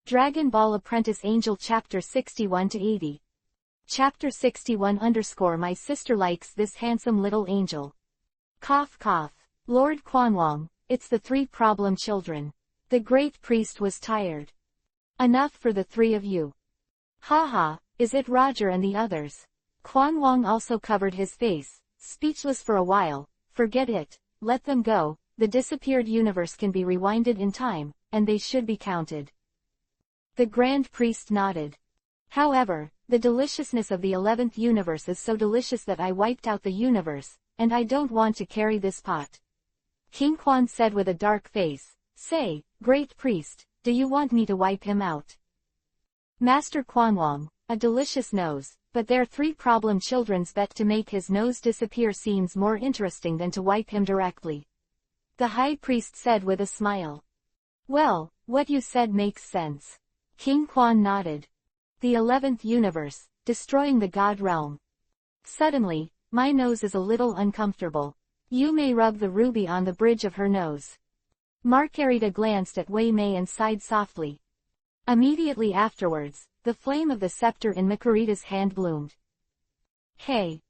Dragon Ball Apprentice Angel Chapter 61-80. Chapter 61 _ My sister likes this handsome little angel. Cough cough. Lord Quanwong, it's the three problem children. The great priest was tired. Enough for the three of you. Ha, is it Roger and the others? Quanwong also covered his face, speechless for a while. Forget it, let them go, the disappeared universe can be rewinded in time, and they should be counted. The Grand Priest nodded. However, the deliciousness of the 11th universe is so delicious that I wiped out the universe, and I don't want to carry this pot. King Quan said with a dark face, Say, Great Priest, do you want me to wipe him out? Master Quanwong, a delicious nose, but their three problem children's bet to make his nose disappear seems more interesting than to wipe him directly. The High Priest said with a smile. Well, what you said makes sense. King Quan nodded. The 11th universe, destroying the God realm. Suddenly, my nose is a little uncomfortable. You may rub the ruby on the bridge of her nose. Margarita glanced at Wei Mei and sighed softly. Immediately afterwards, the flame of the scepter in Margarita's hand bloomed. Hey!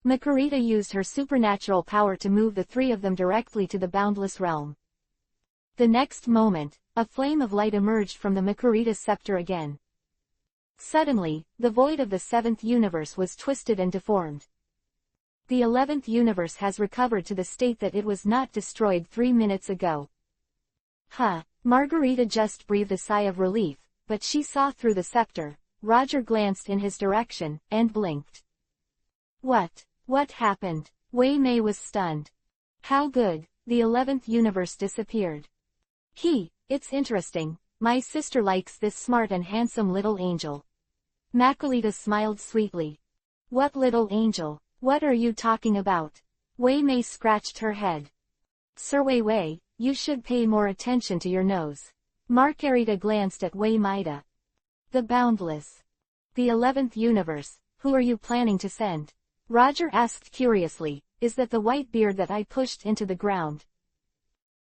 Margarita used her supernatural power to move the three of them directly to the boundless realm. The next moment, a flame of light emerged from the Margarita's scepter again. Suddenly, the void of the 7th universe was twisted and deformed. The 11th universe has recovered to the state that it was not destroyed 3 minutes ago. Margarita just breathed a sigh of relief, but she saw through the scepter. Roger glanced in his direction, and blinked. What happened? Wei Mei was stunned. How good, the 11th universe disappeared. It's interesting, my sister likes this smart and handsome little angel. Margarita smiled sweetly. What little angel? What are you talking about? Wei Mei scratched her head. Sir Wei, you should pay more attention to your nose. Margarita glanced at Wei Maida. The boundless. The 11th universe, who are you planning to send? Roger asked curiously, is that the white beard that I pushed into the ground?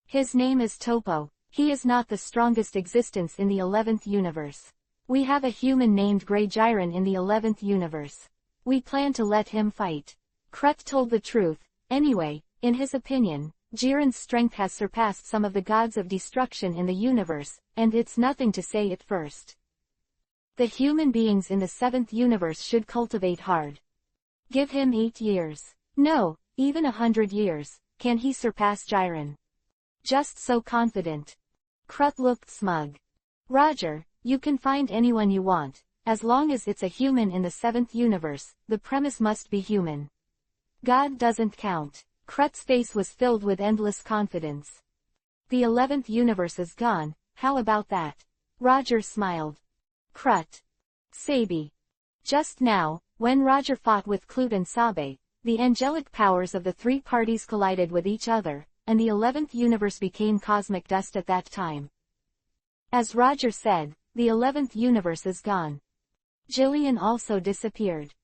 His name is Topo. He is not the strongest existence in the 11th universe. We have a human named Grey Jiren in the 11th universe. We plan to let him fight. Krut told the truth. Anyway, in his opinion, Jiren's strength has surpassed some of the gods of destruction in the universe, and it's nothing to say it first. The human beings in the 7th universe should cultivate hard. Give him 8 years. No, even 100 years, can he surpass Jiren? Just so confident. Krut looked smug. Roger, you can find anyone you want, as long as it's a human in the 7th universe, the premise must be human. God doesn't count. Krut's face was filled with endless confidence. The 11th universe is gone, how about that? Roger smiled. Krut. Sabi. Just now, when Roger fought with Clute and Sabe, the angelic powers of the three parties collided with each other, and the 11th universe became cosmic dust at that time. As Roger said, the 11th universe is gone. Jillian also disappeared.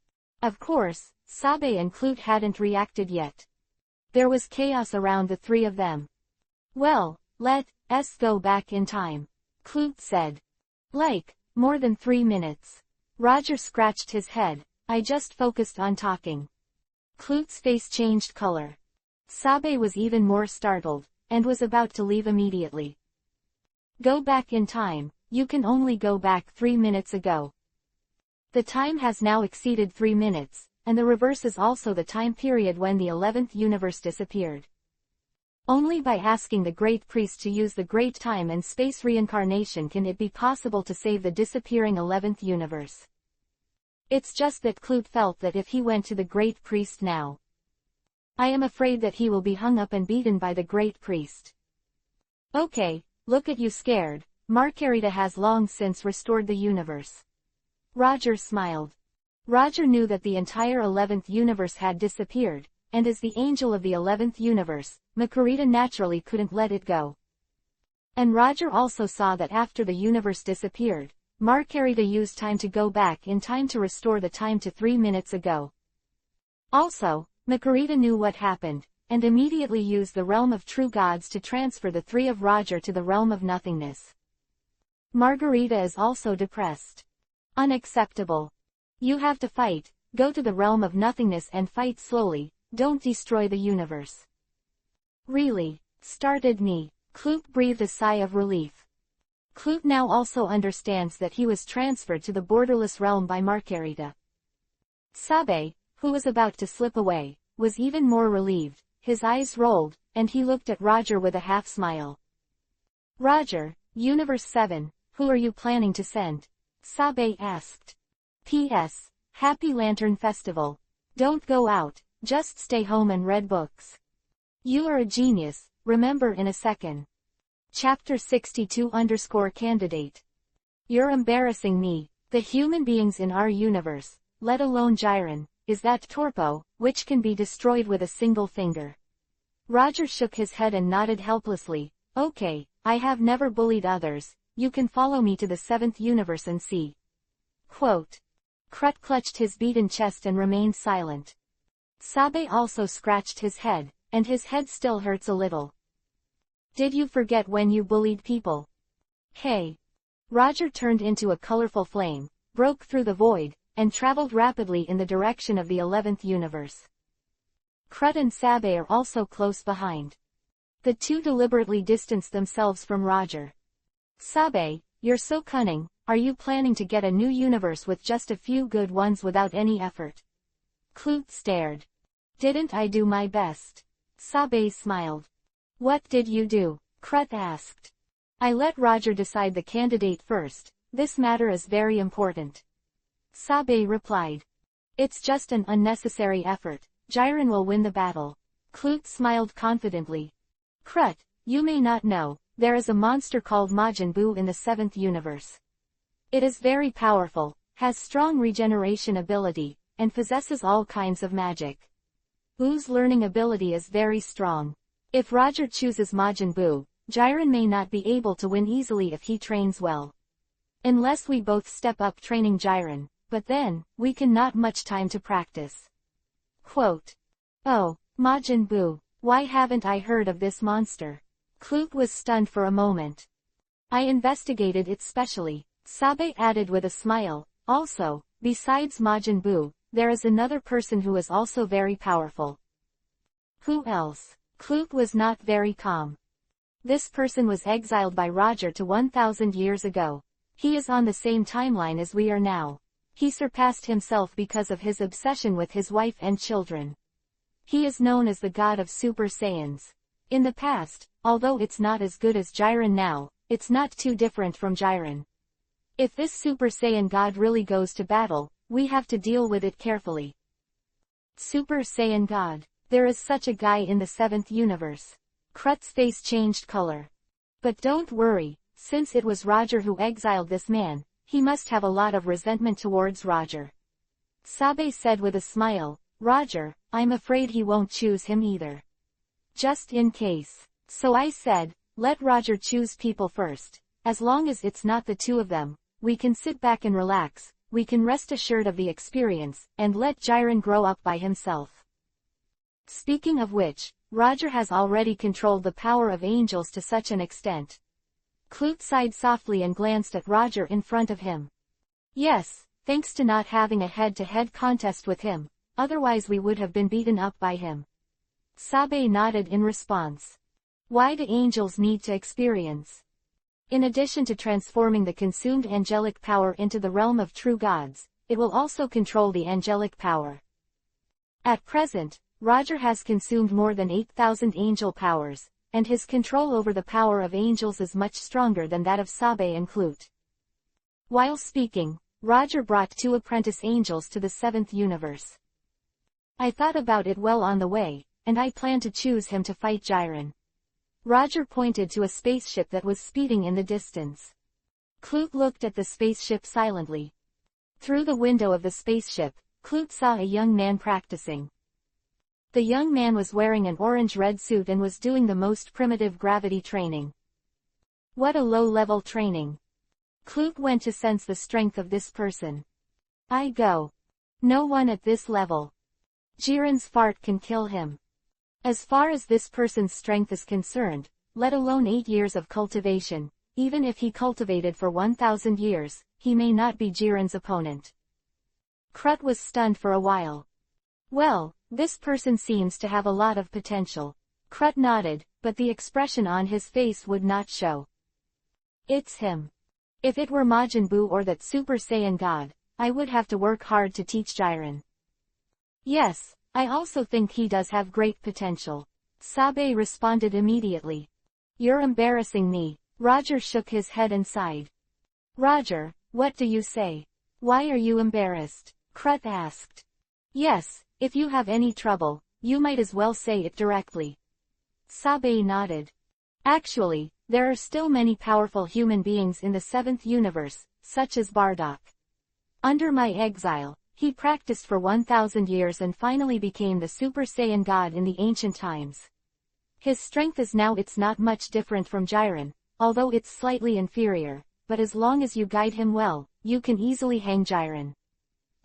Of course, Sabe and Clute hadn't reacted yet. There was chaos around the three of them. Well, let's go back in time. Clute said. Like, more than 3 minutes. Roger scratched his head. I just focused on talking. Clute's face changed color. Sabe was even more startled, and was about to leave immediately. Go back in time, you can only go back 3 minutes ago. The time has now exceeded 3 minutes, and the reverse is also the time period when the 11th universe disappeared. Only by asking the Great Priest to use the Great Time and Space Reincarnation can it be possible to save the disappearing 11th universe. It's just that Clute felt that if he went to the Great Priest now, I am afraid that he will be hung up and beaten by the Great Priest. Okay, look at you scared. Margarita has long since restored the universe. Roger smiled. Roger knew that the entire 11th universe had disappeared, and as the angel of the 11th universe, Margarita naturally couldn't let it go. And Roger also saw that after the universe disappeared, Margarita used time to go back in time to restore the time to 3 minutes ago. Also, Margarita knew what happened, and immediately used the realm of true gods to transfer the three of Roger to the realm of nothingness. Margarita is also depressed. Unacceptable. You have to fight, go to the realm of nothingness and fight slowly, don't destroy the universe. Really? Started me. Clute breathed a sigh of relief. Clute now also understands that he was transferred to the borderless realm by Margarita. Sabe, who was about to slip away, was even more relieved, his eyes rolled, and he looked at Roger with a half-smile. Roger, Universe 7, who are you planning to send? Sabe asked. P.S. Happy Lantern Festival. Don't go out, just stay home and read books. You are a genius, remember in a second. Chapter-62-candidate. You're embarrassing me, the human beings in our universe, let alone Jiren, is that Torpo, which can be destroyed with a single finger. Roger shook his head and nodded helplessly. Okay, I have never bullied others, you can follow me to the 7th universe and see. Quote. Crut clutched his beaten chest and remained silent. Sabe also scratched his head, and his head still hurts a little. Did you forget when you bullied people? Hey. Roger turned into a colorful flame, broke through the void, and traveled rapidly in the direction of the 11th universe. Crut and Sabe are also close behind. The two deliberately distanced themselves from Roger. Sabe, you're so cunning, are you planning to get a new universe with just a few good ones without any effort? Clute stared. Didn't I do my best? Sabe smiled. What did you do? Crut asked. I let Roger decide the candidate first, this matter is very important. Sabe replied. It's just an unnecessary effort, Jiren will win the battle. Clute smiled confidently. Crut, you may not know, there is a monster called Majin Buu in the 7th universe. It is very powerful, has strong regeneration ability, and possesses all kinds of magic. Buu's learning ability is very strong. If Roger chooses Majin Buu, Jiren may not be able to win easily if he trains well. Unless we both step up training Jiren, but then, we can not much time to practice. Quote. Oh, Majin Buu, why haven't I heard of this monster? Clute was stunned for a moment. I investigated it specially, Sabe added with a smile. Also, besides Majin Buu, there is another person who is also very powerful. Who else? Clute was not very calm. This person was exiled by Roger to 1,000 years ago. He is on the same timeline as we are now. He surpassed himself because of his obsession with his wife and children. He is known as the god of Super Saiyans. In the past, although it's not as good as Jiren now, it's not too different from Jiren. If this Super Saiyan god really goes to battle, we have to deal with it carefully. Super Saiyan god. There is such a guy in the 7th universe. Crut's face changed color. But don't worry, since it was Roger who exiled this man, he must have a lot of resentment towards Roger. Sabe said with a smile, Roger, I'm afraid he won't choose him either. Just in case. So I said, let Roger choose people first. As long as it's not the two of them, we can sit back and relax, we can rest assured of the experience, and let Jiren grow up by himself. Speaking of which, Roger has already controlled the power of angels to such an extent. Clute sighed softly and glanced at Roger in front of him. Yes, thanks to not having a head-to-head contest with him, otherwise we would have been beaten up by him. Sabe nodded in response. Why do angels need to experience? In addition to transforming the consumed angelic power into the realm of true gods, it will also control the angelic power. At present, Roger has consumed more than 8,000 angel powers, and his control over the power of angels is much stronger than that of Sabe and Clute. While speaking, Roger brought 2 apprentice angels to the 7th universe. I thought about it well on the way, and I plan to choose him to fight Jiren. Roger pointed to a spaceship that was speeding in the distance. Clute looked at the spaceship silently. Through the window of the spaceship, Clute saw a young man practicing. The young man was wearing an orange-red suit and was doing the most primitive gravity training. What a low-level training. Clute went to sense the strength of this person. I go. No one at this level. Jiren's fart can kill him. As far as this person's strength is concerned, let alone 8 years of cultivation, even if he cultivated for 1,000 years, he may not be Jiren's opponent. Krut was stunned for a while. Well, this person seems to have a lot of potential. Krut nodded, but the expression on his face would not show. It's him. If it were Majin Buu or that Super Saiyan God, I would have to work hard to teach Jiren. Yes, I also think he does have great potential. Sabe responded immediately. You're embarrassing me. Roger shook his head and sighed. Roger, what do you say? Why are you embarrassed? Krut asked. Yes, if you have any trouble, you might as well say it directly. Sabe nodded. Actually, there are still many powerful human beings in the 7th universe, such as Bardock. Under my exile, he practiced for 1,000 years and finally became the Super Saiyan God in the ancient times. His strength is now it's not much different from Jiren, although it's slightly inferior, but as long as you guide him well, you can easily hang Jiren.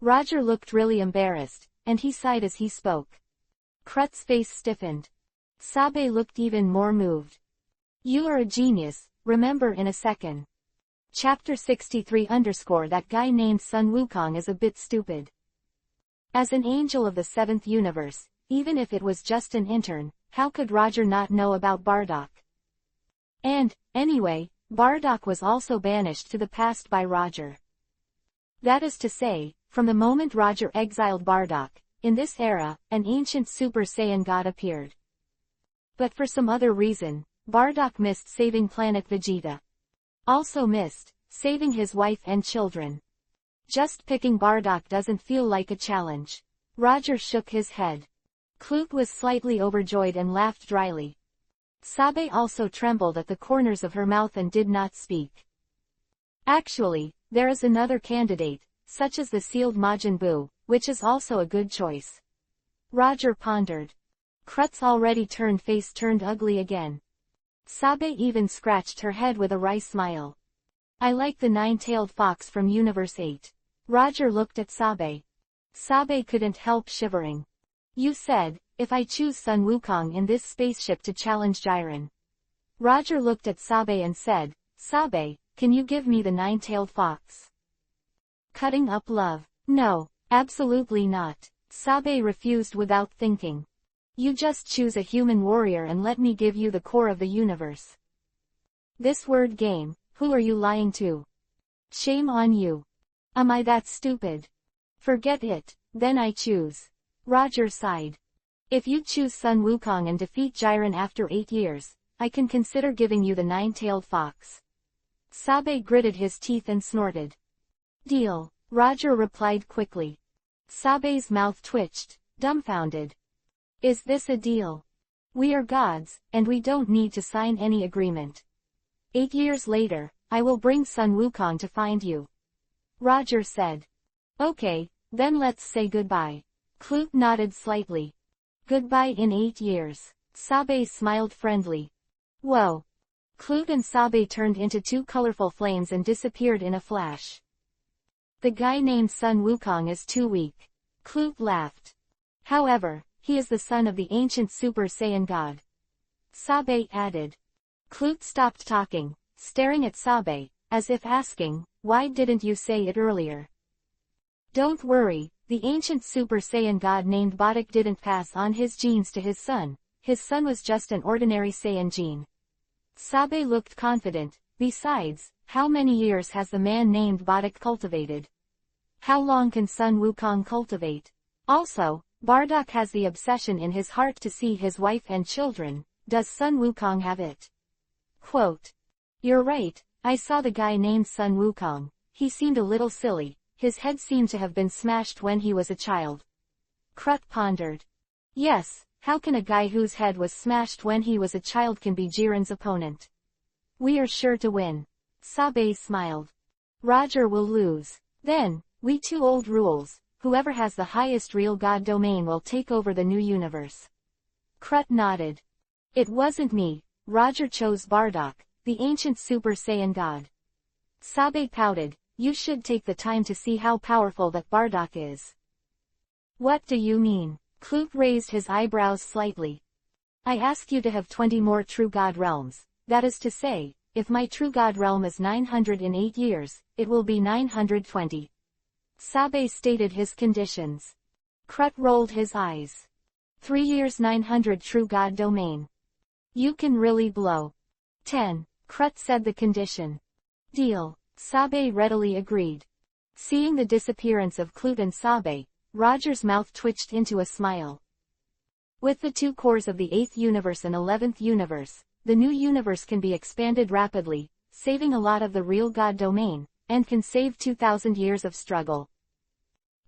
Roger looked really embarrassed, and he sighed as he spoke. Krut's face stiffened. Sabe looked even more moved. You are a genius, remember in a second. Chapter 63 _ that guy named Sun Wukong is a bit stupid. As an angel of the 7th universe, even if it was just an intern, how could Roger not know about Bardock? And, anyway, Bardock was also banished to the past by Roger. That is to say, from the moment Roger exiled Bardock, in this era, an ancient Super Saiyan God appeared. But for some other reason, Bardock missed saving planet Vegeta. Also missed saving his wife and children. Just picking Bardock doesn't feel like a challenge. Roger shook his head. Clute was slightly overjoyed and laughed dryly. Sabe also trembled at the corners of her mouth and did not speak. Actually, there is another candidate, such as the sealed Majin Buu, which is also a good choice. Roger pondered. Krut's already turned face turned ugly again. Sabe even scratched her head with a wry smile. I like the 9-tailed fox from Universe 8. Roger looked at Sabe. Sabe couldn't help shivering. You said, if I choose Sun Wukong in this spaceship to challenge Jiren. Roger looked at Sabe and said, Sabe, can you give me the 9-tailed fox? Cutting up love. No, absolutely not. Sabe refused without thinking. You just choose a human warrior and let me give you the core of the universe. This word game, who are you lying to? Shame on you. Am I that stupid? Forget it, then I choose. Roger sighed. If you choose Sun Wukong and defeat Jiren after 8 years, I can consider giving you the 9-tailed fox. Sabe gritted his teeth and snorted. Deal, Roger replied quickly. Sabe's mouth twitched, dumbfounded. Is this a deal? We are gods, and we don't need to sign any agreement. 8 years later, I will bring Sun Wukong to find you. Roger said. Okay, then let's say goodbye. Clute nodded slightly. Goodbye in 8 years. Sabe smiled friendly. Whoa. Clute and Sabe turned into 2 colorful flames and disappeared in a flash. The guy named Sun Wukong is too weak. Clute laughed. However, he is the son of the ancient Super Saiyan God. Sabe added. Clute stopped talking, staring at Sabe, as if asking, why didn't you say it earlier? Don't worry, the ancient Super Saiyan God named Bardock didn't pass on his genes to his son was just an ordinary Saiyan gene. Sabe looked confident. Besides, how many years has the man named Bardock cultivated? How long can Sun Wukong cultivate? Also, Bardock has the obsession in his heart to see his wife and children. Does Sun Wukong have it? Quote. You're right, I saw the guy named Sun Wukong. He seemed a little silly. His head seemed to have been smashed when he was a child. Krut pondered. Yes, how can a guy whose head was smashed when he was a child can be Jiren's opponent? We are sure to win. Sabe smiled. Roger will lose. Then, we 2 old rules, whoever has the highest real god domain will take over the new universe. Krut nodded. It wasn't me. Roger chose Bardock, the ancient Super Saiyan God. Sabe pouted. You should take the time to see how powerful that Bardock is. What do you mean? Clute raised his eyebrows slightly. I ask you to have 20 more true god realms, that is to say, if my true god realm is 908 years, it will be 920. Sabe stated his conditions. Krut rolled his eyes. 3 years 900 true god domain. You can really blow. 10. Krut said the condition. Deal. Sabe readily agreed. Seeing the disappearance of Clute and Sabe, Roger's mouth twitched into a smile. With the 2 cores of the 8th universe and 11th universe, the new universe can be expanded rapidly, saving a lot of the real god domain, and can save 2,000 years of struggle.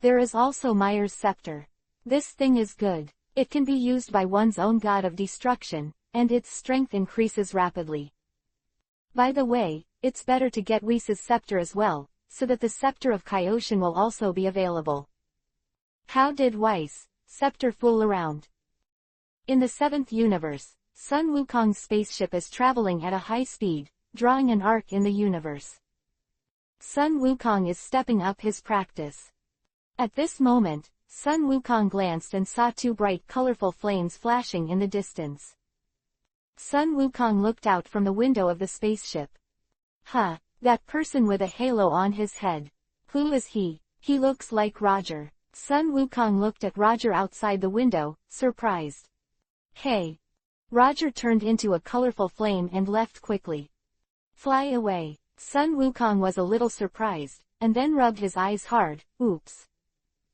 There is also Myers' scepter. This thing is good. It can be used by one's own god of destruction, and its strength increases rapidly. By the way, it's better to get Whis' scepter as well, so that the scepter of Kaioshin will also be available. How did Whis' scepter fool around? In the 7th universe, Sun Wukong's spaceship is traveling at a high speed, drawing an arc in the universe. Sun Wukong is stepping up his practice. At this moment, Sun Wukong glanced and saw 2 bright colorful flames flashing in the distance. Sun Wukong looked out from the window of the spaceship. Huh, that person with a halo on his head. Who is he? He looks like Roger. Sun Wukong looked at Roger outside the window, surprised. Hey! Roger turned into a colorful flame and left quickly. Fly away. Sun Wukong was a little surprised, and then rubbed his eyes hard. Oops.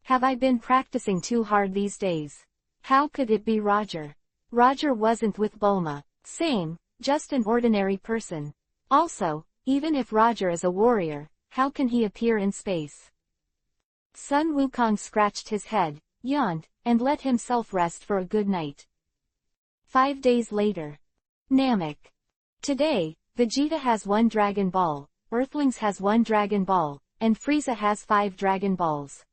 Have I been practicing too hard these days? How could it be Roger? Roger wasn't with Bulma. Same, just an ordinary person. Also, even if Roger is a warrior, how can he appear in space? Sun Wukong scratched his head, yawned, and let himself rest for a good night. 5 days later. Namek. Today, Vegeta has 1 Dragon Ball, Earthlings has 1 Dragon Ball, and Frieza has 5 Dragon Balls.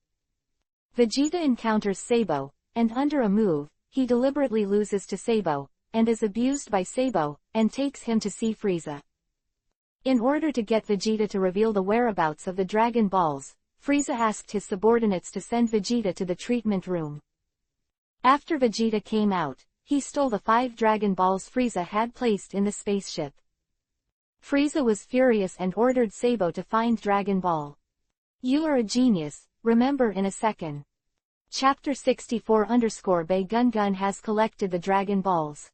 Vegeta encounters Sabo, and under a move, he deliberately loses to Sabo, and is abused by Sabo, and takes him to see Frieza. In order to get Vegeta to reveal the whereabouts of the Dragon Balls, Frieza asked his subordinates to send Vegeta to the treatment room. After Vegeta came out, he stole the 5 Dragon Balls Frieza had placed in the spaceship. Frieza was furious and ordered Sabo to find Dragon Ball. You are a genius, remember in a second. Chapter 64-Bay Gun Gun has collected the Dragon Balls.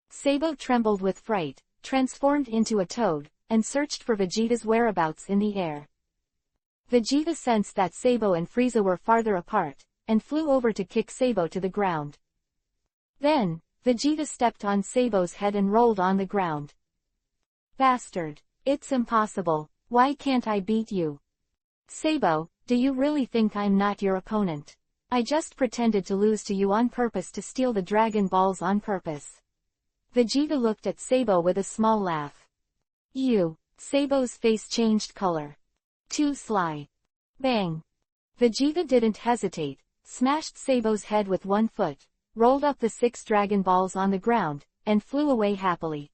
Sabo trembled with fright, transformed into a toad, and searched for Vegeta's whereabouts in the air. Vegeta sensed that Sabo and Frieza were farther apart, and flew over to kick Sabo to the ground. Then, Vegeta stepped on Sabo's head and rolled on the ground. Bastard! It's impossible, why can't I beat you? Sabo, do you really think I'm not your opponent? I just pretended to lose to you on purpose to steal the Dragon Balls on purpose. Vegeta looked at Sabo with a small laugh. You. Sabo's face changed color. Too sly. Bang. Vegeta didn't hesitate, smashed Sabo's head with 1 foot, rolled up the 6 Dragon Balls on the ground, and flew away happily.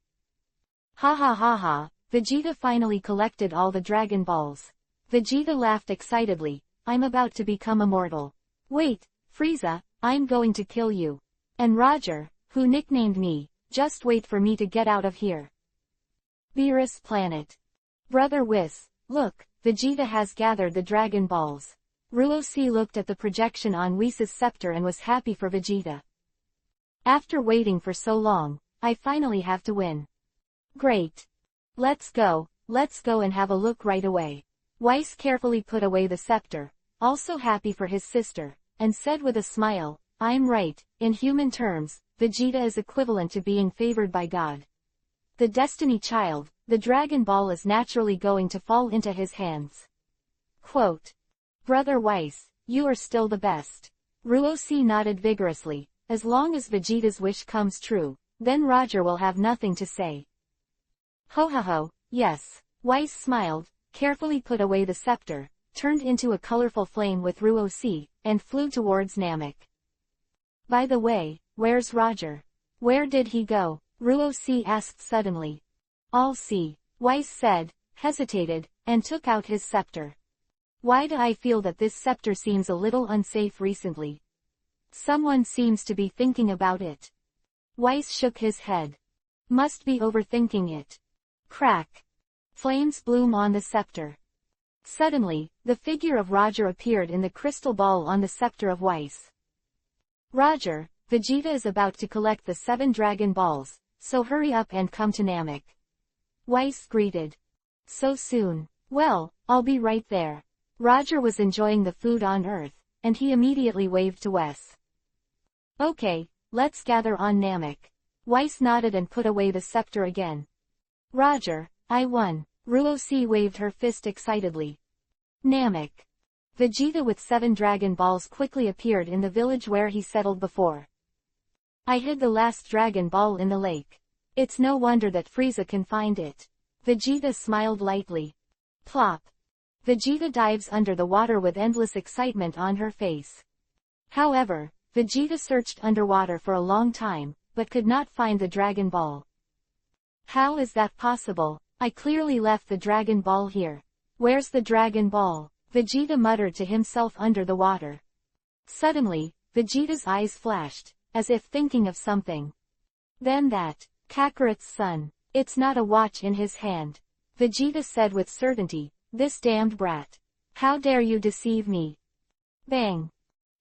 Ha ha ha ha, Vegeta finally collected all the Dragon Balls. Vegeta laughed excitedly, I'm about to become immortal. Wait, Frieza, I'm going to kill you. And Roger, who nicknamed me, just wait for me to get out of here. Beerus Planet. Brother Whis, look, Vegeta has gathered the Dragon Balls. Ruosi looked at the projection on Whis' scepter and was happy for Vegeta. After waiting for so long, I finally have to win. Great. Let's go and have a look right away. Whis carefully put away the scepter, also happy for his sister, and said with a smile, I'm right, in human terms, Vegeta is equivalent to being favored by God. The Destiny Child, the Dragon Ball is naturally going to fall into his hands. Quote. Brother Whis, you are still the best. Ruosi nodded vigorously, as long as Vegeta's wish comes true, then Roger will have nothing to say. Ho ho ho, yes. Whis smiled, carefully put away the scepter, turned into a colorful flame with Ruosi, and flew towards Namek. By the way, where's Roger? Where did he go? Ruosi asked suddenly. I'll see, Whis said, hesitated, and took out his scepter. Why do I feel that this scepter seems a little unsafe recently? Someone seems to be thinking about it. Whis shook his head. Must be overthinking it. Crack. Flames bloom on the scepter. Suddenly, the figure of Roger appeared in the crystal ball on the scepter of Weiss. Roger, Vegeta is about to collect the 7 Dragon Balls, so hurry up and come to Namek. Weiss greeted. So soon? Well, I'll be right there. Roger was enjoying the food on Earth, and he immediately waved to Wes. Okay, let's gather on Namek. Weiss nodded and put away the scepter again. Roger, I won. Ruosi waved her fist excitedly. Namek. Vegeta with 7 Dragon Balls quickly appeared in the village where he settled before. I hid the last Dragon Ball in the lake. It's no wonder that Frieza can find it. Vegeta smiled lightly. Plop. Vegeta dives under the water with endless excitement on her face. However, Vegeta searched underwater for a long time, but could not find the Dragon Ball. How is that possible? I clearly left the Dragon Ball here. Where's the Dragon Ball? Vegeta muttered to himself under the water. Suddenly, Vegeta's eyes flashed, as if thinking of something. Then that, Kakarot's son. It's not a watch in his hand. Vegeta said with certainty, this damned brat. How dare you deceive me? Bang.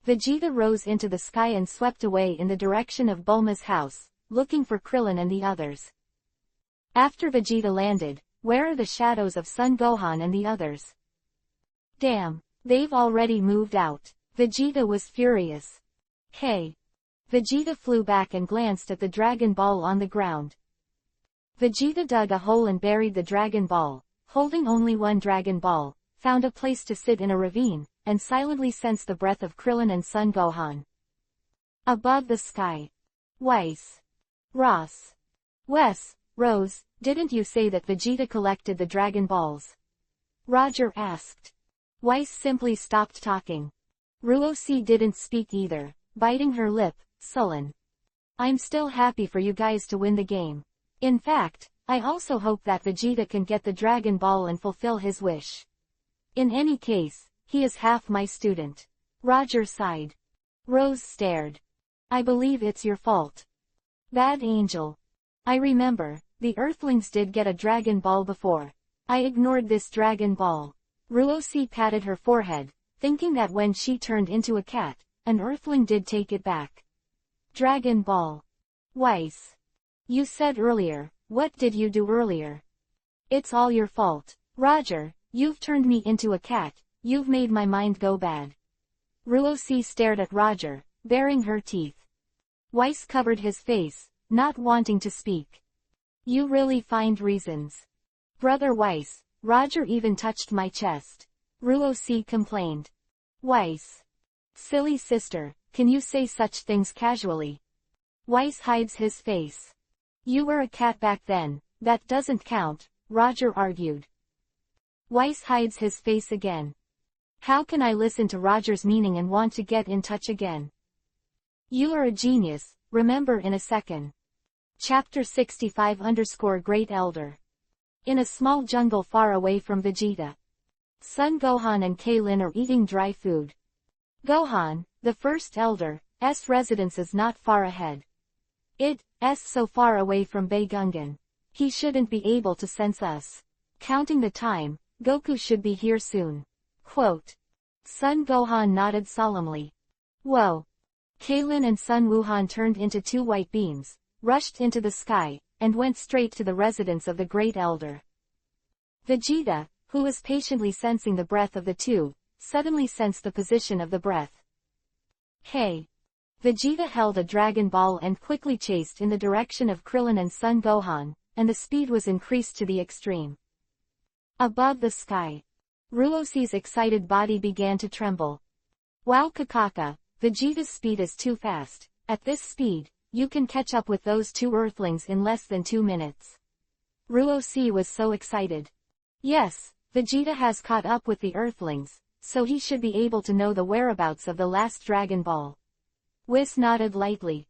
Vegeta rose into the sky and swept away in the direction of Bulma's house, looking for Krillin and the others. After Vegeta landed, where are the shadows of Son Gohan and the others? Damn, they've already moved out. Vegeta was furious. Hey. Vegeta flew back and glanced at the Dragon Ball on the ground. Vegeta dug a hole and buried the Dragon Ball, holding only one Dragon Ball, found a place to sit in a ravine, and silently sensed the breath of Krillin and Son Gohan. Above the sky. Weiss. Ross. Wes, Rose, didn't you say that Vegeta collected the Dragon Balls? Roger asked. Weiss simply stopped talking. Ruosi didn't speak either, biting her lip, sullen. I'm still happy for you guys to win the game. In fact, I also hope that Vegeta can get the Dragon Ball and fulfill his wish. In any case, he is half my student. Roger sighed. Rose stared. I believe it's your fault. Bad angel. I remember, the Earthlings did get a Dragon Ball before. I ignored this Dragon Ball. Ruosi patted her forehead, thinking that when she turned into a cat, an Earthling did take it back. Dragon Ball. Weiss. You said earlier, what did you do earlier? It's all your fault. Roger, you've turned me into a cat, you've made my mind go bad. Ruosi stared at Roger, baring her teeth. Weiss covered his face, not wanting to speak. You really find reasons. Brother Weiss, Roger even touched my chest. Ruosi complained. Weiss. Silly sister, can you say such things casually? Weiss hides his face. You were a cat back then, that doesn't count, Roger argued. Weiss hides his face again. How can I listen to Roger's meaning and want to get in touch again? You are a genius, remember in a second. Chapter 65-Great Elder. In a small jungle far away from Vegeta. Son Gohan and Kaylin are eating dry food. Gohan, the first elder's residence is not far ahead. It's so far away from Beigungan. He shouldn't be able to sense us. Counting the time, Goku should be here soon. Quote. Son Gohan nodded solemnly. Whoa. Kaylin and Son Wuhan turned into 2 white beams, rushed into the sky, and went straight to the residence of the Great Elder. Vegeta, who was patiently sensing the breath of the two, suddenly sensed the position of the breath. Hey! Vegeta held a Dragon Ball and quickly chased in the direction of Krillin and Son Gohan, and the speed was increased to the extreme. Above the sky. Ruosi's excited body began to tremble. Wow Kakaka, Vegeta's speed is too fast. At this speed, you can catch up with those 2 Earthlings in less than 2 minutes. Ruosi was so excited. Yes, Vegeta has caught up with the Earthlings, so he should be able to know the whereabouts of the last Dragon Ball. Whis nodded lightly.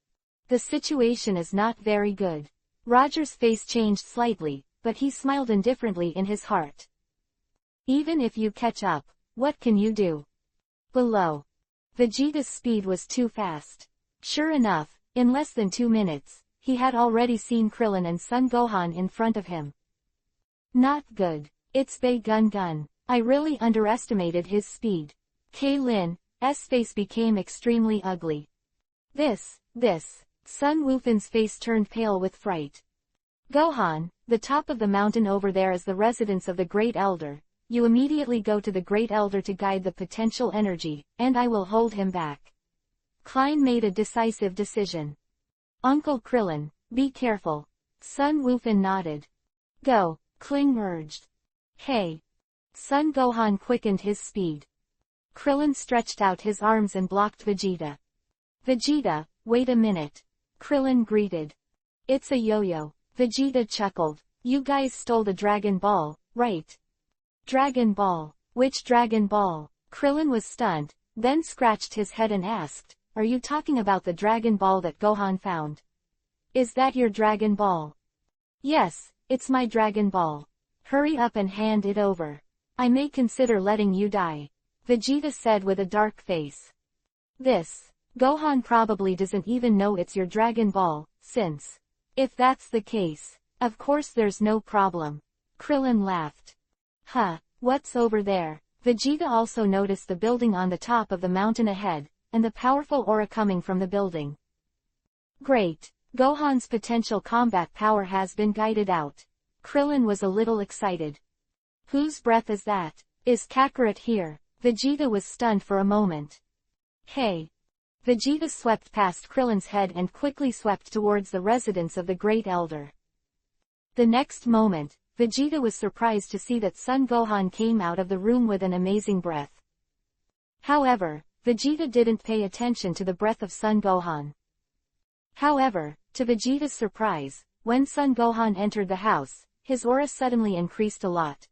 The situation is not very good. Roger's face changed slightly, but he smiled indifferently in his heart. Even if you catch up, what can you do? Below. Vegeta's speed was too fast. Sure enough, in less than 2 minutes, he had already seen Krillin and Son Gohan in front of him. Not good. It's Bei Gun Gun. I really underestimated his speed. Kay-Lin's face became extremely ugly. This. Sun Wufan's face turned pale with fright. Gohan, the top of the mountain over there is the residence of the Great Elder. You immediately go to the Great Elder to guide the potential energy, and I will hold him back. Klein made a decisive decision. Uncle Krillin, be careful. Sun Wufan nodded. Go, Kling urged. Hey. Son Gohan quickened his speed. Krillin stretched out his arms and blocked Vegeta. Vegeta, wait a minute. Krillin greeted. It's a yo-yo. Vegeta chuckled. You guys stole the Dragon Ball, right? Dragon Ball. Which Dragon Ball? Krillin was stunned, then scratched his head and asked, are you talking about the Dragon Ball that Gohan found? Is that your Dragon Ball? Yes, it's my Dragon Ball. Hurry up and hand it over. I may consider letting you die. Vegeta said with a dark face. Gohan probably doesn't even know it's your Dragon Ball, since. If that's the case, of course there's no problem. Krillin laughed. Huh, what's over there? Vegeta also noticed the building on the top of the mountain ahead, and the powerful aura coming from the building. Great. Gohan's potential combat power has been guided out. Krillin was a little excited. Whose breath is that? Is Kakarot here? Vegeta was stunned for a moment. Hey. Vegeta swept past Krillin's head and quickly swept towards the residence of the Great Elder. The next moment, Vegeta was surprised to see that Son Gohan came out of the room with an amazing breath. However, Vegeta didn't pay attention to the breath of Son Gohan. However, to Vegeta's surprise, when Son Gohan entered the house, his aura suddenly increased a lot.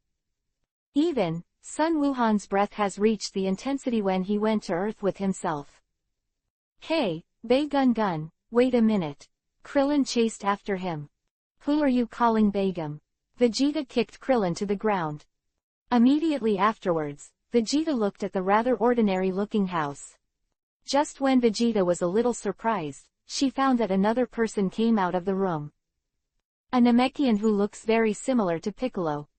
Even, Sun Wuhan's breath has reached the intensity when he went to Earth with himself. Hey, Bei Gun Gun, wait a minute. Krillin chased after him. Who are you calling Begum? Vegeta kicked Krillin to the ground. Immediately afterwards, Vegeta looked at the rather ordinary-looking house. Just when Vegeta was a little surprised, she found that another person came out of the room. A Namekian who looks very similar to Piccolo.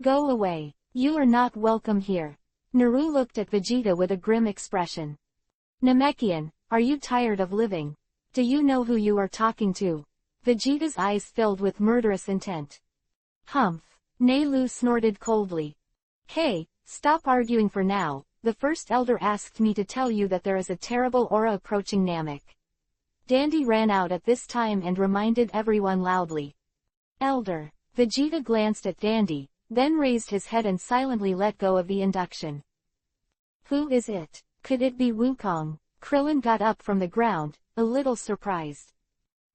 Go away. You are not welcome here. Naru looked at Vegeta with a grim expression. Namekian, are you tired of living? Do you know who you are talking to? Vegeta's eyes filled with murderous intent. Humph. Nelu snorted coldly. Hey, stop arguing for now. The First Elder asked me to tell you that there is a terrible aura approaching Namek. Dandy ran out at this time and reminded everyone loudly. Elder. Vegeta glanced at Dandy, then raised his head and silently let go of the induction. Who is it? Could it be Wukong? Krillin got up from the ground, a little surprised.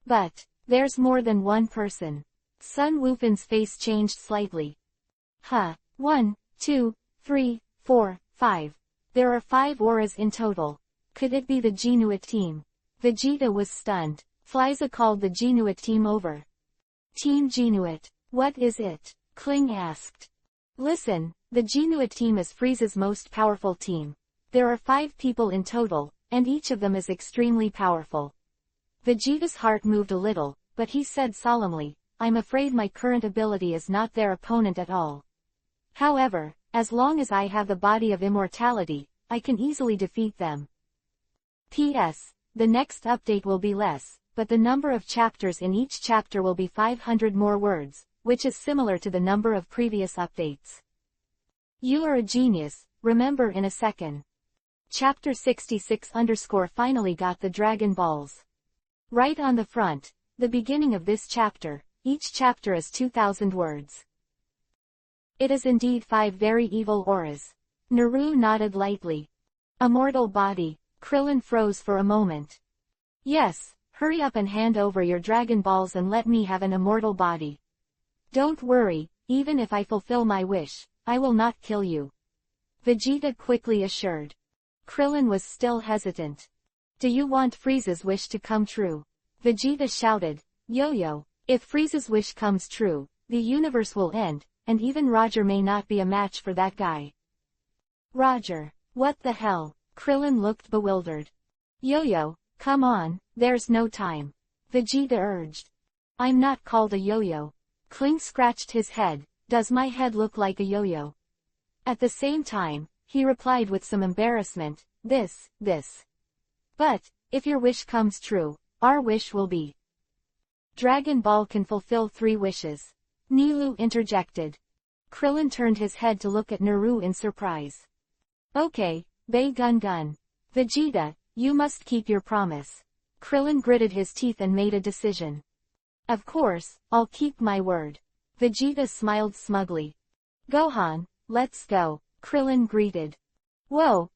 But, there's more than one person. Sun Wufan's face changed slightly. Huh. 1, 2, 3, 4, 5. There are 5 auras in total. Could it be the Genuit team? Vegeta was stunned. Frieza called the Genuit team over. Team Genuit. What is it? Kling asked. Listen, the Genuit team is Frieza's most powerful team. There are 5 people in total, and each of them is extremely powerful. Vegeta's heart moved a little, but he said solemnly, I'm afraid my current ability is not their opponent at all. However, as long as I have the body of immortality, I can easily defeat them. P.S. The next update will be less, but the number of chapters in each chapter will be 500 more words, which is similar to the number of previous updates. You are a genius, remember in a second. Chapter 66_ finally got the Dragon Balls. Right on the front, the beginning of this chapter, each chapter is 2,000 words. It is indeed 5 very evil auras. Naru nodded lightly. Immortal body. Krillin froze for a moment. Yes, hurry up and hand over your Dragon Balls and let me have an immortal body. Don't worry, even if I fulfill my wish, I will not kill you. Vegeta quickly assured. Krillin was still hesitant. Do you want Frieza's wish to come true? Vegeta shouted. Yo-yo, if Frieza's wish comes true, the universe will end, and even Roger may not be a match for that guy. Roger. What the hell? Krillin looked bewildered. Yo-yo, come on, there's no time. Vegeta urged. I'm not called a yo-yo. Kling scratched his head, does my head look like a yo-yo? At the same time, he replied with some embarrassment, this. But, if your wish comes true, our wish will be. Dragon Ball can fulfill 3 wishes. Nilu interjected. Krillin turned his head to look at Naru in surprise. Okay, Bei Gun Gun. Vegeta, you must keep your promise. Krillin gritted his teeth and made a decision. Of course, I'll keep my word. Vegeta smiled smugly. Gohan, let's go, Krillin greeted. Whoa.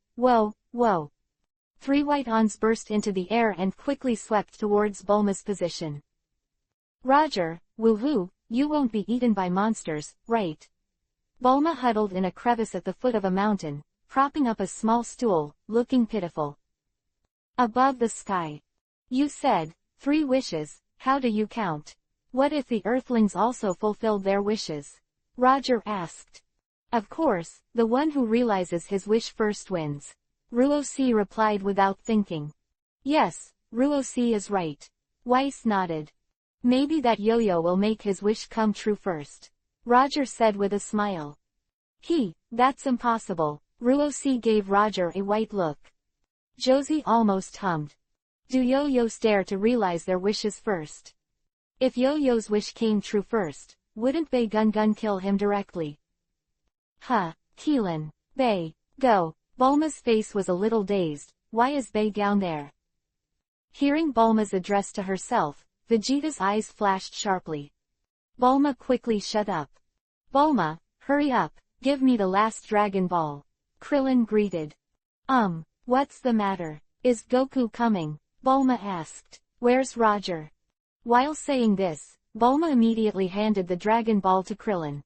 3 white ons burst into the air and quickly swept towards Bulma's position. Roger, woohoo, you won't be eaten by monsters, right? Bulma huddled in a crevice at the foot of a mountain, propping up a small stool, looking pitiful. Above the sky. You said, 3 wishes, how do you count? What if the Earthlings also fulfilled their wishes? Roger asked. Of course, the one who realizes his wish first wins. Ruosi replied without thinking. Yes, Ruosi is right. Weiss nodded. Maybe that yo-yo will make his wish come true first. Roger said with a smile. That's impossible. Ruosi gave Roger a white look. Josie almost hummed. Do yo-yos dare to realize their wishes first? If yo-yo's wish came true first, wouldn't Bei Gun Gun kill him directly? Keelan. Bei, go. Bulma's face was a little dazed. Why is Bei down there? Hearing Bulma's address to herself, Vegeta's eyes flashed sharply. Bulma quickly shut up. Bulma, hurry up, give me the last Dragon Ball. Krillin greeted. What's the matter? Is Goku coming? Bulma asked. Where's Roger? While saying this, Bulma immediately handed the Dragon Ball to Krillin.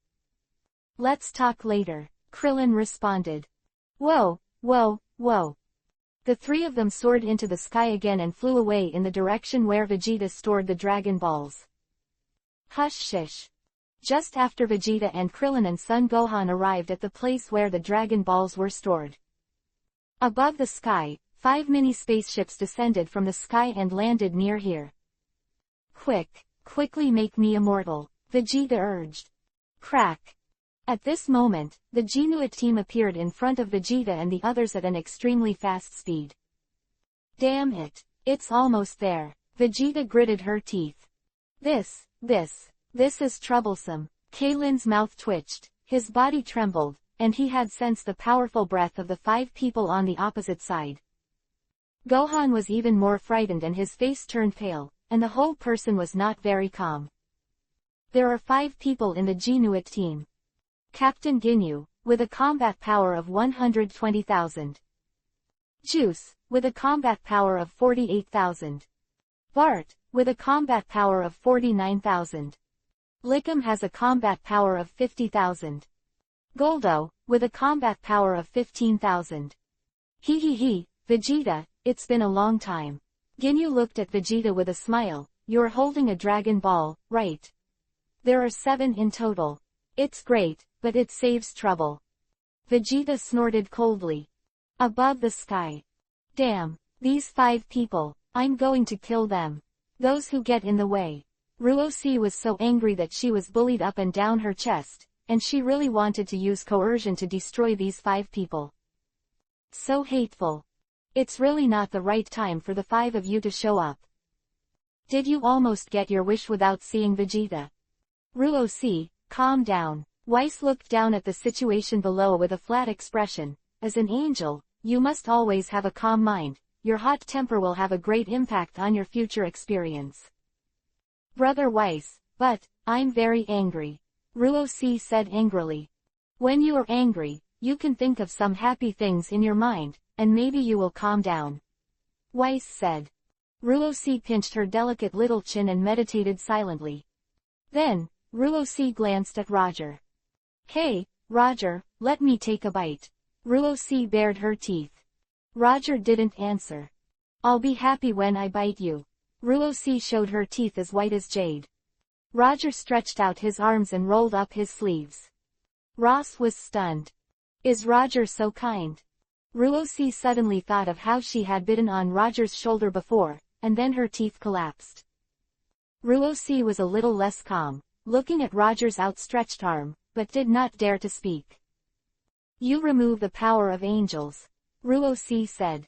Let's talk later, Krillin responded. Whoa. The 3 of them soared into the sky again and flew away in the direction where Vegeta stored the Dragon Balls. Hush shish. Just after Vegeta and Krillin and Son Gohan arrived at the place where the Dragon Balls were stored. Above the sky, 5 mini spaceships descended from the sky and landed near here. Quickly make me immortal, Vegeta urged. Crack. At this moment, the Genuit team appeared in front of Vegeta and the others at an extremely fast speed. Damn it, it's almost there. Vegeta gritted her teeth. This is troublesome. Kalin's mouth twitched, his body trembled, and he had sensed the powerful breath of the 5 people on the opposite side. Gohan was even more frightened and his face turned pale, and the whole person was not very calm. There are 5 people in the Genuit team. Captain Ginyu, with a combat power of 120,000. Juice, with a combat power of 48,000. Bart, with a combat power of 49,000. Lickum has a combat power of 50,000. Goldo, with a combat power of 15,000. Vegeta, it's been a long time. Ginyu looked at Vegeta with a smile. You're holding a Dragon Ball, right? There are 7 in total. It's great, but it saves trouble. Vegeta snorted coldly. Above the sky. Damn, these 5 people, I'm going to kill them. Those who get in the way. Ruosi was so angry that she was bullied up and down her chest, and she really wanted to use coercion to destroy these 5 people. So hateful. It's really not the right time for the 5 of you to show up. Did you almost get your wish without seeing Vegeta? Ruosi, calm down. Weiss looked down at the situation below with a flat expression. As an angel, you must always have a calm mind. Your hot temper will have a great impact on your future experience. Brother Weiss, but, I'm very angry. Ruosi said angrily. When you are angry, you can think of some happy things in your mind, and maybe you will calm down. Weiss said. Ruosi pinched her delicate little chin and meditated silently. Then, Ruosi glanced at Roger. Hey, Roger, let me take a bite. Ruosi bared her teeth. Roger didn't answer. I'll be happy when I bite you. Ruosi showed her teeth as white as jade. Roger stretched out his arms and rolled up his sleeves. Ross was stunned. Is Roger so kind? Ruosi suddenly thought of how she had bitten on Roger's shoulder before, and then her teeth collapsed. Ruosi was a little less calm. Looking at Roger's outstretched arm, but did not dare to speak. You remove the power of angels, Ruo-si said.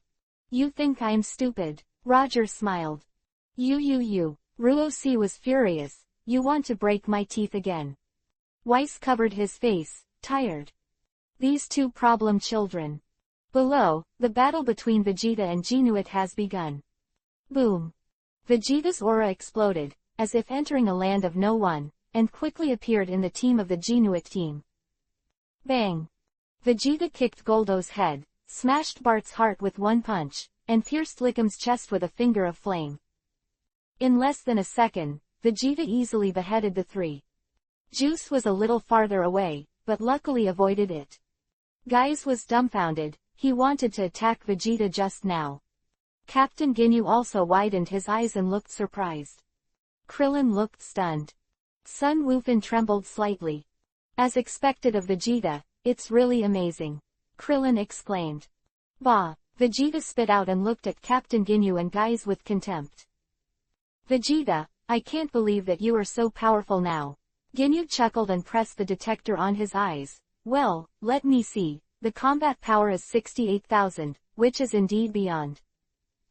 You think I'm stupid? Roger smiled. You. Ruo-si was furious. You want to break my teeth again. Weiss covered his face, tired. These two problem children. Below, the battle between Vegeta and Genuit has begun. Boom. Vegeta's aura exploded, as if entering a land of no one, and quickly appeared in the team of the Genuit team. Bang. Vegeta kicked Goldo's head, smashed Bart's heart with one punch, and pierced Lickum's chest with a finger of flame. In less than a second, Vegeta easily beheaded the three. Juice was a little farther away, but luckily avoided it. Guise was dumbfounded. He wanted to attack Vegeta just now. Captain Ginyu also widened his eyes and looked surprised. Krillin looked stunned. Sun Wukong trembled slightly. As expected of Vegeta, it's really amazing, Krillin exclaimed. Bah! Vegeta spit out and looked at Captain Ginyu and Guise with contempt. Vegeta, I can't believe that you are so powerful now. Ginyu chuckled and pressed the detector on his eyes. Well, let me see. The combat power is 68,000, which is indeed beyond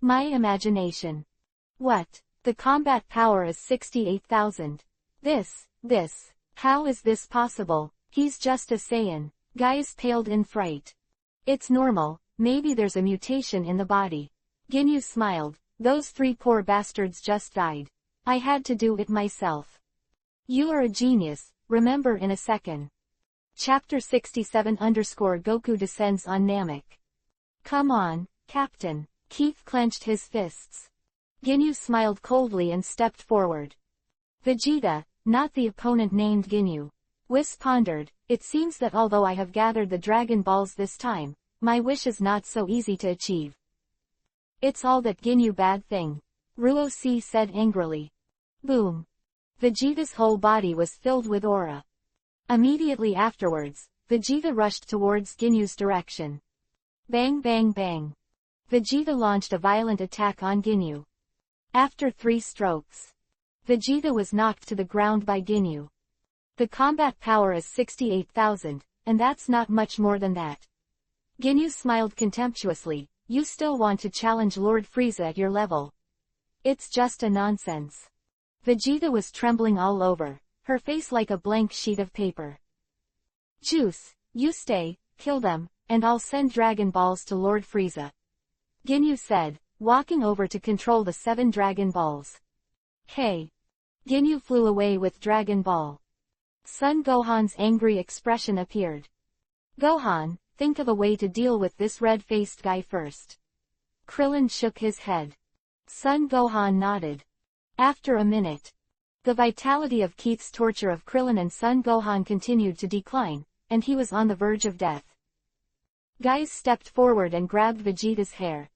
my imagination. What? The combat power is 68,000. This, how is this possible? He's just a Saiyan. Guise paled in fright. It's normal, maybe there's a mutation in the body. Ginyu smiled. Those three poor bastards just died. I had to do it myself. You are a genius, remember in a second. Chapter 67-Goku descends on Namek. Come on, Captain. Keith clenched his fists. Ginyu smiled coldly and stepped forward. Vegeta, not the opponent named Ginyu. Whis pondered, it seems that although I have gathered the Dragon Balls this time, my wish is not so easy to achieve. It's all that Ginyu bad thing. Ruo-si said angrily. Boom. Vegeta's whole body was filled with aura. Immediately afterwards, Vegeta rushed towards Ginyu's direction. Bang bang bang. Vegeta launched a violent attack on Ginyu. After 3 strokes, Vegeta was knocked to the ground by Ginyu. The combat power is 68,000, and that's not much more than that. Ginyu smiled contemptuously. You still want to challenge Lord Frieza at your level? It's just a nonsense. Vegeta was trembling all over, her face like a blank sheet of paper. Juice, you stay, kill them, and I'll send Dragon Balls to Lord Frieza. Ginyu said, walking over to control the 7 Dragon Balls. Hey! Ginyu flew away with Dragon Ball. Son Gohan's angry expression appeared. Gohan, think of a way to deal with this red-faced guy first. Krillin shook his head. Son Gohan nodded. After a minute, the vitality of Keith's torture of Krillin and Son Gohan continued to decline, and he was on the verge of death. Guise stepped forward and grabbed Vegeta's hair.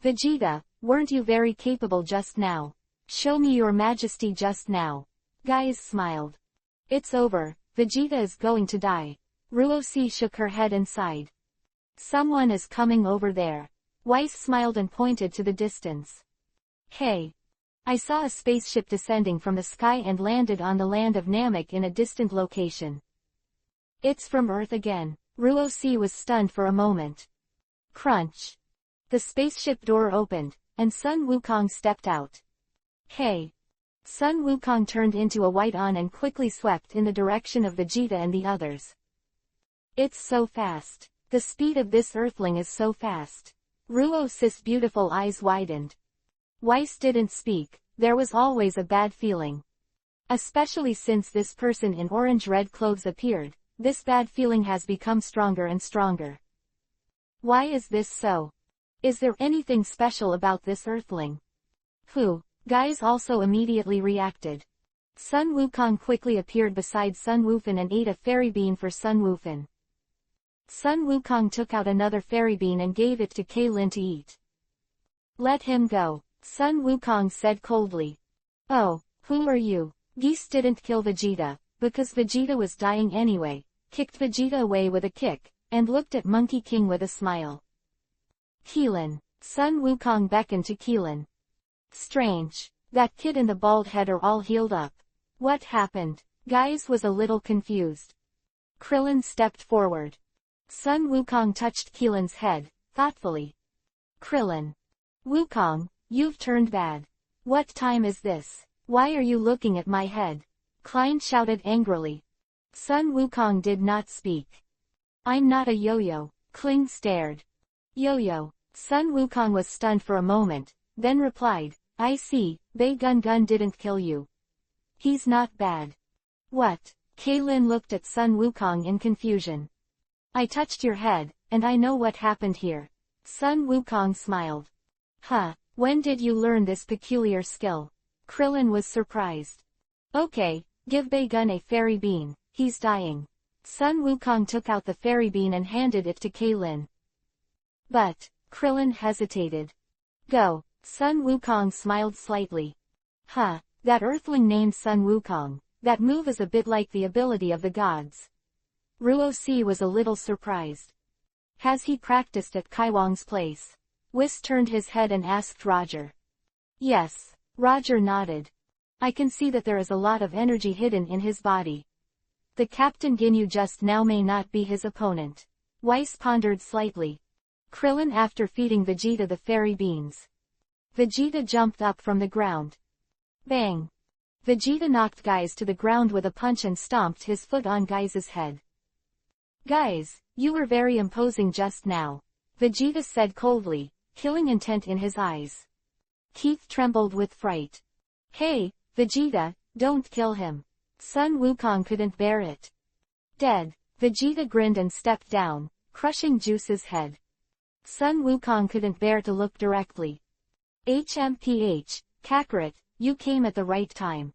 Vegeta, weren't you very capable just now? Show me your majesty just now. Guise smiled. It's over, Vegeta is going to die. Ruo-si shook her head and sighed. Someone is coming over there. Weiss smiled and pointed to the distance. Hey! I saw a spaceship descending from the sky and landed on the land of Namek in a distant location. It's from Earth again. Ruo-si was stunned for a moment. Crunch. The spaceship door opened, and Sun Wukong stepped out. Hey! Sun Wukong turned into a white on and quickly swept in the direction of Vegeta and the others. It's so fast. The speed of this Earthling is so fast. Ruo-si's beautiful eyes widened. Weiss didn't speak. There was always a bad feeling. Especially since this person in orange-red clothes appeared, this bad feeling has become stronger and stronger. Why is this so? Is there anything special about this Earthling? Who? Guise also immediately reacted. Sun Wukong quickly appeared beside Sun Wufan and ate a fairy bean for Sun Wufan. Sun Wukong took out another fairy bean and gave it to Kaylin to eat. Let him go, Sun Wukong said coldly. Oh, who are you? Geese didn't kill Vegeta, because Vegeta was dying anyway, kicked Vegeta away with a kick, and looked at Monkey King with a smile. Keelan. Sun Wukong beckoned to Keelan. Strange. That kid and the bald head are all healed up. What happened? Guise was a little confused. Krillin stepped forward. Sun Wukong touched Keelan's head, thoughtfully. Krillin. Wukong, you've turned bad. What time is this? Why are you looking at my head? Klein shouted angrily. Sun Wukong did not speak. I'm not a yo-yo, Kling stared. Yo-yo. Sun Wukong was stunned for a moment, then replied, I see, Bei Gun Gun didn't kill you. He's not bad. What? Kaylin looked at Sun Wukong in confusion. I touched your head, and I know what happened here. Sun Wukong smiled. Huh, when did you learn this peculiar skill? Krillin was surprised. Okay, give Bei Gun a fairy bean, he's dying. Sun Wukong took out the fairy bean and handed it to Kaylin. But, Krillin hesitated. Go, Sun Wukong smiled slightly. Huh, that earthling named Sun Wukong, that move is a bit like the ability of the gods. Ruo-Si was a little surprised. Has he practiced at Kaiwang's place? Whis turned his head and asked Roger. Yes, Roger nodded. I can see that there is a lot of energy hidden in his body. The Captain Ginyu just now may not be his opponent. Weiss pondered slightly. Krillin after feeding Vegeta the fairy beans. Vegeta jumped up from the ground. Bang! Vegeta knocked Guise to the ground with a punch and stomped his foot on Guise's head. Guise, you were very imposing just now, Vegeta said coldly, killing intent in his eyes. Keith trembled with fright. Hey, Vegeta, don't kill him. Sun Wukong couldn't bear it. Dead. Vegeta grinned and stepped down, crushing Juice's head. Sun Wukong couldn't bear to look directly. HMPH, Kakarot, you came at the right time.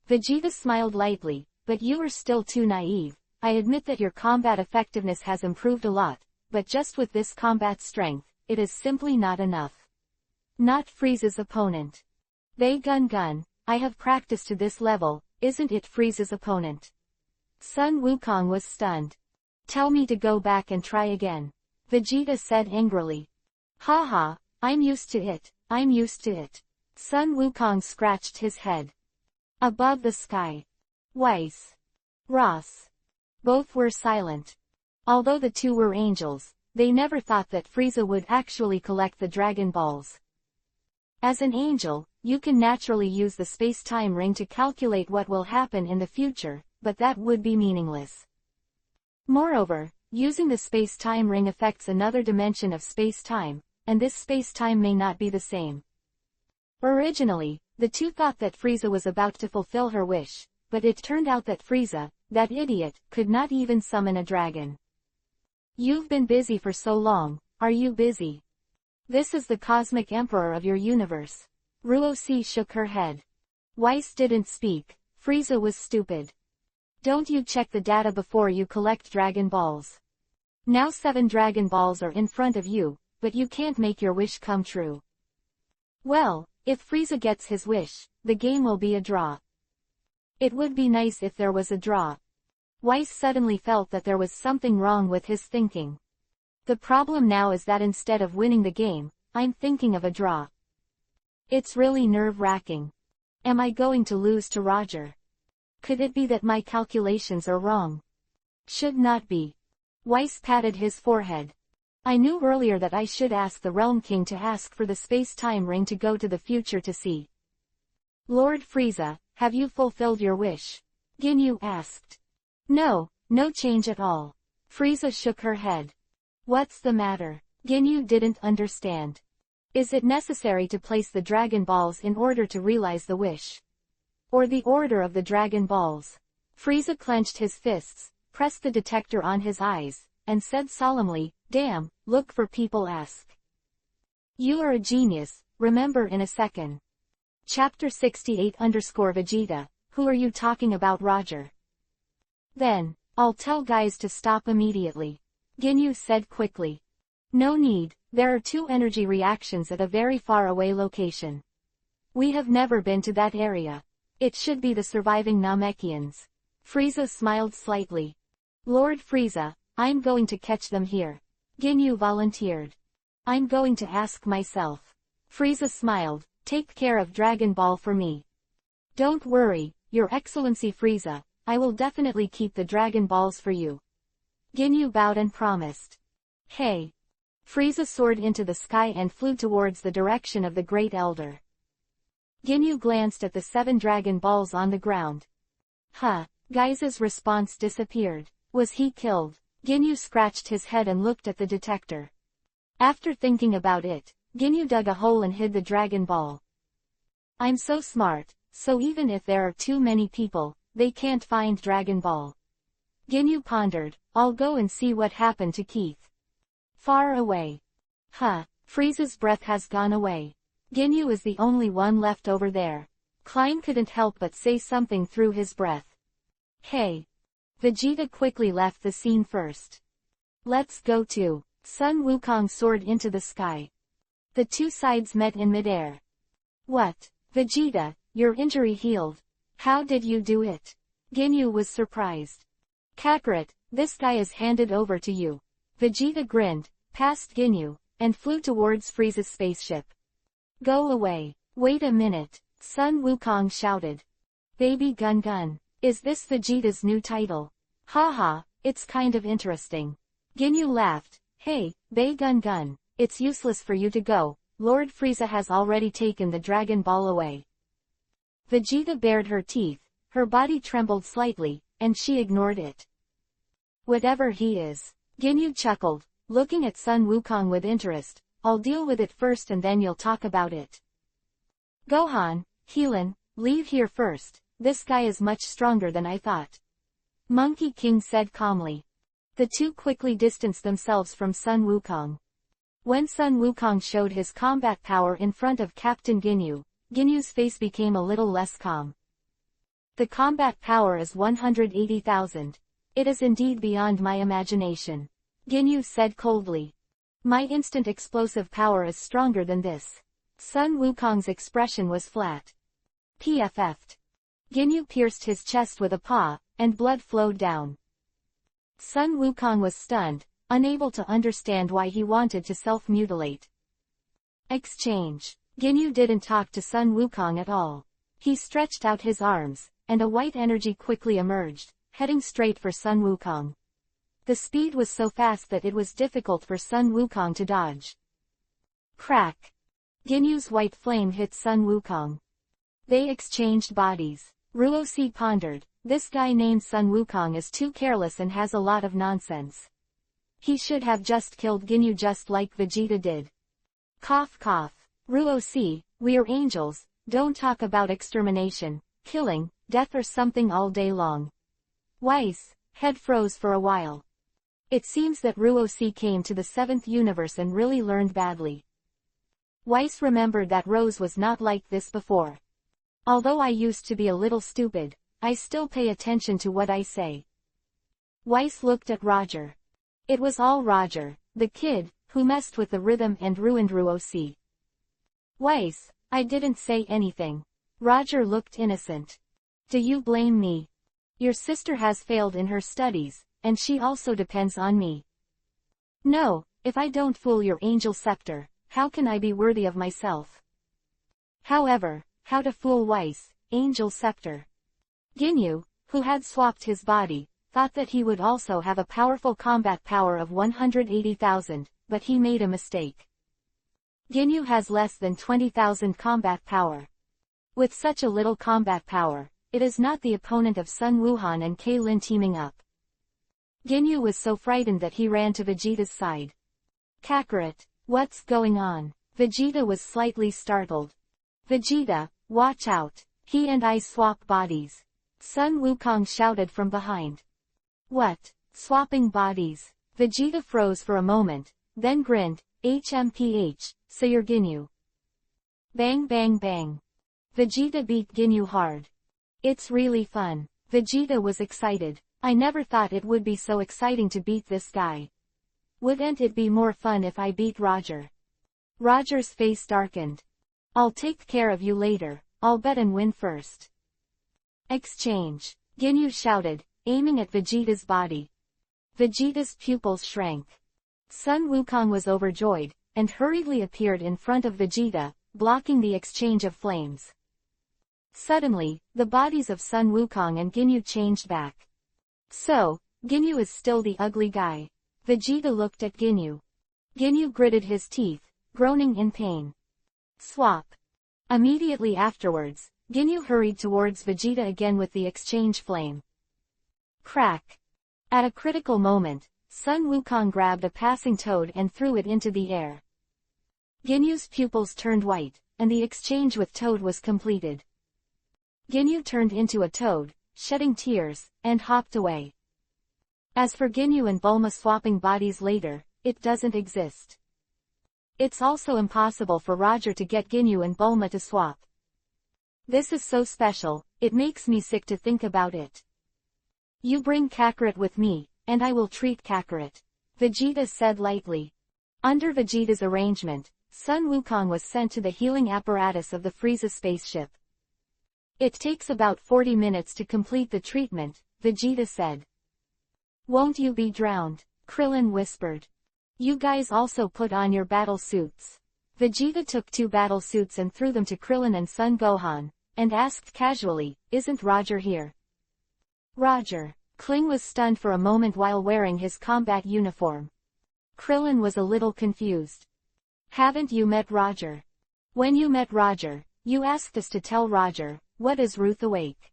Vegeta smiled lightly, but you are still too naive. I admit that your combat effectiveness has improved a lot, but just with this combat strength, it is simply not enough. Not Frieza's opponent. Bei Gun Gun, I have practiced to this level, isn't it Frieza's opponent? Sun Wukong was stunned. Tell me to go back and try again. Vegeta said angrily. Haha, I'm used to it, I'm used to it. Sun Wukong scratched his head. Above the sky. Weiss. Ross. Both were silent. Although the two were angels, they never thought that Frieza would actually collect the Dragon Balls. As an angel, you can naturally use the space-time ring to calculate what will happen in the future, but that would be meaningless. Moreover, using the space-time ring affects another dimension of space-time, and this space-time may not be the same. Originally, the two thought that Frieza was about to fulfill her wish, but it turned out that Frieza, that idiot, could not even summon a dragon. You've been busy for so long, are you busy? This is the Cosmic Emperor of your universe. Ruo-Si shook her head. Weiss didn't speak, Frieza was stupid. Don't you check the data before you collect Dragon Balls? Now 7 Dragon Balls are in front of you, but you can't make your wish come true. Well, if Frieza gets his wish, the game will be a draw. It would be nice if there was a draw. Weiss suddenly felt that there was something wrong with his thinking. The problem now is that instead of winning the game, I'm thinking of a draw. It's really nerve-wracking. Am I going to lose to Roger? Could it be that my calculations are wrong? Should not be. Weiss patted his forehead. I knew earlier that I should ask the Realm King to ask for the space-time ring to go to the future to see. Lord Frieza, have you fulfilled your wish? Ginyu asked. No, no change at all. Frieza shook her head. What's the matter? Ginyu didn't understand. Is it necessary to place the Dragon Balls in order to realize the wish? Or the order of the Dragon Balls? Frieza clenched his fists, pressed the detector on his eyes, and said solemnly, damn, look for people ask. You are a genius, remember in a second. Chapter 68 Vegeta, who are you talking about Roger? Then, I'll tell guys to stop immediately. Ginyu said quickly. No need, there are 2 energy reactions at a very far away location. We have never been to that area. It should be the surviving Namekians. Frieza smiled slightly. Lord Frieza, I'm going to catch them here. Ginyu volunteered. I'm going to ask myself. Frieza smiled, take care of Dragon Ball for me. Don't worry, Your Excellency Frieza, I will definitely keep the Dragon Balls for you. Ginyu bowed and promised. Hey! Frieza soared into the sky and flew towards the direction of the Great Elder. Ginyu glanced at the 7 Dragon Balls on the ground. Huh, Gaiza's response disappeared. Was he killed? Ginyu scratched his head and looked at the detector. After thinking about it, Ginyu dug a hole and hid the Dragon Ball. I'm so smart, so even if there are too many people, they can't find Dragon Ball. Ginyu pondered, I'll go and see what happened to Keith. Far away. Huh, Frieza's breath has gone away. Ginyu is the only one left over there. Klein couldn't help but say something through his breath. Hey! Vegeta quickly left the scene first. Let's go too. Sun Wukong soared into the sky. The two sides met in midair. What? Vegeta, your injury healed. How did you do it? Ginyu was surprised. Kakarot, this guy is handed over to you. Vegeta grinned, passed Ginyu, and flew towards Frieza's spaceship. Go away. Wait a minute, Sun Wukong shouted. Baby Gun Gun. Is this Vegeta's new title? Haha, it's kind of interesting. Ginyu laughed. Hey, Baby Gun Gun, it's useless for you to go. Lord Frieza has already taken the Dragon Ball away. Vegeta bared her teeth, her body trembled slightly, and she ignored it. Whatever he is. Ginyu chuckled, looking at Sun Wukong with interest. I'll deal with it first and then you'll talk about it. Gohan, Heelin, leave here first, this guy is much stronger than I thought. Monkey King said calmly. The two quickly distanced themselves from Sun Wukong. When Sun Wukong showed his combat power in front of Captain Ginyu, Ginyu's face became a little less calm. The combat power is 180,000. It is indeed beyond my imagination. Ginyu said coldly. My instant explosive power is stronger than this. Sun Wukong's expression was flat. PFF'd. Ginyu pierced his chest with a paw, and blood flowed down. Sun Wukong was stunned, unable to understand why he wanted to self-mutilate. Exchange. Ginyu didn't talk to Sun Wukong at all. He stretched out his arms, and a white energy quickly emerged, heading straight for Sun Wukong. The speed was so fast that it was difficult for Sun Wukong to dodge. Crack! Ginyu's white flame hit Sun Wukong. They exchanged bodies. Ruosi pondered, this guy named Sun Wukong is too careless and has a lot of nonsense. He should have just killed Ginyu just like Vegeta did. Cough cough. Ruosi, we're angels, don't talk about extermination, killing, death or something all day long. Weiss, head froze for a while. It seems that Ruosi came to the 7th universe and really learned badly. Weiss remembered that Rose was not like this before. Although I used to be a little stupid, I still pay attention to what I say. Weiss looked at Roger. It was all Roger, the kid, who messed with the rhythm and ruined Ruosi. Weiss, I didn't say anything. Roger looked innocent. Do you blame me? Your sister has failed in her studies, and she also depends on me. No, if I don't fool your angel scepter, how can I be worthy of myself? However, how to fool Weiss, angel scepter? Ginyu, who had swapped his body, thought that he would also have a powerful combat power of 180,000, but he made a mistake. Ginyu has less than 20,000 combat power. With such a little combat power, it is not the opponent of Sun Wuhan and Kaylin teaming up. Ginyu was so frightened that he ran to Vegeta's side. Kakarot, what's going on? Vegeta was slightly startled. Vegeta, watch out, he and I swap bodies. Sun Wukong shouted from behind. What? Swapping bodies? Vegeta froze for a moment, then grinned, HMPH, so you're Ginyu. Bang bang bang. Vegeta beat Ginyu hard. It's really fun. Vegeta was excited. I never thought it would be so exciting to beat this guy. Wouldn't it be more fun if I beat Roger? Roger's face darkened. I'll take care of you later, I'll bet and win first. Exchange. Ginyu shouted, aiming at Vegeta's body. Vegeta's pupils shrank. Sun Wukong was overjoyed, and hurriedly appeared in front of Vegeta, blocking the exchange of flames. Suddenly, the bodies of Sun Wukong and Ginyu changed back. So, Ginyu is still the ugly guy. Vegeta looked at Ginyu. Ginyu gritted his teeth, groaning in pain. Swap. Immediately afterwards, Ginyu hurried towards Vegeta again with the exchange flame. Crack. At a critical moment, Sun Wukong grabbed a passing toad and threw it into the air. Ginyu's pupils turned white, and the exchange with Toad was completed. Ginyu turned into a toad, shedding tears, and hopped away. As for Ginyu and Bulma swapping bodies later, it doesn't exist. It's also impossible for Roger to get Ginyu and Bulma to swap. This is so special, it makes me sick to think about it. You bring Kakarot with me, and I will treat Kakarot, Vegeta said lightly. Under Vegeta's arrangement, Sun Wukong was sent to the healing apparatus of the Frieza spaceship. It takes about 40 minutes to complete the treatment, Vegeta said. Won't you be drowned? Krillin whispered. You guys also put on your battle suits. Vegeta took 2 battle suits and threw them to Krillin and Son Gohan, and asked casually, isn't Roger here? Roger. Kling was stunned for a moment while wearing his combat uniform. Krillin was a little confused. Haven't you met Roger? When you met Roger, you asked us to tell Roger, what is Ruth awake?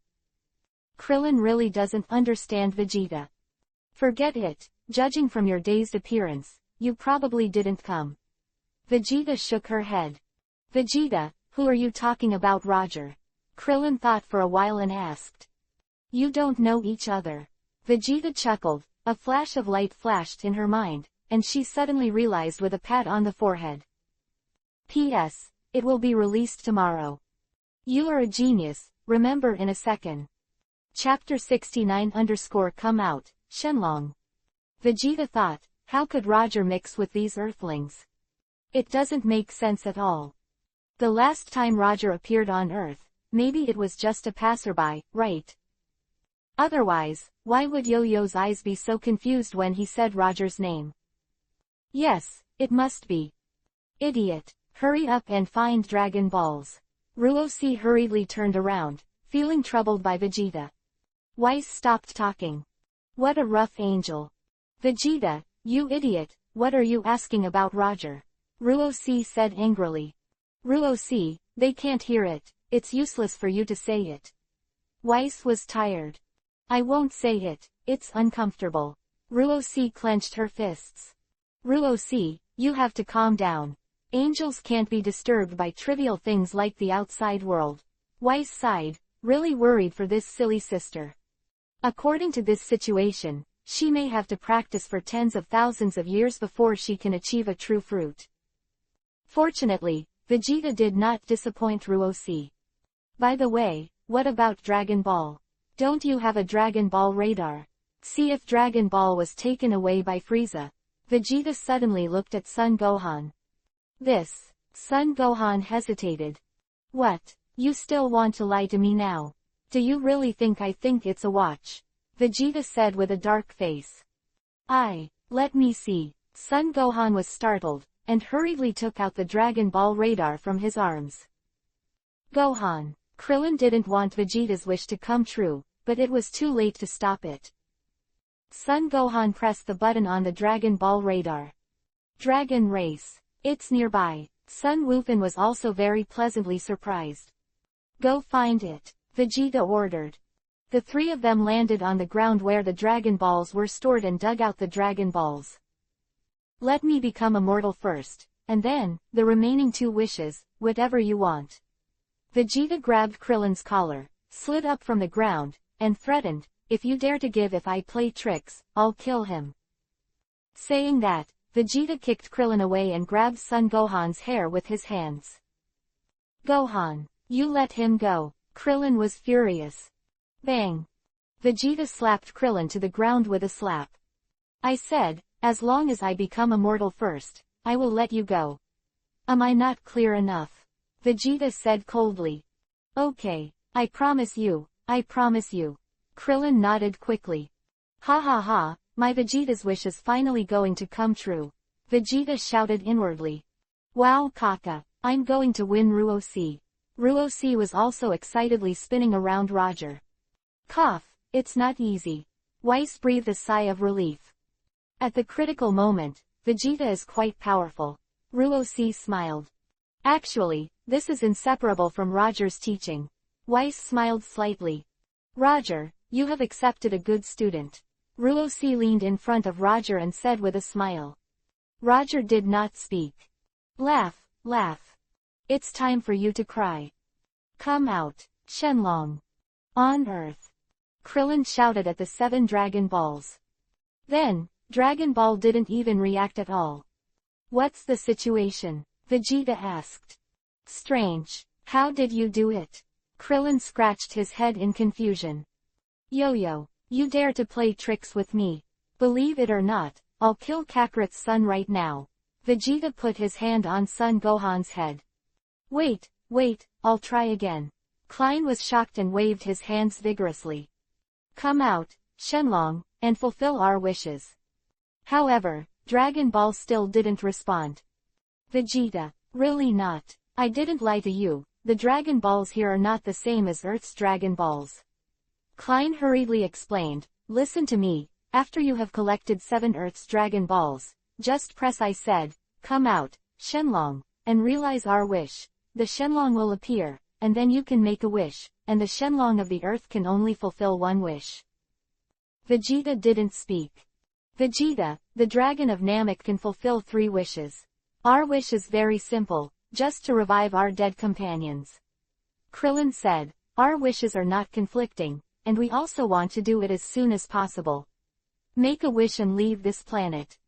Krillin really doesn't understand Vegeta. Forget it, judging from your dazed appearance, you probably didn't come. Vegeta shook her head. Vegeta, who are you talking about, Roger? Krillin thought for a while and asked. You don't know each other. Vegeta chuckled, a flash of light flashed in her mind, and she suddenly realized with a pat on the forehead. P.S. It will be released tomorrow. You are a genius, remember in a second. Chapter 69 _ out, Shenlong. Vegeta thought, how could Roger mix with these Earthlings? It doesn't make sense at all. The last time Roger appeared on Earth, maybe it was just a passerby, right? Otherwise, why would Yo-Yo's eyes be so confused when he said Roger's name? Yes, it must be. Idiot, hurry up and find Dragon Balls. Ruosi hurriedly turned around, feeling troubled by Vegeta. Whis stopped talking. What a rough angel. Vegeta, you idiot, what are you asking about Roger? Ruosi said angrily. Ruosi, they can't hear it, it's useless for you to say it. Whis was tired. I won't say it, it's uncomfortable. Ruosi clenched her fists. Ruosi, you have to calm down. Angels can't be disturbed by trivial things like the outside world. Whis sighed, really worried for this silly sister. According to this situation, she may have to practice for tens of thousands of years before she can achieve a true fruit. Fortunately, Vegeta did not disappoint Ruosi. By the way, what about Dragon Ball? Don't you have a Dragon Ball radar? See if Dragon Ball was taken away by Frieza. Vegeta suddenly looked at Son Gohan. Son Gohan hesitated. What? You still want to lie to me now? Do you really think I think it's a watch? Vegeta said with a dark face. Let me see. Son Gohan was startled, and hurriedly took out the Dragon Ball radar from his arms. Gohan. Krillin didn't want Vegeta's wish to come true, but it was too late to stop it. Son Gohan pressed the button on the Dragon Ball radar. Dragon Race. It's nearby. Son Wukong was also very pleasantly surprised. Go find it, Vegeta ordered. The 3 of them landed on the ground where the Dragon Balls were stored and dug out the Dragon Balls. Let me become immortal first, and then, the remaining 2 wishes, whatever you want. Vegeta grabbed Krillin's collar, slid up from the ground, and threatened, if you dare to give if I play tricks, I'll kill him. Saying that, Vegeta kicked Krillin away and grabbed Son Gohan's hair with his hands. Gohan, you let him go. Krillin was furious. Bang. Vegeta slapped Krillin to the ground with a slap. I said, as long as I become immortal first, I will let you go. Am I not clear enough? Vegeta said coldly. Okay, I promise you, I promise you. Krillin nodded quickly. Ha ha ha, my Vegeta's wish is finally going to come true. Vegeta shouted inwardly. Wow Kaka, I'm going to win Ruosi. Ruosi was also excitedly spinning around Roger. Cough, it's not easy. Weiss breathed a sigh of relief. At the critical moment, Vegeta is quite powerful. Ruosi smiled. Actually, this is inseparable from Roger's teaching. Weiss smiled slightly. Roger, you have accepted a good student. Ruosi leaned in front of Roger and said with a smile. Roger did not speak. Laugh, laugh. It's time for you to cry. Come out, Shenlong. On Earth. Krillin shouted at the 7 Dragon Balls. Then, Dragon Ball didn't even react at all. What's the situation? Vegeta asked. Strange. How did you do it? Krillin scratched his head in confusion. Yo-yo, you dare to play tricks with me. Believe it or not, I'll kill Kakarot's son right now. Vegeta put his hand on Son Gohan's head. Wait, I'll try again. Klein was shocked and waved his hands vigorously. Come out, Shenlong, and fulfill our wishes. However, Dragon Ball still didn't respond. Vegeta, really not. I didn't lie to you, the Dragon Balls here are not the same as Earth's Dragon Balls. Klein hurriedly explained, listen to me, after you have collected 7 Earth's Dragon Balls, just press I said, come out, Shenlong, and realize our wish. The Shenlong will appear, and then you can make a wish, and the Shenlong of the Earth can only fulfill one wish. Vegeta didn't speak. Vegeta, the dragon of Namek can fulfill 3 wishes. Our wish is very simple, just to revive our dead companions. Krillin said, our wishes are not conflicting, and we also want to do it as soon as possible. Make a wish and leave this planet.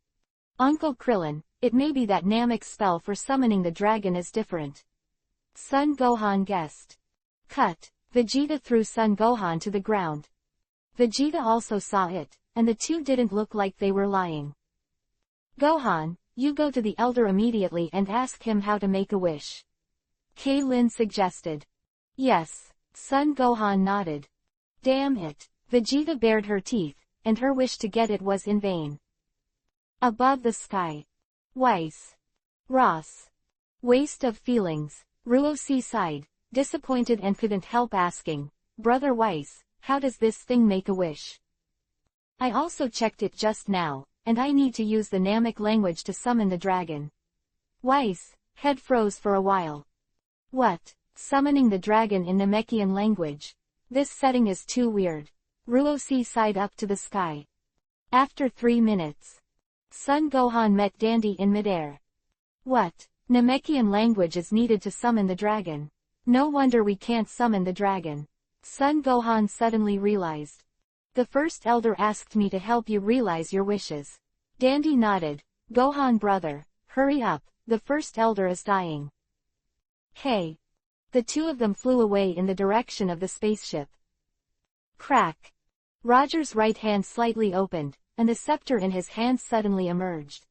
Uncle Krillin, it may be that Namek's spell for summoning the dragon is different. Son Gohan guessed. Cut. Vegeta threw Son Gohan to the ground. Vegeta also saw it, and the two didn't look like they were lying. Gohan, you go to the elder immediately and ask him how to make a wish. Kaylin suggested. Yes. Son Gohan nodded. Damn it. Vegeta bared her teeth, and her wish to get it was in vain. Above the sky. Weiss. Ross. Waste of feelings. Ruosi sighed, disappointed and couldn't help asking, Brother Weiss, how does this thing make a wish? I also checked it just now, and I need to use the Namek language to summon the dragon. Weiss' head froze for a while. What? Summoning the dragon in Namekian language? This setting is too weird. Ruosi sighed up to the sky. After 3 minutes. Son Gohan met Dandy in midair. What? Namekian language is needed to summon the dragon. No wonder we can't summon the dragon. Son Gohan suddenly realized. The first elder asked me to help you realize your wishes. Dandy nodded. Gohan brother, hurry up, the first elder is dying. Hey. The two of them flew away in the direction of the spaceship. Crack. Roger's right hand slightly opened, and the scepter in his hand suddenly emerged.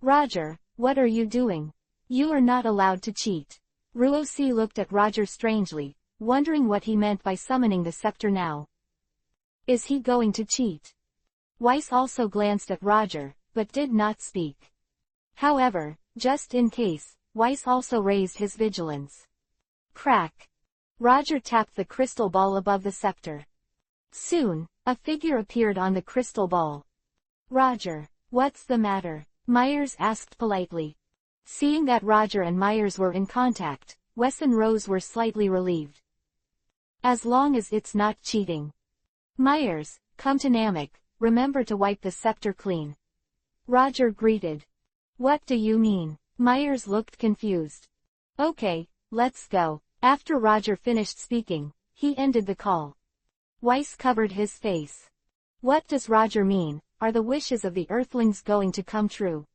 Roger, what are you doing? You are not allowed to cheat. Ruosi looked at Roger strangely, wondering what he meant by summoning the scepter now. Is he going to cheat? Weiss also glanced at Roger, but did not speak. However, just in case, Weiss also raised his vigilance. Crack. Roger tapped the crystal ball above the scepter. Soon, a figure appeared on the crystal ball. Roger, what's the matter? Myers asked politely. Seeing that Roger and Myers were in contact, Wes and Rose were slightly relieved. As long as it's not cheating. Myers, come to Namek, remember to wipe the scepter clean. Roger greeted. What do you mean? Myers looked confused. Okay, let's go. After Roger finished speaking, he ended the call. Weiss covered his face. What does Roger mean? Are the wishes of the Earthlings going to come true?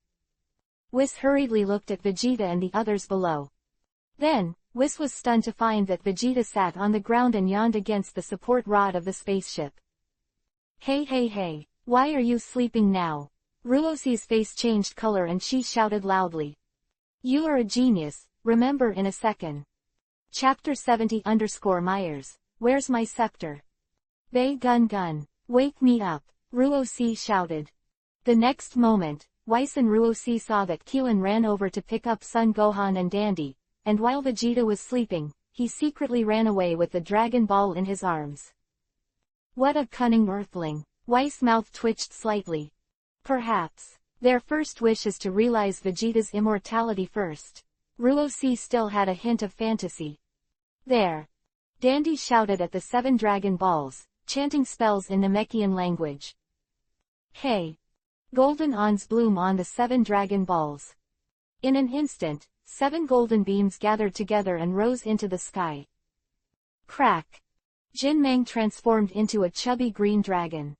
Whis hurriedly looked at Vegeta and the others below. Then, Whis was stunned to find that Vegeta sat on the ground and yawned against the support rod of the spaceship. Hey, why are you sleeping now? Ruosi's face changed color and she shouted loudly. You are a genius, remember in a second. Chapter 70_Myers, where's my scepter? Bei gun, wake me up, Ruosi shouted. The next moment, Weiss and Ruosi saw that Killin ran over to pick up Son Gohan and Dandy, and while Vegeta was sleeping, he secretly ran away with the Dragon Ball in his arms. What a cunning earthling. White's mouth twitched slightly. Perhaps their first wish is to realize Vegeta's immortality first. Ruosi still had a hint of fantasy. There! Dandy shouted at the 7 Dragon Balls, chanting spells in Namekian language. Hey! Golden awns bloom on the 7 Dragon Balls. In an instant, 7 golden beams gathered together and rose into the sky. Crack! Jin Mang transformed into a chubby green dragon.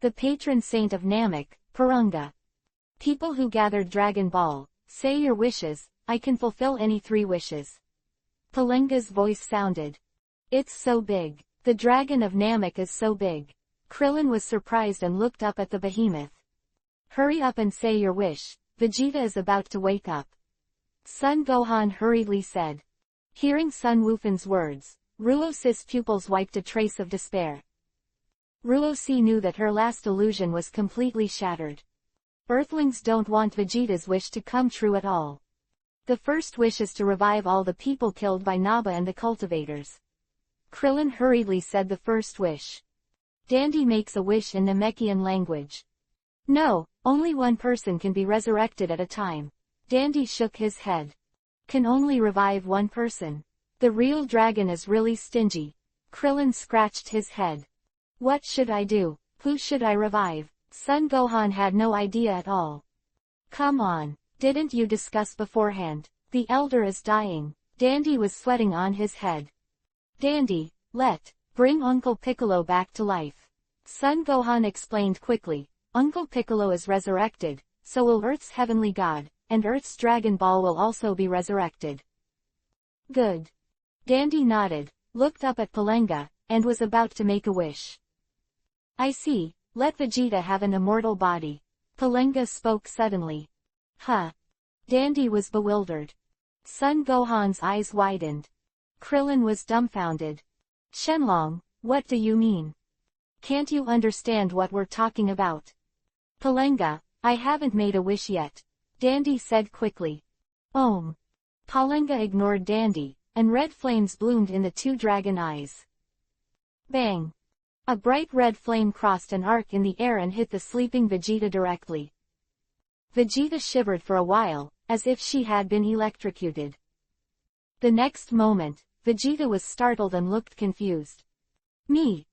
The patron saint of Namek, Purunga. People who gathered Dragon Ball, say your wishes, I can fulfill any 3 wishes. Palenga's voice sounded. It's so big. The dragon of Namek is so big. Krillin was surprised and looked up at the behemoth. Hurry up and say your wish, Vegeta is about to wake up. Son Gohan hurriedly said. Hearing Sun Wufan's words, Ruosi's pupils wiped a trace of despair. Ruosi knew that her last illusion was completely shattered. Earthlings don't want Vegeta's wish to come true at all. The first wish is to revive all the people killed by Naba and the cultivators. Krillin hurriedly said the first wish. Dandy makes a wish in Namekian language. No, only one person can be resurrected at a time. Dandy shook his head. Can only revive one person. The real dragon is really stingy. Krillin scratched his head. What should I do? Who should I revive? Son Gohan had no idea at all. Come on, didn't you discuss beforehand? The elder is dying. Dandy was sweating on his head. Dandy, bring Uncle Piccolo back to life. Son Gohan explained quickly. Uncle Piccolo is resurrected, so will Earth's heavenly god, and Earth's Dragon Ball will also be resurrected. Good. Dandy nodded, looked up at Palenga, and was about to make a wish. I see, let Vegeta have an immortal body. Palenga spoke suddenly. Huh. Dandy was bewildered. Son Gohan's eyes widened. Krillin was dumbfounded. Shenlong, what do you mean? Can't you understand what we're talking about? Palenga, I haven't made a wish yet. Dandy said quickly. Palenga ignored Dandy, and red flames bloomed in the 2 dragon eyes. Bang! A bright red flame crossed an arc in the air and hit the sleeping Vegeta directly. Vegeta shivered for a while, as if she had been electrocuted. The next moment, Vegeta was startled and looked confused. Me,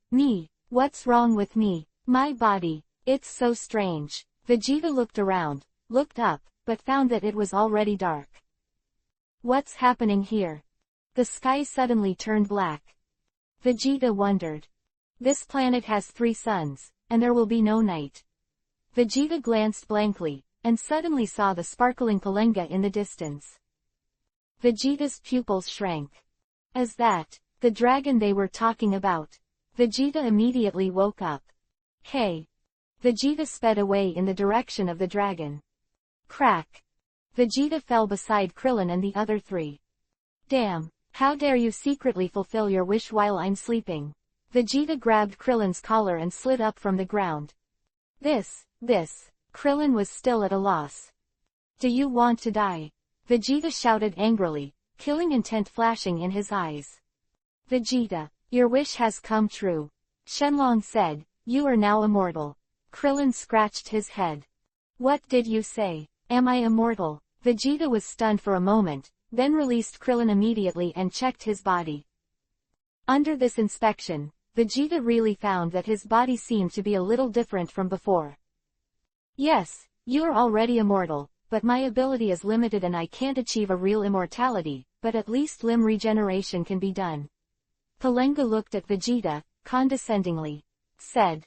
what's wrong with me? My body, it's so strange. Vegeta looked around, looked up, but found that it was already dark. What's happening here? The sky suddenly turned black. Vegeta wondered. This planet has 3 suns, and there will be no night. Vegeta glanced blankly, and suddenly saw the sparkling Palenga in the distance. Vegeta's pupils shrank. Is that the dragon they were talking about? Vegeta immediately woke up. Hey! Vegeta sped away in the direction of the dragon. Crack! Vegeta fell beside Krillin and the other 3. Damn! How dare you secretly fulfill your wish while I'm sleeping? Vegeta grabbed Krillin's collar and slid up from the ground. This. Krillin was still at a loss. Do you want to die? Vegeta shouted angrily, killing intent flashing in his eyes. Vegeta, your wish has come true. Shenlong said, you are now immortal. Krillin scratched his head. What did you say? Am I immortal? Vegeta was stunned for a moment, then released Krillin immediately and checked his body. Under this inspection, Vegeta really found that his body seemed to be a little different from before. Yes, you're already immortal, but my ability is limited and I can't achieve a real immortality, but at least limb regeneration can be done. Palenga looked at Vegeta, condescendingly. Said.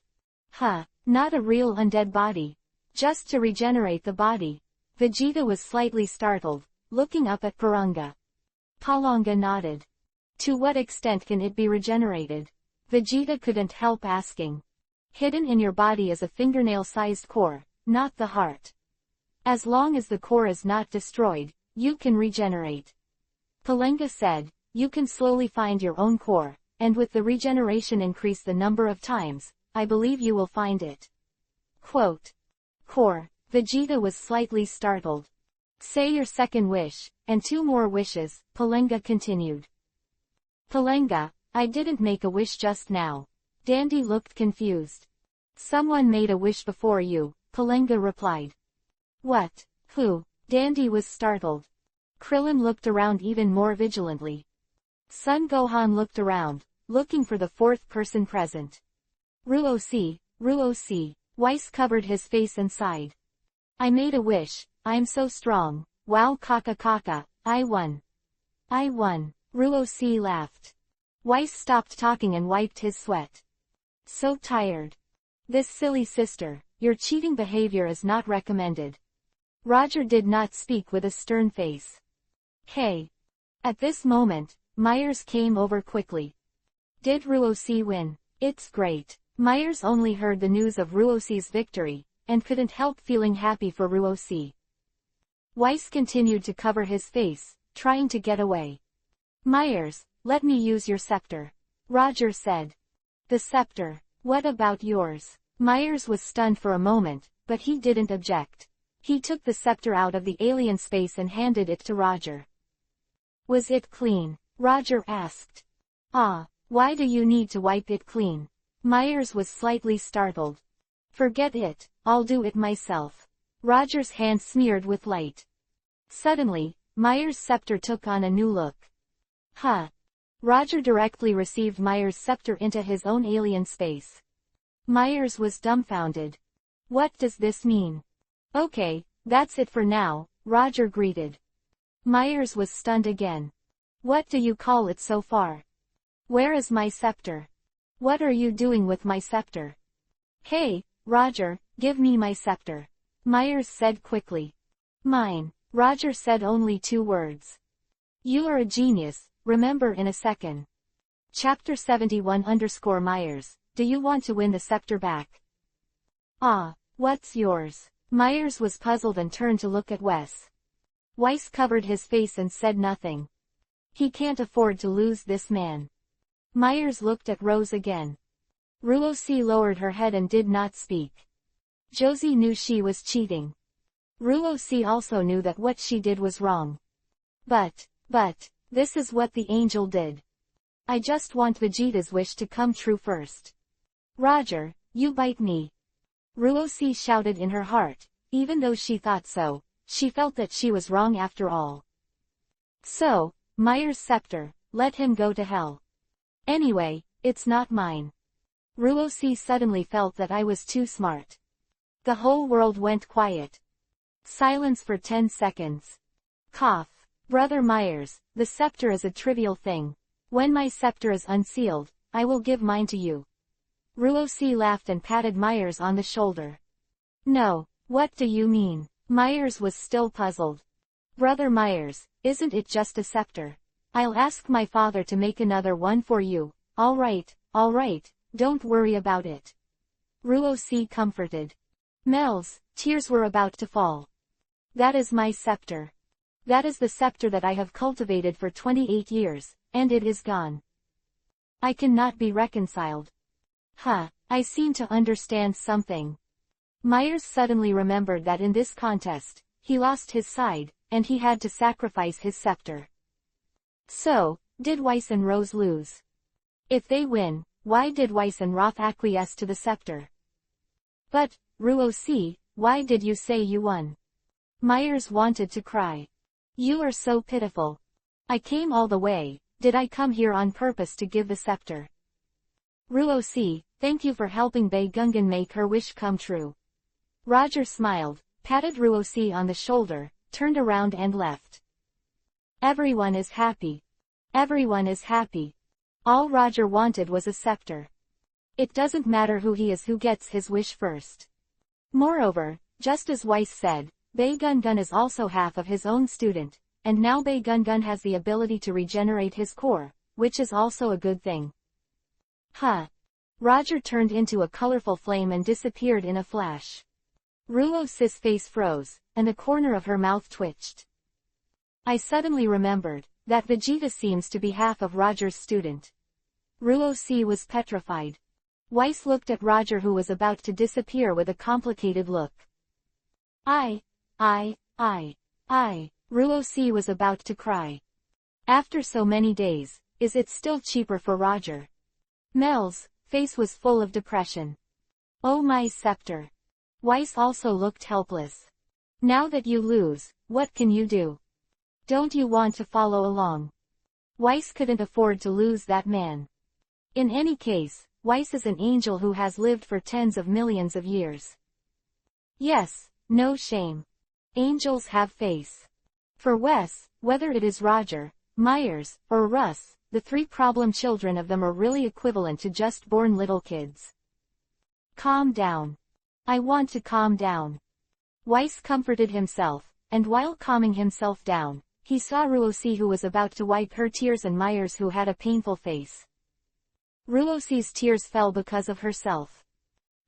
Not a real undead body. Just to regenerate the body. Vegeta was slightly startled, looking up at Purunga. Palenga nodded. To what extent can it be regenerated? Vegeta couldn't help asking. Hidden in your body is a fingernail-sized core, not the heart. As long as the core is not destroyed, you can regenerate. Palenga said, you can slowly find your own core, and with the regeneration increase the number of times, I believe you will find it. Quote. Core. Vegeta was slightly startled. Say your second wish, and 2 more wishes, Palenga continued. Palenga, I didn't make a wish just now. Dandy looked confused. Someone made a wish before you, Palenga replied. What? Who? Dandy was startled. Krillin looked around even more vigilantly. Son Gohan looked around, looking for the fourth person present. Ruosi, Ruosi. Weiss covered his face and sighed. I made a wish, I'm so strong, wow kaka kaka, I won. I won. Ruosi laughed. Weiss stopped talking and wiped his sweat. So tired. This silly sister, your cheating behavior is not recommended. Roger did not speak with a stern face. Hey. At this moment, Myers came over quickly. Did Ruosi win? It's great. Myers only heard the news of Ruosi's victory, and couldn't help feeling happy for Ruosi. Weiss continued to cover his face, trying to get away. Myers, let me use your scepter. Roger said. The scepter. What about yours? Myers was stunned for a moment, but he didn't object. He took the scepter out of the alien space and handed it to Roger. Was it clean? Roger asked. Ah, why do you need to wipe it clean? Myers was slightly startled. Forget it, I'll do it myself. Roger's hand smeared with light. Suddenly, Myers' scepter took on a new look. Huh. Roger directly received Myers' scepter into his own alien space. Myers was dumbfounded. What does this mean? Okay, that's it for now, Roger greeted. Myers was stunned again. What do you call it so far? Where is my scepter? What are you doing with my scepter? Hey, Roger, give me my scepter. Myers said quickly. Mine. Roger said only 2 words. You are a genius, remember in a second. Chapter 71-Myers, do you want to win the scepter back? Ah, what's yours? Myers was puzzled and turned to look at Wes. Weiss covered his face and said nothing. He can't afford to lose this man. Myers looked at Rose again. Ruosi lowered her head and did not speak. Josie knew she was cheating. Ruosi also knew that what she did was wrong. But, this is what the angel did. I just want Vegeta's wish to come true first. Roger, you bite me. Ruosi shouted in her heart, even though she thought so, she felt that she was wrong after all. So, Myers' scepter, let him go to hell. Anyway, it's not mine. Ruosi suddenly felt that I was too smart. The whole world went quiet. Silence for 10 seconds. Cough. Brother Myers, the scepter is a trivial thing. When my scepter is unsealed, I will give mine to you. Ruosi laughed and patted Myers on the shoulder. No, what do you mean? Myers was still puzzled. Brother Myers, isn't it just a scepter? I'll ask my father to make another one for you. All right, don't worry about it. Ruosi comforted. Mel's tears were about to fall. That is my scepter. That is the scepter that I have cultivated for 28 years, and it is gone. I cannot be reconciled. Huh, I seem to understand something. Myers suddenly remembered that in this contest, he lost his side, and he had to sacrifice his scepter. So, did Weiss and Rose lose? If they win, why did Weiss and Roth acquiesce to the scepter? But, Ruosi, why did you say you won? Myers wanted to cry. You are so pitiful. I came all the way, did I come here on purpose to give the scepter? Ruosi, thank you for helping Bei Gungan make her wish come true. Roger smiled, patted Ruosi on the shoulder, turned around and left. Everyone is happy. Everyone is happy. All Roger wanted was a scepter. It doesn't matter who he is who gets his wish first. Moreover, just as Weiss said, Bei Gungan is also half of his own student, and now Bei Gungan has the ability to regenerate his core, which is also a good thing. Huh. Roger turned into a colorful flame and disappeared in a flash. Ruosi's face froze, and the corner of her mouth twitched. I suddenly remembered that Vegeta seems to be half of Roger's student. Ruosi was petrified. Weiss looked at Roger who was about to disappear with a complicated look. Ruosi was about to cry. After so many days, is it still cheaper for Roger? Mel's face was full of depression. Oh my scepter. Weiss also looked helpless. Now that you lose, what can you do? Don't you want to follow along? Weiss couldn't afford to lose that man. In any case, Weiss is an angel who has lived for tens of millions of years. Yes, no shame. Angels have face. For Wes, whether it is Roger, Myers, or Russ, the three problem children of them are really equivalent to just born little kids. Calm down. I want to calm down. Weiss comforted himself, and while calming himself down, he saw Ruosi who was about to wipe her tears and Myers who had a painful face. Ruosi's tears fell because of herself.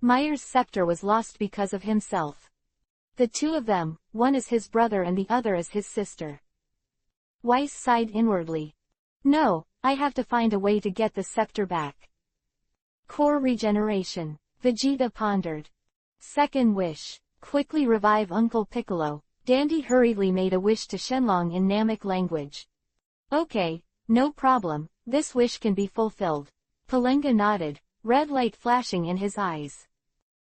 Myers' scepter was lost because of himself. The two of them, one is his brother and the other is his sister. Weiss sighed inwardly. No, I have to find a way to get the scepter back. Core regeneration. Vegeta pondered. Second wish. Quickly revive Uncle Piccolo. Dandy hurriedly made a wish to Shenlong in Namek language. Okay, no problem, this wish can be fulfilled. Palenga nodded, red light flashing in his eyes.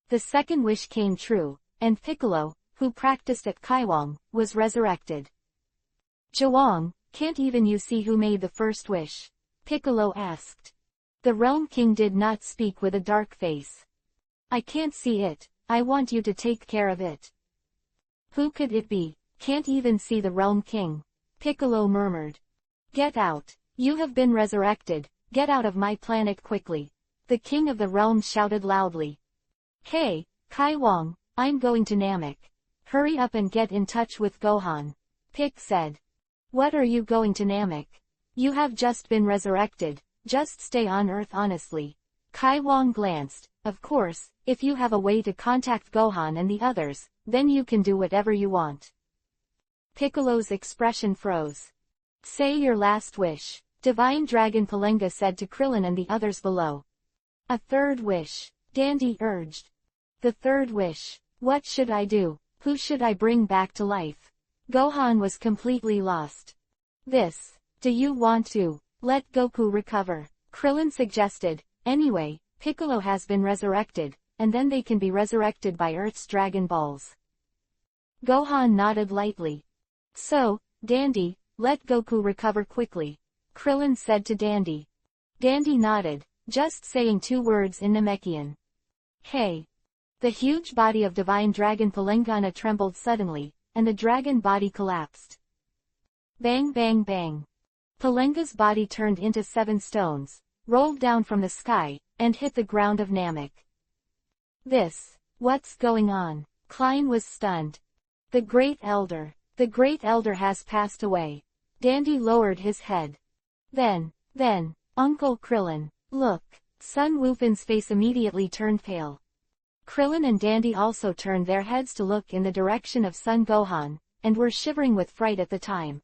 The second wish came true, and Piccolo, who practiced at Kaiwang, was resurrected. Zhuang, can't even you see who made the first wish? Piccolo asked. The Realm King did not speak with a dark face. I can't see it, I want you to take care of it. Who could it be? Can't even see the Realm King. Piccolo murmured. Get out. You have been resurrected, get out of my planet quickly. The King of the Realm shouted loudly. Hey, Kaiwang, I'm going to Namek. Hurry up and get in touch with Gohan. Pic said. What are you going to Namek? You have just been resurrected, just stay on Earth honestly. Kaiwang glanced. Of course, if you have a way to contact Gohan and the others, then you can do whatever you want. Piccolo's expression froze. Say your last wish, Divine Dragon Palenga said to Krillin and the others below. A third wish, Dandy urged. The third wish. What should I do? Who should I bring back to life? Gohan was completely lost. This. Do you want to let Goku recover? Krillin suggested. Anyway, Piccolo has been resurrected, and then they can be resurrected by Earth's Dragon Balls. Gohan nodded lightly. So, Dandy, let Goku recover quickly. Krillin said to Dandy. Dandy nodded, just saying 2 words in Namekian. Hey! The huge body of Divine Dragon Palengana trembled suddenly, and the dragon body collapsed. Bang bang bang. Palenga's body turned into 7 stones, rolled down from the sky, and hit the ground of Namek. What's going on? Klein was stunned. The Great Elder has passed away. Dandy lowered his head. Then, Uncle Krillin, look. Sun Wufan's face immediately turned pale. Krillin and Dandy also turned their heads to look in the direction of Son Gohan, and were shivering with fright at the time.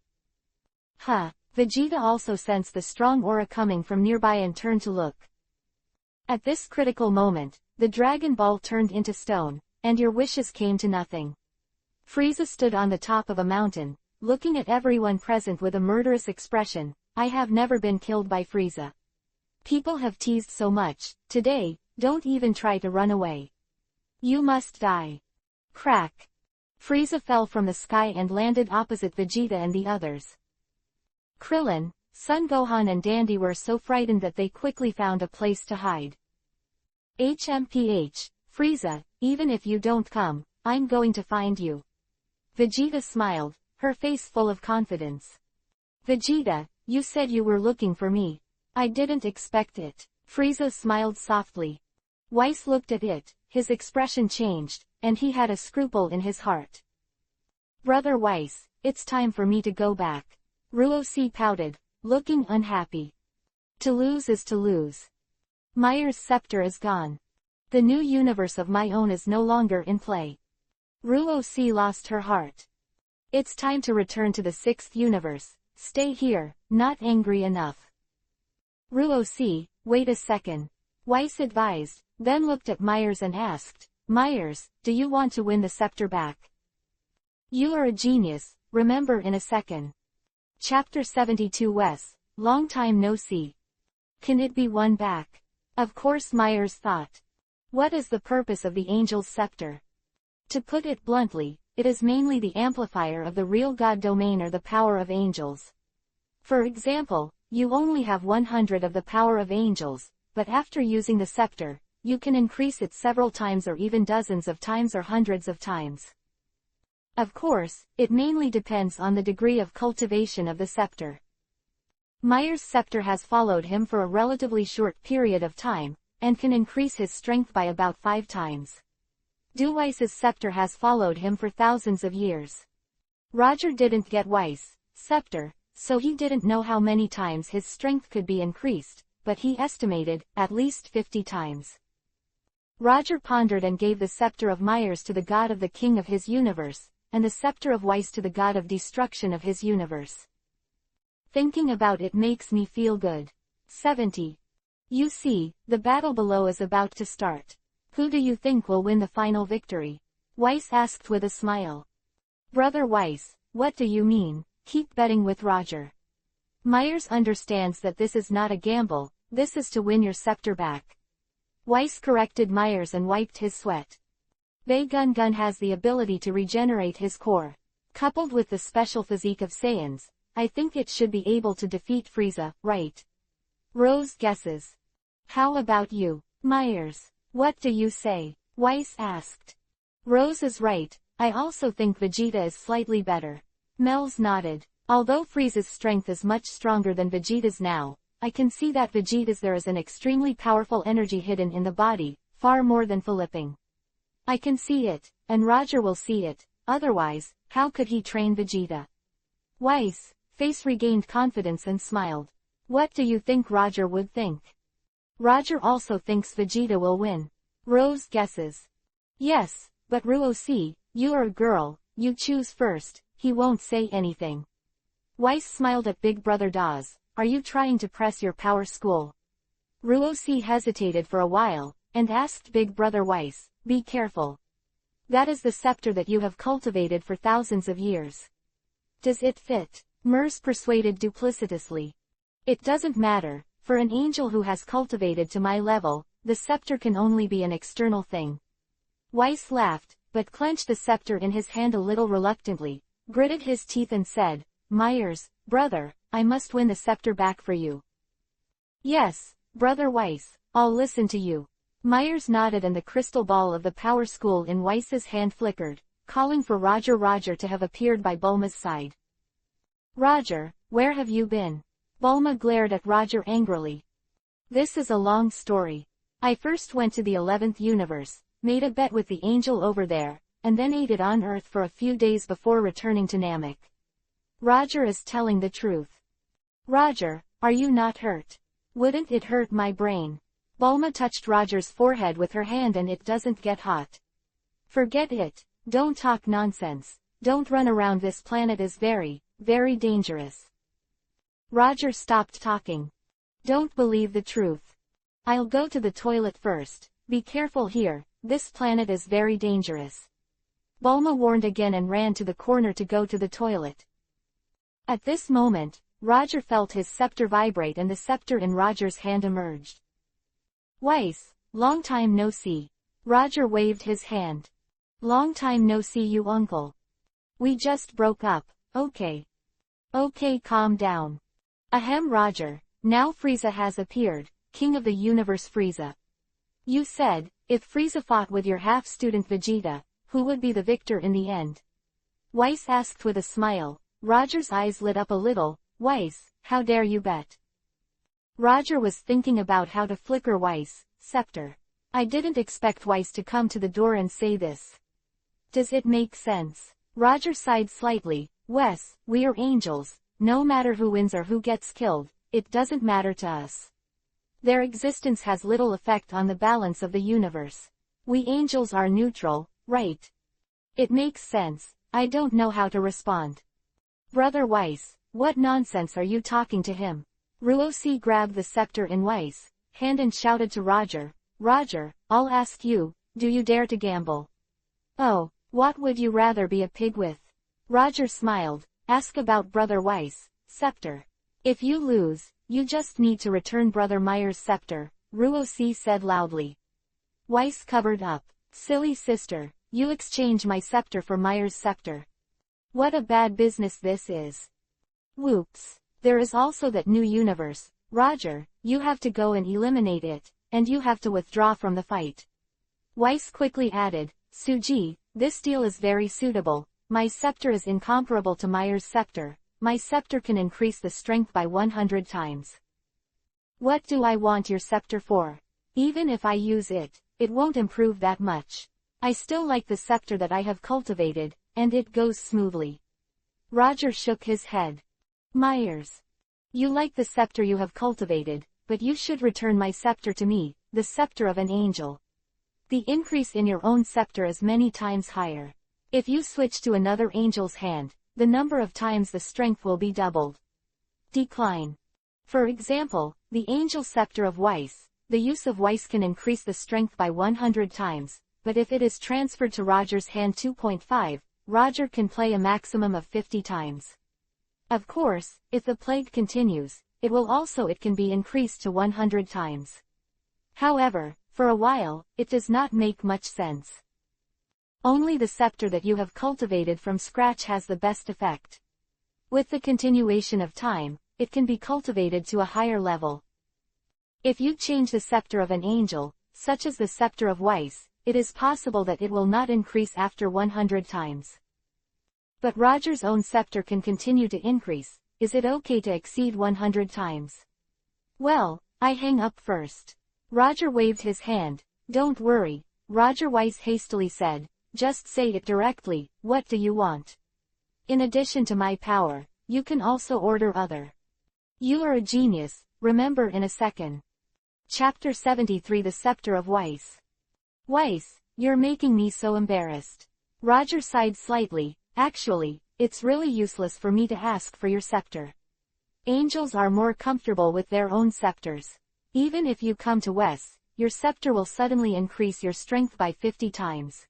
Vegeta also sensed the strong aura coming from nearby and turned to look. At this critical moment, the Dragon Ball turned into stone, and your wishes came to nothing. Frieza stood on the top of a mountain, looking at everyone present with a murderous expression. I have never been killed by Frieza. People have teased so much, today, don't even try to run away. You must die. Crack. Frieza fell from the sky and landed opposite Vegeta and the others. Krillin, Son Gohan and Dandy were so frightened that they quickly found a place to hide. HMPH, Frieza, even if you don't come, I'm going to find you. Vegeta smiled, her face full of confidence. Vegeta, you said you were looking for me. I didn't expect it. Frieza smiled softly. Weiss looked at it, his expression changed, and he had a scruple in his heart. Brother Weiss, it's time for me to go back. Ruosi pouted, looking unhappy. To lose is to lose. Myers' scepter is gone. The new universe of my own is no longer in play. Ruosi lost her heart. It's time to return to the 6th universe. Stay here, not angry enough. Ruosi, wait a second. Weiss advised, then looked at Myers and asked, Myers, do you want to win the scepter back? You are a genius, remember in a second. Chapter 72 Wes, long time no see. Can it be won back? Of course, Myers thought. What is the purpose of the angel's scepter? To put it bluntly, it is mainly the amplifier of the real God domain or the power of angels. For example, you only have 100 of the power of angels, but after using the scepter, you can increase it several times or even dozens of times or hundreds of times. Of course, it mainly depends on the degree of cultivation of the scepter. Myers' scepter has followed him for a relatively short period of time, and can increase his strength by about 5 times. Weiss's scepter has followed him for thousands of years. Roger didn't get Weiss' scepter, so he didn't know how many times his strength could be increased, but he estimated, at least 50 times. Roger pondered and gave the scepter of Myers to the god of the king of his universe, and the scepter of Weiss to the god of destruction of his universe. Thinking about it makes me feel good. 70. You see, the battle below is about to start. Who do you think will win the final victory? Weiss asked with a smile. Brother Weiss, what do you mean? Keep betting with Roger. Myers understands that this is not a gamble, this is to win your scepter back. Weiss corrected Myers and wiped his sweat. Gun has the ability to regenerate his core. Coupled with the special physique of Saiyans, I think it should be able to defeat Frieza, right? Rose guesses. How about you, Myers? What do you say? Weiss asked. Rose is right, I also think Vegeta is slightly better. Mel's nodded. Although Frieza's strength is much stronger than Vegeta's now, I can see that there is an extremely powerful energy hidden in the body, far more than Flipping. I can see it, and Roger will see it, otherwise, how could he train Vegeta? Weiss' face regained confidence and smiled. What do you think Roger would think? Roger also thinks Vegeta will win. Rose guesses. Yes, but Ruo-C, you are a girl, you choose first, he won't say anything. Weiss smiled at Big Brother Dawes. Are you trying to press your power school? Ruo-C hesitated for a while, and asked Big Brother Weiss, be careful. That is the scepter that you have cultivated for thousands of years. Does it fit? Mers persuaded duplicitously. It doesn't matter, for an angel who has cultivated to my level, the scepter can only be an external thing. Weiss laughed, but clenched the scepter in his hand a little reluctantly, gritted his teeth and said, Myers, brother, I must win the scepter back for you. Yes, Brother Weiss, I'll listen to you. Myers nodded and the crystal ball of the power school in Weiss's hand flickered, calling for Roger to have appeared by Bulma's side. Roger, where have you been? Bulma glared at Roger angrily. This is a long story. I first went to the 11th universe, made a bet with the angel over there, and then ate it on Earth for a few days before returning to Namek. Roger is telling the truth. Roger, are you not hurt? Wouldn't it hurt my brain? Bulma touched Roger's forehead with her hand and it doesn't get hot. Forget it, don't talk nonsense, don't run around, this planet is very, very dangerous. Roger stopped talking. Don't believe the truth. I'll go to the toilet first, be careful here, this planet is very dangerous. Bulma warned again and ran to the corner to go to the toilet. At this moment, Roger felt his scepter vibrate and the scepter in Roger's hand emerged. Weiss, long time no see. Roger waved his hand. Long time no see you, uncle. We just broke up, okay. Okay, calm down. Ahem, Roger, now Frieza has appeared, King of the Universe Frieza. You said, if Frieza fought with your half-student Vegeta, who would be the victor in the end? Weiss asked with a smile. Roger's eyes lit up a little. Weiss, how dare you bet? Roger was thinking about how to flicker Weiss' scepter. I didn't expect Weiss to come to the door and say this. Does it make sense? Roger sighed slightly. Wes, we are angels, no matter who wins or who gets killed, it doesn't matter to us. Their existence has little effect on the balance of the universe. We angels are neutral, right? It makes sense, I don't know how to respond. Brother Weiss, what nonsense are you talking to him? Ruo-C grabbed the scepter in Weiss' hand and shouted to Roger, Roger, I'll ask you, do you dare to gamble? Oh, what would you rather be a pig with? Roger smiled, ask about Brother Weiss' scepter. If you lose, you just need to return Brother Meyer's scepter, Ruo-C said loudly. Weiss covered up. Silly sister, you exchange my scepter for Meyer's scepter. What a bad business this is. Whoops. There is also that new universe. Roger, you have to go and eliminate it, and you have to withdraw from the fight. Weiss quickly added, Suji, this deal is very suitable. My scepter is incomparable to Meyer's scepter. My scepter can increase the strength by 100 times. What do I want your scepter for? Even if I use it, it won't improve that much. I still like the scepter that I have cultivated, and it goes smoothly. Roger shook his head. Myers. You like the scepter you have cultivated, but you should return my scepter to me, the scepter of an angel. The increase in your own scepter is many times higher. If you switch to another angel's hand, the number of times the strength will be doubled. Decline. For example, the angel scepter of Weiss. The use of Weiss can increase the strength by 100 times, but if it is transferred to Roger's hand 2.5, Roger can play a maximum of 50 times. Of course, if the plague continues, it can be increased to 100 times. However, for a while, it does not make much sense. Only the scepter that you have cultivated from scratch has the best effect. With the continuation of time, it can be cultivated to a higher level. If you change the scepter of an angel, such as the scepter of Weiss, it is possible that it will not increase after 100 times. But Roger's own scepter can continue to increase. Is it okay to exceed 100 times? Well, I hang up first. Roger waved his hand. Don't worry, Roger Weiss hastily said. Just say it directly. What do you want? In addition to my power, you can also order other. You are a genius, remember in a second. Chapter 73 The Scepter of Weiss. Weiss, you're making me so embarrassed. Roger sighed slightly. Actually, it's really useless for me to ask for your scepter. Angels are more comfortable with their own scepters. Even if you come to Weiss, your scepter will suddenly increase your strength by 50 times.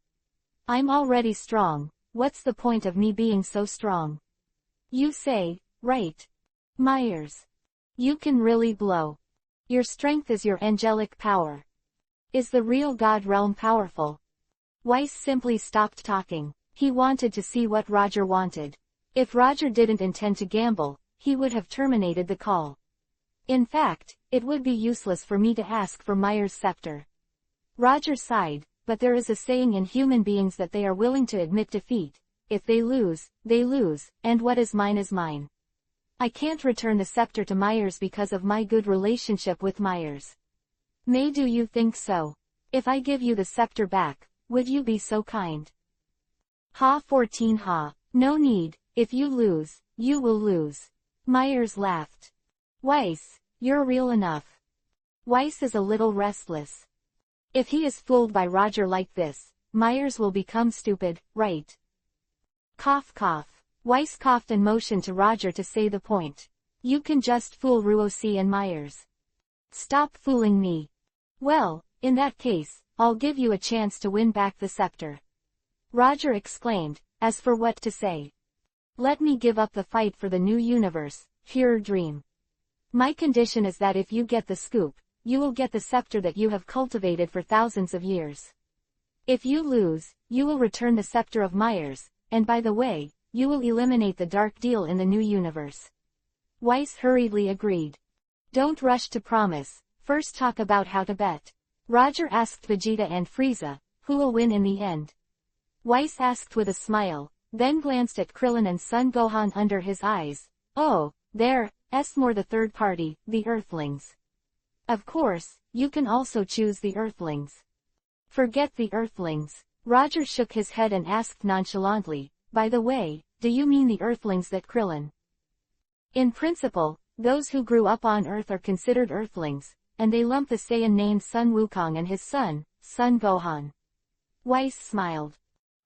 I'm already strong. What's the point of me being so strong? You say, right. Myers. You can really blow. Your strength is your angelic power. Is the real God realm powerful? Weiss simply stopped talking. He wanted to see what Roger wanted. If Roger didn't intend to gamble, he would have terminated the call. In fact, it would be useless for me to ask for Meyer's scepter. Roger sighed, but there is a saying in human beings that they are willing to admit defeat. If they lose, and what is mine is mine. I can't return the scepter to Myers because of my good relationship with Myers. May do you think so? If I give you the scepter back, would you be so kind? Ha 14 ha. No need, if you lose, you will lose. Myers laughed. Weiss, you're real enough. Weiss is a little restless. If he is fooled by Roger like this, Myers will become stupid, right? Cough cough. Weiss coughed and motioned to Roger to say the point. You can just fool Ruo-C and Myers. Stop fooling me. Well, in that case, I'll give you a chance to win back the scepter. Roger exclaimed, as for what to say. Let me give up the fight for the new universe, pure dream. My condition is that if you get the scoop, you will get the scepter that you have cultivated for thousands of years. If you lose, you will return the scepter of Myers, and by the way, you will eliminate the dark deal in the new universe. Weiss hurriedly agreed. Don't rush to promise, first talk about how to bet. Roger asked Vegeta and Frieza, who will win in the end? Weiss asked with a smile, then glanced at Krillin and Son Gohan under his eyes. Oh, there's more the third party, the Earthlings. Of course, you can also choose the Earthlings. Forget the Earthlings. Roger shook his head and asked nonchalantly, by the way, do you mean the Earthlings that Krillin? In principle, those who grew up on Earth are considered Earthlings, and they lump the Saiyan named Sun Wukong and his son, Son Gohan. Weiss smiled.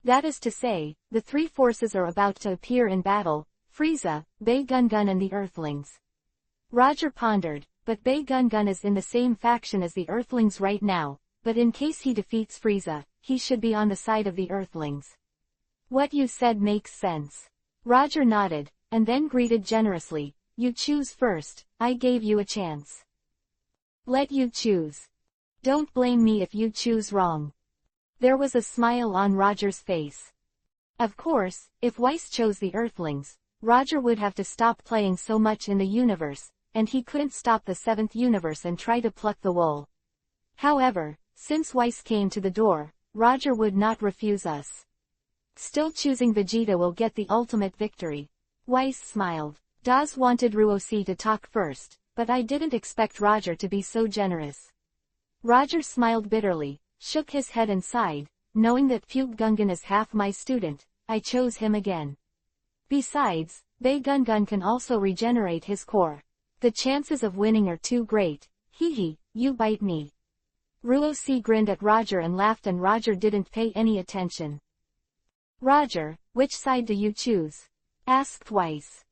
That is to say, the three forces are about to appear in battle, Frieza, Bei Gun and the Earthlings. Roger pondered, but Bei Gun is in the same faction as the Earthlings right now, but in case he defeats Frieza, he should be on the side of the Earthlings. What you said makes sense. Roger nodded, and then greeted generously, you choose first, I gave you a chance. Let you choose. Don't blame me if you choose wrong. There was a smile on Roger's face. Of course, if Weiss chose the Earthlings, Roger would have to stop playing so much in the universe, and he couldn't stop the seventh universe and try to pluck the wool. However, since Weiss came to the door, Roger would not refuse us. Still choosing Vegeta will get the ultimate victory. Weiss smiled. Daz wanted Ruosi to talk first, but I didn't expect Roger to be so generous. Roger smiled bitterly, shook his head and sighed, knowing that EPUB Gungan is half my student, I chose him again. Besides, Bei Gungun can also regenerate his core. The chances of winning are too great. Hee, you bite me. Ruosi grinned at Roger and laughed, and Roger didn't pay any attention. Roger, which side do you choose? Asked Weiss.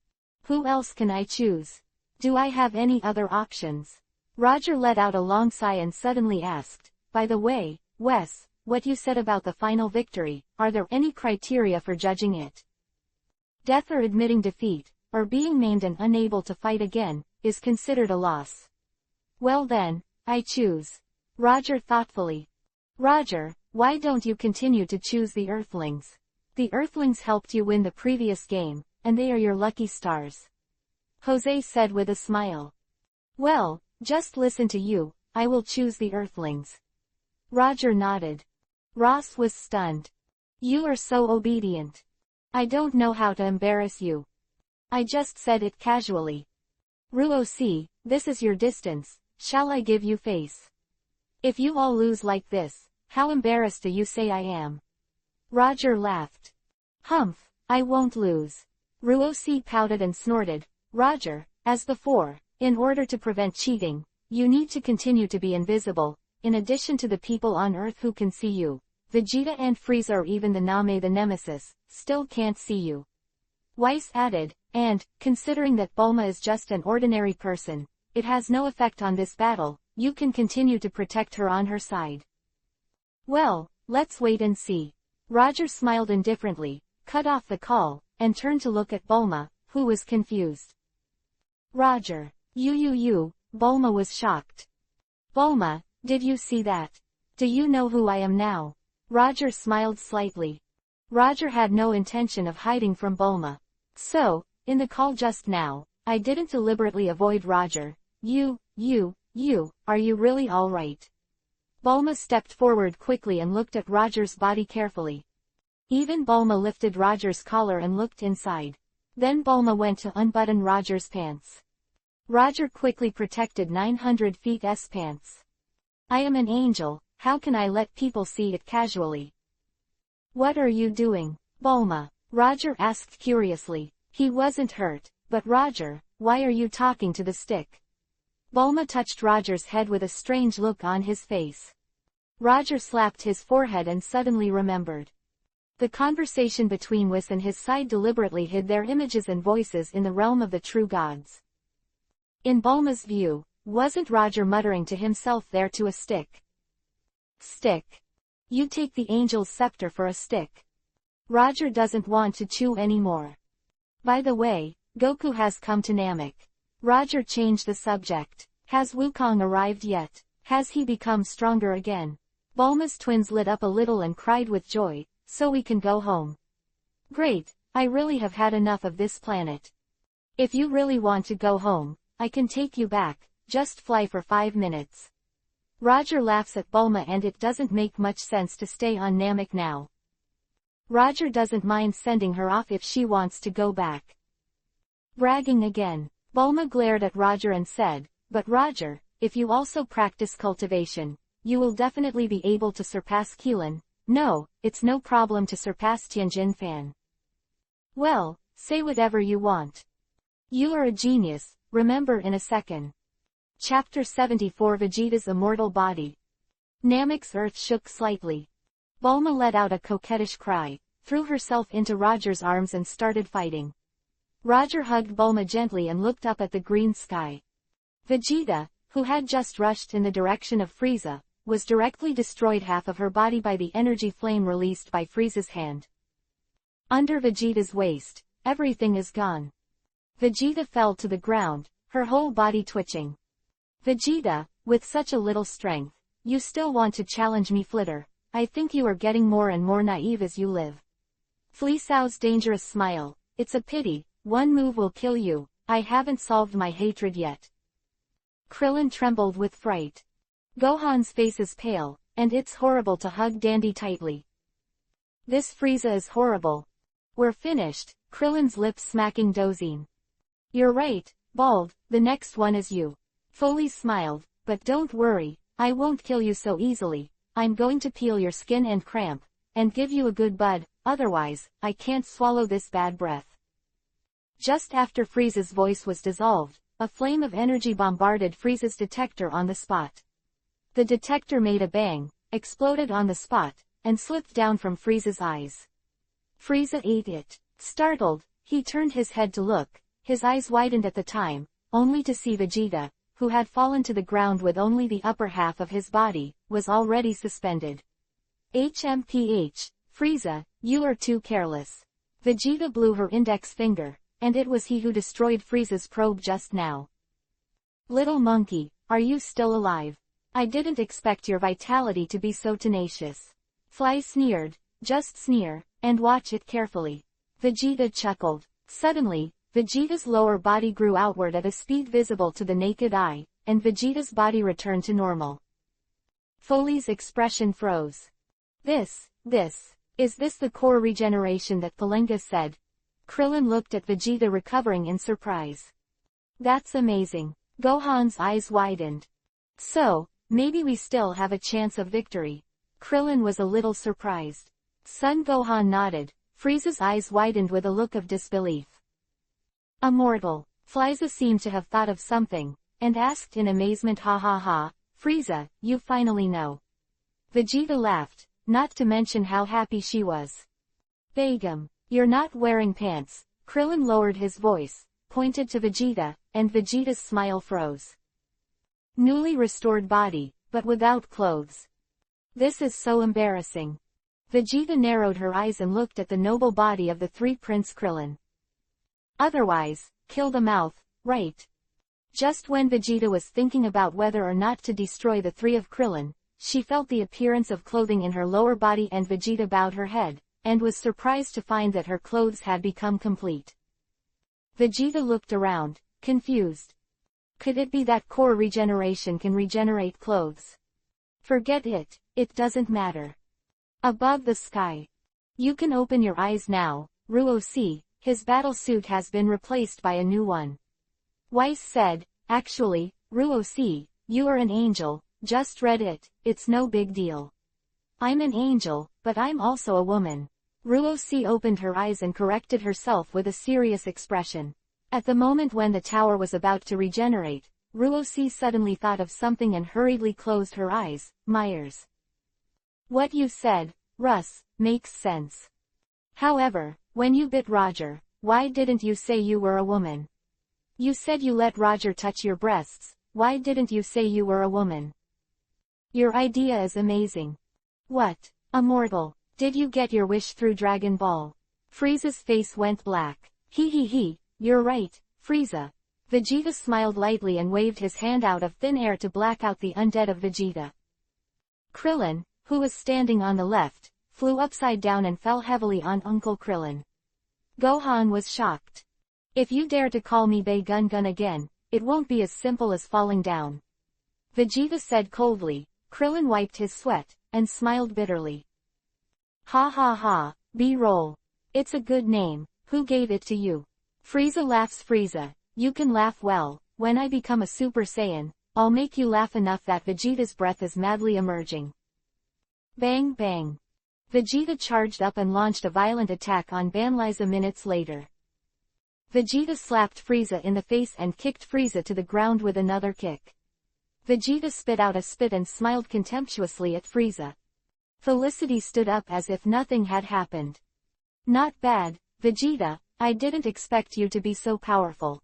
Who else can I choose? Do I have any other options? Roger let out a long sigh and suddenly asked, by the way, Wes, what you said about the final victory, are there any criteria for judging it? Death or admitting defeat, or being maimed and unable to fight again, is considered a loss. Well then, I choose. Roger thoughtfully. Roger, why don't you continue to choose the Earthlings? The Earthlings helped you win the previous game, and they are your lucky stars. Jose said with a smile. Well, just listen to you, I will choose the Earthlings. Roger nodded. Ross was stunned. You are so obedient. I don't know how to embarrass you. I just said it casually. Ruosi, this is your distance, shall I give you face? If you all lose like this, how embarrassed do you say I am? Roger laughed. Humph, I won't lose. Ruosi pouted and snorted. Roger, as before, in order to prevent cheating, you need to continue to be invisible, in addition to the people on Earth who can see you. Vegeta and Frieza or even the Name the Nemesis, still can't see you. Weiss added, and, considering that Bulma is just an ordinary person, it has no effect on this battle, you can continue to protect her on her side. Well, let's wait and see. Roger smiled indifferently, cut off the call, and turned to look at Bulma, who was confused. Roger, you, Bulma was shocked. Bulma, did you see that? Do you know who I am now? Roger smiled slightly. Roger had no intention of hiding from Bulma. So, in the call just now, I didn't deliberately avoid Roger. You, are you really alright? Bulma stepped forward quickly and looked at Roger's body carefully. Even Bulma lifted Roger's collar and looked inside. Then Bulma went to unbutton Roger's pants. Roger quickly protected 900 feet's pants. I am an angel, how can I let people see it casually? What are you doing, Bulma? Roger asked curiously. He wasn't hurt, but Roger, why are you talking to the stick? Bulma touched Roger's head with a strange look on his face. Roger slapped his forehead and suddenly remembered. The conversation between Whis and his side deliberately hid their images and voices in the realm of the true gods. In Bulma's view, wasn't Roger muttering to himself there to a stick? Stick. You take the angel's scepter for a stick. Roger doesn't want to chew anymore. By the way, Goku has come to Namek. Roger changed the subject. Has Wukong arrived yet? Has he become stronger again? Bulma's twins lit up a little and cried with joy, so we can go home. Great, I really have had enough of this planet. If you really want to go home, I can take you back, just fly for 5 minutes. Roger laughs at Bulma, and it doesn't make much sense to stay on Namek now. Roger doesn't mind sending her off if she wants to go back. Bragging again. Bulma glared at Roger and said, but Roger, if you also practice cultivation, you will definitely be able to surpass Keelan. No, it's no problem to surpass Tianjin Fan. Well, say whatever you want. You are a genius, remember in a second. Chapter 74 Vegeta's Immortal Body. Namek's earth shook slightly. Bulma let out a coquettish cry, threw herself into Roger's arms and started fighting. Roger hugged Bulma gently and looked up at the green sky. Vegeta, who had just rushed in the direction of Frieza, was directly destroyed half of her body by the energy flame released by Frieza's hand. Under Vegeta's waist, everything is gone. Vegeta fell to the ground, her whole body twitching. Vegeta, with such a little strength, you still want to challenge me, Flitter? I think you are getting more and more naive as you live. Fleecao's dangerous smile. It's a pity, one move will kill you, I haven't solved my hatred yet. Krillin trembled with fright. Gohan's face is pale, and it's horrible to hug Dandy tightly. This Frieza is horrible. We're finished, Krillin's lips smacking Dozine. You're right, Bald, the next one is you. Foley smiled, but don't worry, I won't kill you so easily, I'm going to peel your skin and cramp, and give you a good bud, otherwise, I can't swallow this bad breath. Just after Frieza's voice was dissolved, a flame of energy bombarded Frieza's detector on the spot. The detector made a bang, exploded on the spot, and slipped down from Frieza's eyes. Frieza ate it. Startled, he turned his head to look, his eyes widened at the time, only to see Vegeta, who had fallen to the ground with only the upper half of his body, was already suspended. HMPH, Frieza, you are too careless. Vegeta blew her index finger, and it was he who destroyed Frieza's probe just now. Little monkey, are you still alive? I didn't expect your vitality to be so tenacious. Fly sneered, just sneer, and watch it carefully. Vegeta chuckled. Suddenly, Vegeta's lower body grew outward at a speed visible to the naked eye, and Vegeta's body returned to normal. Foley's expression froze. Is this the core regeneration that Palenga said? Krillin looked at Vegeta recovering in surprise. That's amazing. Gohan's eyes widened. So, maybe we still have a chance of victory. Krillin was a little surprised. Son Gohan nodded, Frieza's eyes widened with a look of disbelief. Immortal. Frieza seemed to have thought of something, and asked in amazement, ha ha ha, Frieza, you finally know. Vegeta laughed, not to mention how happy she was. Begum, you're not wearing pants. Krillin lowered his voice, pointed to Vegeta, and Vegeta's smile froze. Newly restored body, but without clothes. This is so embarrassing. Vegeta narrowed her eyes and looked at the noble body of the three Prince Krillin. Otherwise, kill the mouth, right? Just when Vegeta was thinking about whether or not to destroy the three of Krillin, she felt the appearance of clothing in her lower body and Vegeta bowed her head, and was surprised to find that her clothes had become complete. Vegeta looked around, confused. Could it be that core regeneration can regenerate clothes? Forget it, it doesn't matter. Above the sky. You can open your eyes now, Ruo-C, his battle suit has been replaced by a new one. Weiss said, actually, Ruo-C, you are an angel, just read it, it's no big deal. I'm an angel, but I'm also a woman. Ruo-C opened her eyes and corrected herself with a serious expression. At the moment when the tower was about to regenerate, Ruo-C suddenly thought of something and hurriedly closed her eyes. Myers. What you said, Russ, makes sense. However, when you bit Roger, why didn't you say you were a woman? You said you let Roger touch your breasts, why didn't you say you were a woman? Your idea is amazing. What, immortal, did you get your wish through Dragon Ball? Frieza's face went black. He, you're right, Frieza. Vegeta smiled lightly and waved his hand out of thin air to black out the undead of Vegeta. Krillin, who was standing on the left, flew upside down and fell heavily on Uncle Krillin. Gohan was shocked. If you dare to call me Gun again, it won't be as simple as falling down. Vegeta said coldly. Krillin wiped his sweat, and smiled bitterly. Ha ha ha, B-roll. It's a good name, who gave it to you? Frieza laughs. Frieza, you can laugh well, when I become a Super Saiyan, I'll make you laugh enough that Vegeta's breath is madly emerging. Bang bang. Vegeta charged up and launched a violent attack on Banliza minutes later. Vegeta slapped Frieza in the face and kicked Frieza to the ground with another kick. Vegeta spit out a spit and smiled contemptuously at Frieza. Felicity stood up as if nothing had happened. Not bad, Vegeta, I didn't expect you to be so powerful.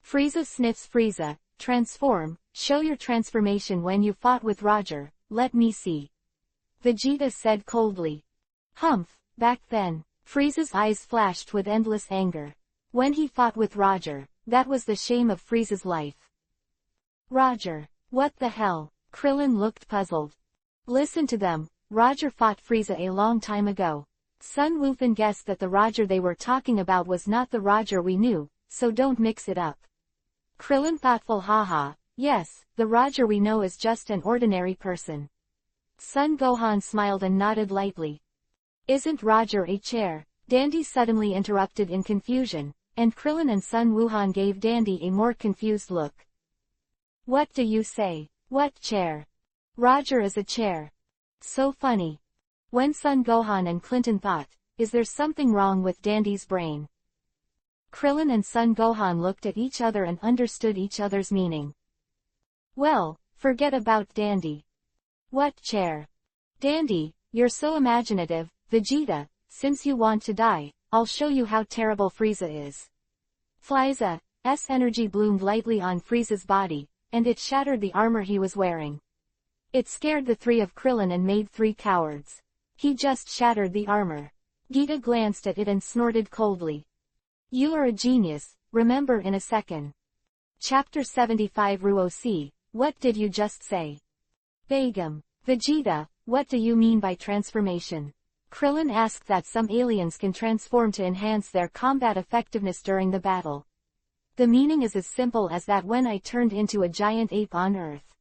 Frieza sniffs. Frieza, transform, show your transformation when you fought with Roger, let me see. Vegeta said coldly. Humph, back then. Frieza's eyes flashed with endless anger. When he fought with Roger, that was the shame of Frieza's life. Roger. What the hell? Krillin looked puzzled. Listen to them, Roger fought Frieza a long time ago. Sun Wukong guessed that the Roger they were talking about was not the Roger we knew, so don't mix it up. Krillin thoughtful haha, yes, the Roger we know is just an ordinary person. Sun Gohan smiled and nodded lightly. Isn't Roger a chair? Dandy suddenly interrupted in confusion, and Krillin and Sun Wukong gave Dandy a more confused look. What do you say? What chair? Roger is a chair. So funny. When Sun Gohan and Clinton thought, is there something wrong with Dandy's brain? Krillin and Sun Gohan looked at each other and understood each other's meaning. Well, forget about Dandy. What chair? Dandy, you're so imaginative, Vegeta, since you want to die, I'll show you how terrible Frieza is. Frieza's energy bloomed lightly on Frieza's body, and it shattered the armor he was wearing. It scared the three of Krillin and made 3 cowards. He just shattered the armor. Gita glanced at it and snorted coldly. You are a genius, remember in a second. Chapter 75 Ruo-C, what did you just say? Begum. Vegeta, what do you mean by transformation? Krillin asked that some aliens can transform to enhance their combat effectiveness during the battle. The meaning is as simple as that when I turned into a giant ape on Earth.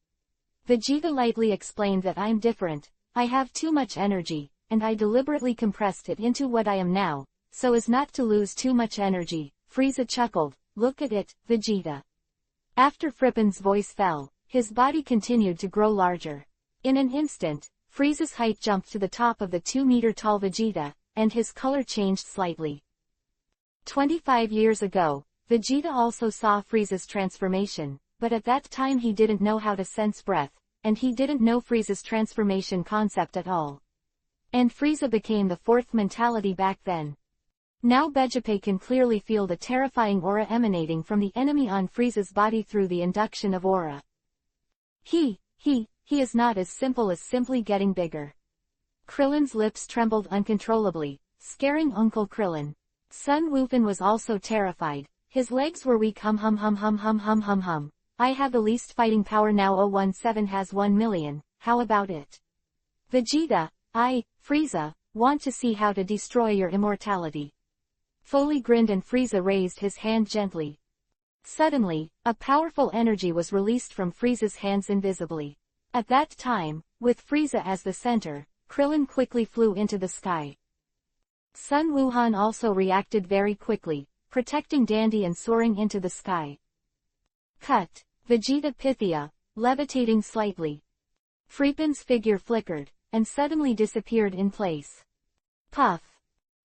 Vegeta lightly explained that I'm different, I have too much energy, and I deliberately compressed it into what I am now, so as not to lose too much energy. Frieza chuckled, look at it, Vegeta. After Frippen's voice fell, his body continued to grow larger. In an instant, Frieza's height jumped to the top of the 2-meter-tall Vegeta, and his color changed slightly. 25 years ago, Vegeta also saw Frieza's transformation, but at that time he didn't know how to sense breath, and he didn't know Frieza's transformation concept at all. And Frieza became the 4th mentality back then. Now Vegeta can clearly feel the terrifying aura emanating from the enemy on Frieza's body through the induction of aura. He is not as simple as simply getting bigger. Krillin's lips trembled uncontrollably, scaring Uncle Krillin. Sun Wukong was also terrified. His legs were weak hum. I have the least fighting power now 017 has 1 million, how about it? Vegeta, Frieza, want to see how to destroy your immortality. Foley grinned and Frieza raised his hand gently. Suddenly, a powerful energy was released from Frieza's hands invisibly. At that time, with Frieza as the center, Krillin quickly flew into the sky. Sun Wukong also reacted very quickly, protecting Dandy and soaring into the sky. Cut. Vegeta Pythia, levitating slightly. Frippen's figure flickered, and suddenly disappeared in place. Puff.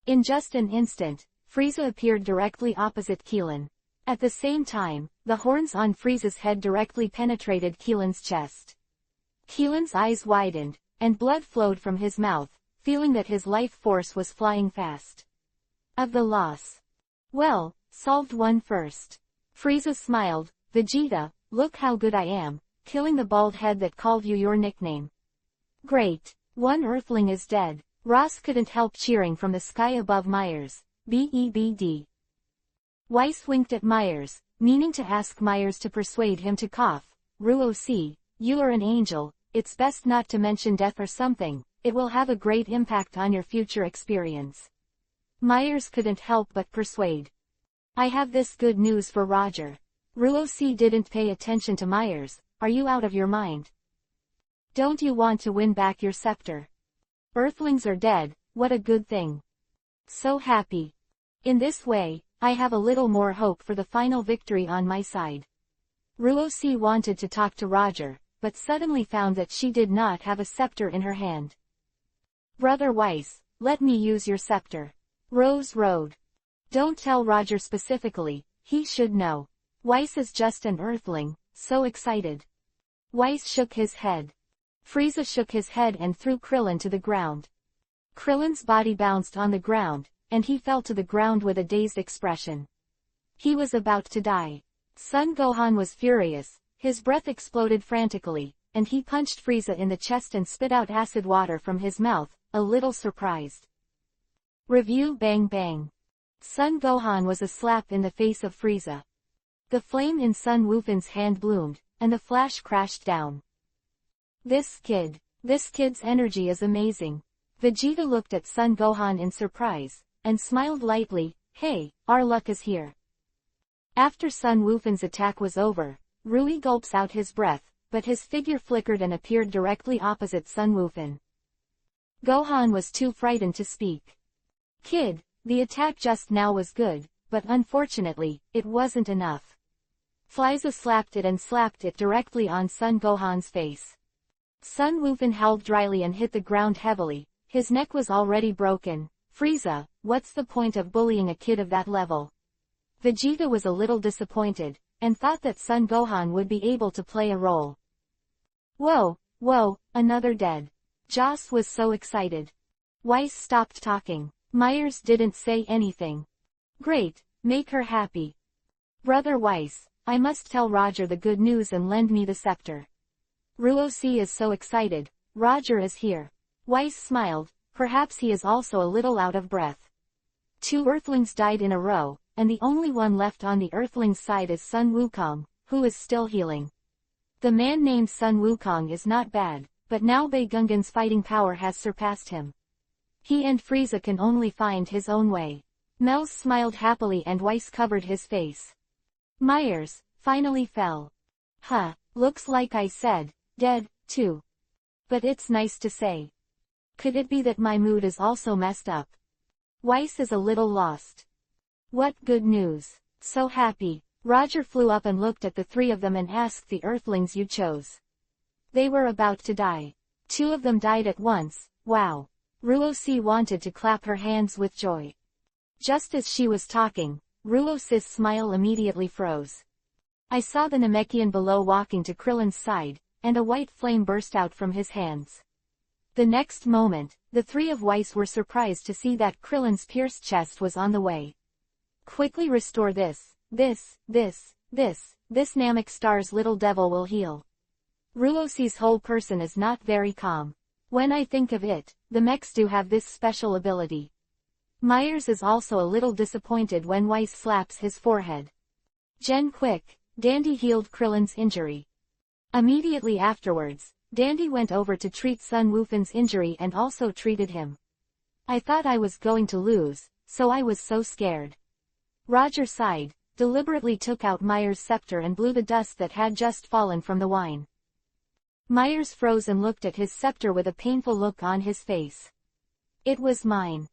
In just an instant, Frieza appeared directly opposite Krillin. At the same time, the horns on Frieza's head directly penetrated Krillin's chest. Krillin's eyes widened, and blood flowed from his mouth, feeling that his life force was flying fast. Of the loss. Well, solved one first. Frieza smiled, Vegeta, look how good I am, killing the bald head that called you your nickname. Great. One Earthling is dead. Ross couldn't help cheering from the sky above Myers. BEBD. Weiss winked at Myers, meaning to ask Myers to persuade him to cough. Ruo-C, you are an angel, it's best not to mention death or something, it will have a great impact on your future experience. Myers couldn't help but persuade. I have this good news for Roger. Ruo-C didn't pay attention to Myers, are you out of your mind? Don't you want to win back your scepter? Earthlings are dead, what a good thing. So happy. In this way, I have a little more hope for the final victory on my side. Ruo-C wanted to talk to Roger, but suddenly found that she did not have a scepter in her hand. Brother Weiss, let me use your scepter. Rose Road. Don't tell Roger specifically, he should know. Weiss is just an Earthling, so excited. Weiss shook his head. Frieza shook his head and threw Krillin to the ground. Krillin's body bounced on the ground, and he fell to the ground with a dazed expression. He was about to die. Son Gohan was furious, his breath exploded frantically, and he punched Frieza in the chest and spit out acid water from his mouth, a little surprised. Review Bang Bang. Son Gohan was a slap in the face of Frieza. The flame in Sun Wufan's hand bloomed, and the flash crashed down. This kid's energy is amazing. Vegeta looked at Son Gohan in surprise, and smiled lightly. Hey, our luck is here. After Sun Wufan's attack was over, Rui gulps out his breath, but his figure flickered and appeared directly opposite Sun Wufan. Gohan was too frightened to speak. Kid, the attack just now was good, but unfortunately, it wasn't enough. Frieza slapped it directly on Son Gohan's face. Sun Wufan howled dryly and hit the ground heavily. His neck was already broken. Frieza, what's the point of bullying a kid of that level? Vegeta was a little disappointed, and thought that Son Gohan would be able to play a role. Whoa, another dead. Joss was so excited. Weiss stopped talking. Myers didn't say anything. Great, make her happy. Brother Weiss, I must tell Roger the good news and lend me the scepter. Ruosi is so excited. Roger is here. Weiss smiled, perhaps he is also a little out of breath. 2 Earthlings died in a row, and the only one left on the Earthlings' side is Sun Wukong, who is still healing. The man named Sun Wukong is not bad, but now Bei Gungan's fighting power has surpassed him. He and Frieza can only find his own way. Mels smiled happily and Weiss covered his face. Myers, finally fell. Huh, looks like I said, dead, too. But it's nice to say. Could it be that my mood is also messed up? Weiss is a little lost. What good news. So happy. Roger flew up and looked at the 3 of them and asked the Earthlings you chose. They were about to die. 2 of them died at once, wow. Ruosi wanted to clap her hands with joy. Just as she was talking, Ruosi's smile immediately froze. I saw the Namekian below walking to Krillin's side, and a white flame burst out from his hands. The next moment, the 3 of Weiss were surprised to see that Krillin's pierced chest was on the way. Quickly restore this Namek Star's little devil will heal. Ruosi's whole person is not very calm. When I think of it, the mechs do have this special ability. Myers is also a little disappointed when Weiss slaps his forehead. Jen quick, Dandy healed Krillin's injury. Immediately afterwards, Dandy went over to treat Sun Wufan's injury and also treated him. I thought I was going to lose, so I was so scared. Roger sighed, deliberately took out Myers' scepter and blew the dust that had just fallen from the wine. Myers froze and looked at his scepter with a painful look on his face. It was mine.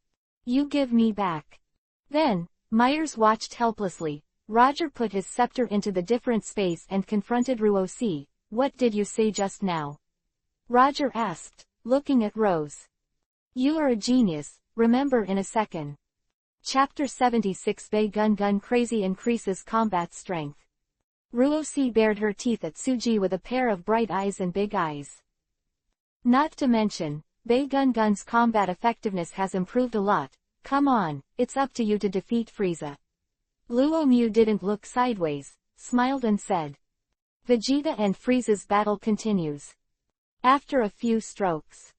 You give me back. Then, Myers watched helplessly. Roger put his scepter into the different space and confronted Ruosi. What did you say just now? Roger asked, looking at Rose. You are a genius, remember in a second. Chapter 76 Bei Gungan Crazy increases combat strength. Ruosi bared her teeth at Suji with a pair of bright eyes and big eyes. Not to mention, Bei Gungan's combat effectiveness has improved a lot. Come on, it's up to you to defeat Frieza. Luo Mu didn't look sideways, smiled and said. Vegeta and Frieza's battle continues. After a few strokes.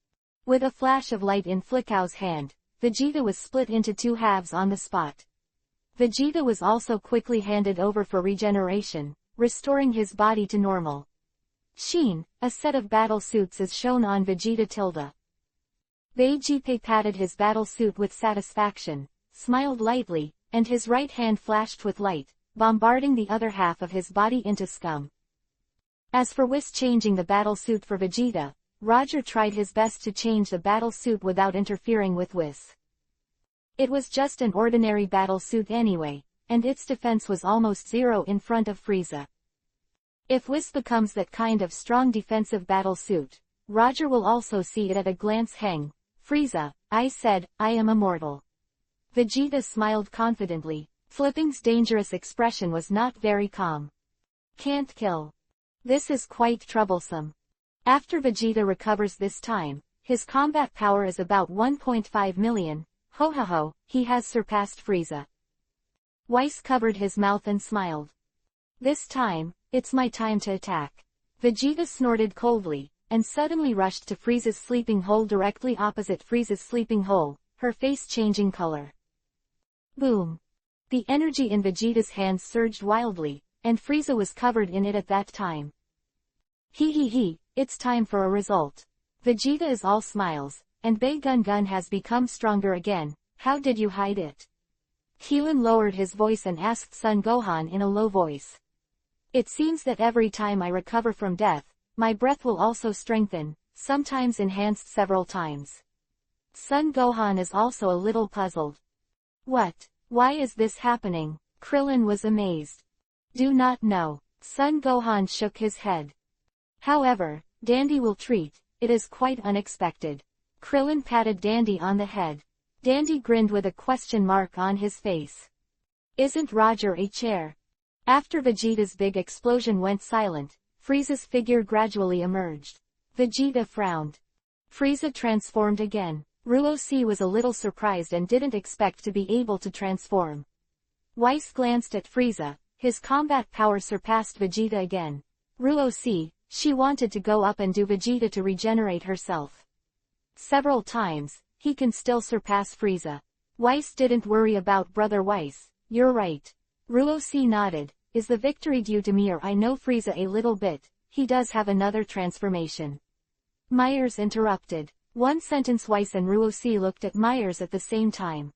With a flash of light in Flickao's hand, Vegeta was split into 2 halves on the spot. Vegeta was also quickly handed over for regeneration, restoring his body to normal. Sheen, a set of battle suits is shown on Vegeta tilde. Vegeta patted his battle suit with satisfaction, smiled lightly, and his right hand flashed with light, bombarding the other half of his body into scum. As for Whis changing the battle suit for Vegeta, Roger tried his best to change the battle suit without interfering with Whis. It was just an ordinary battle suit anyway, and its defense was almost 0 in front of Frieza. If Whis becomes that kind of strong defensive battle suit, Roger will also see it at a glance. Hang, Frieza, I said, I am immortal. Vegeta smiled confidently. Flipping's dangerous expression was not very calm. Can't kill. This is quite troublesome. After Vegeta recovers this time, his combat power is about 1.5 million. Ho ho ho, he has surpassed Frieza. Weiss covered his mouth and smiled. This time, it's my time to attack. Vegeta snorted coldly, and suddenly rushed to Frieza's sleeping hole directly opposite Frieza's sleeping hole, her face changing color. Boom! The energy in Vegeta's hands surged wildly, and Frieza was covered in it at that time. He, it's time for a result. Vegeta is all smiles, and Bei Gun Gun has become stronger again. How did you hide it? Krillin lowered his voice and asked Son Gohan in a low voice. It seems that every time I recover from death, my breath will also strengthen, sometimes enhanced several times. Son Gohan is also a little puzzled. What? Why is this happening? Krillin was amazed. Do not know. Son Gohan shook his head. However, Dandy will treat, it is quite unexpected. Krillin patted Dandy on the head. Dandy grinned with a question mark on his face. Isn't Roger a chair? After Vegeta's big explosion went silent, Frieza's figure gradually emerged. Vegeta frowned. Frieza transformed again. Ruo-C was a little surprised and didn't expect to be able to transform. Whis glanced at Frieza, his combat power surpassed Vegeta again. Ruo-C, she wanted to go up and do Vegeta to regenerate herself. Several times, he can still surpass Frieza. Whis didn't worry about Brother Whis. You're right. Ruo-C nodded. Is the victory due to me or I know Frieza a little bit, he does have another transformation. Myers interrupted. One sentence. Whis and Ruo-C looked at Myers at the same time.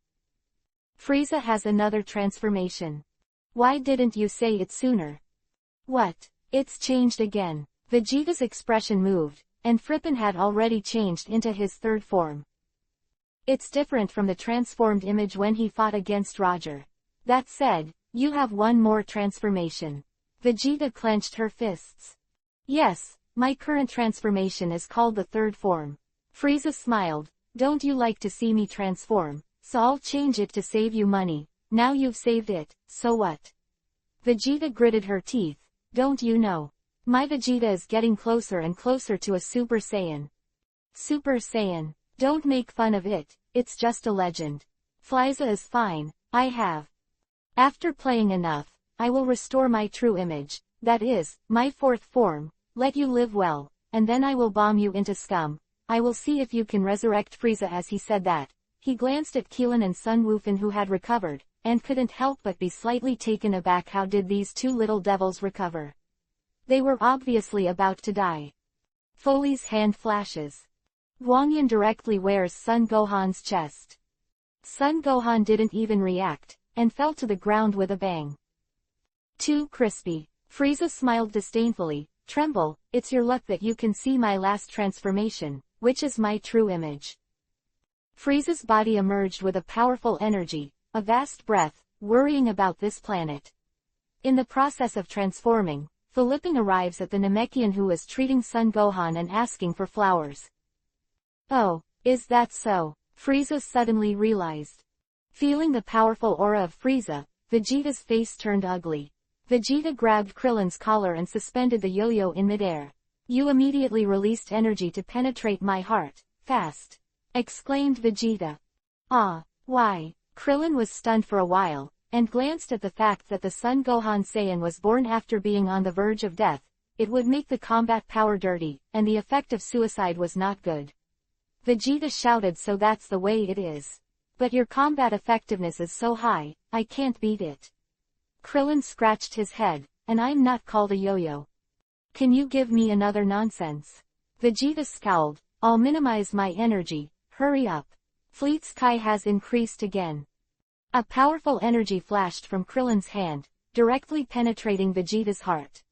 Frieza has another transformation. Why didn't you say it sooner? What? It's changed again. Vegeta's expression moved, and Frippen had already changed into his third form. It's different from the transformed image when he fought against Roger. That said, you have one more transformation. Vegeta clenched her fists. Yes, my current transformation is called the third form. Frieza smiled. Don't you like to see me transform? So I'll change it to save you money. Now you've saved it, so what? Vegeta gritted her teeth. Don't you know? My Vegeta is getting closer and closer to a Super Saiyan. Super Saiyan. Don't make fun of it, it's just a legend. Frieza is fine, I have. After playing enough, I will restore my true image, that is, my fourth form, let you live well, and then I will bomb you into scum. I will see if you can resurrect Frieza. As he said that, he glanced at Krillin and Sun Wukong who had recovered, and couldn't help but be slightly taken aback. How did these two little devils recover? They were obviously about to die. Foley's hand flashes. Guangyan directly wears Son Gohan's chest. Son Gohan didn't even react, and fell to the ground with a bang. Too crispy. Frieza smiled disdainfully. Tremble, it's your luck that you can see my last transformation, which is my true image. Frieza's body emerged with a powerful energy, a vast breath, worrying about this planet. In the process of transforming, Philippin arrives at the Namekian who was treating Son Gohan and asking for flowers. Oh, is that so? Frieza suddenly realized. Feeling the powerful aura of Frieza, Vegeta's face turned ugly. Vegeta grabbed Krillin's collar and suspended the yo-yo in midair. You immediately released energy to penetrate my heart, fast! Exclaimed Vegeta. Ah, why? Krillin was stunned for a while, and glanced at the fact that the Son Gohan Saiyan was born after being on the verge of death. It would make the combat power dirty, and the effect of suicide was not good. Vegeta shouted, so that's the way it is. But your combat effectiveness is so high, I can't beat it. Krillin scratched his head, and I'm not called a yo-yo. Can you give me another nonsense? Vegeta scowled. I'll minimize my energy, hurry up. Fleet's Kai has increased again. A powerful energy flashed from Krillin's hand, directly penetrating Vegeta's heart.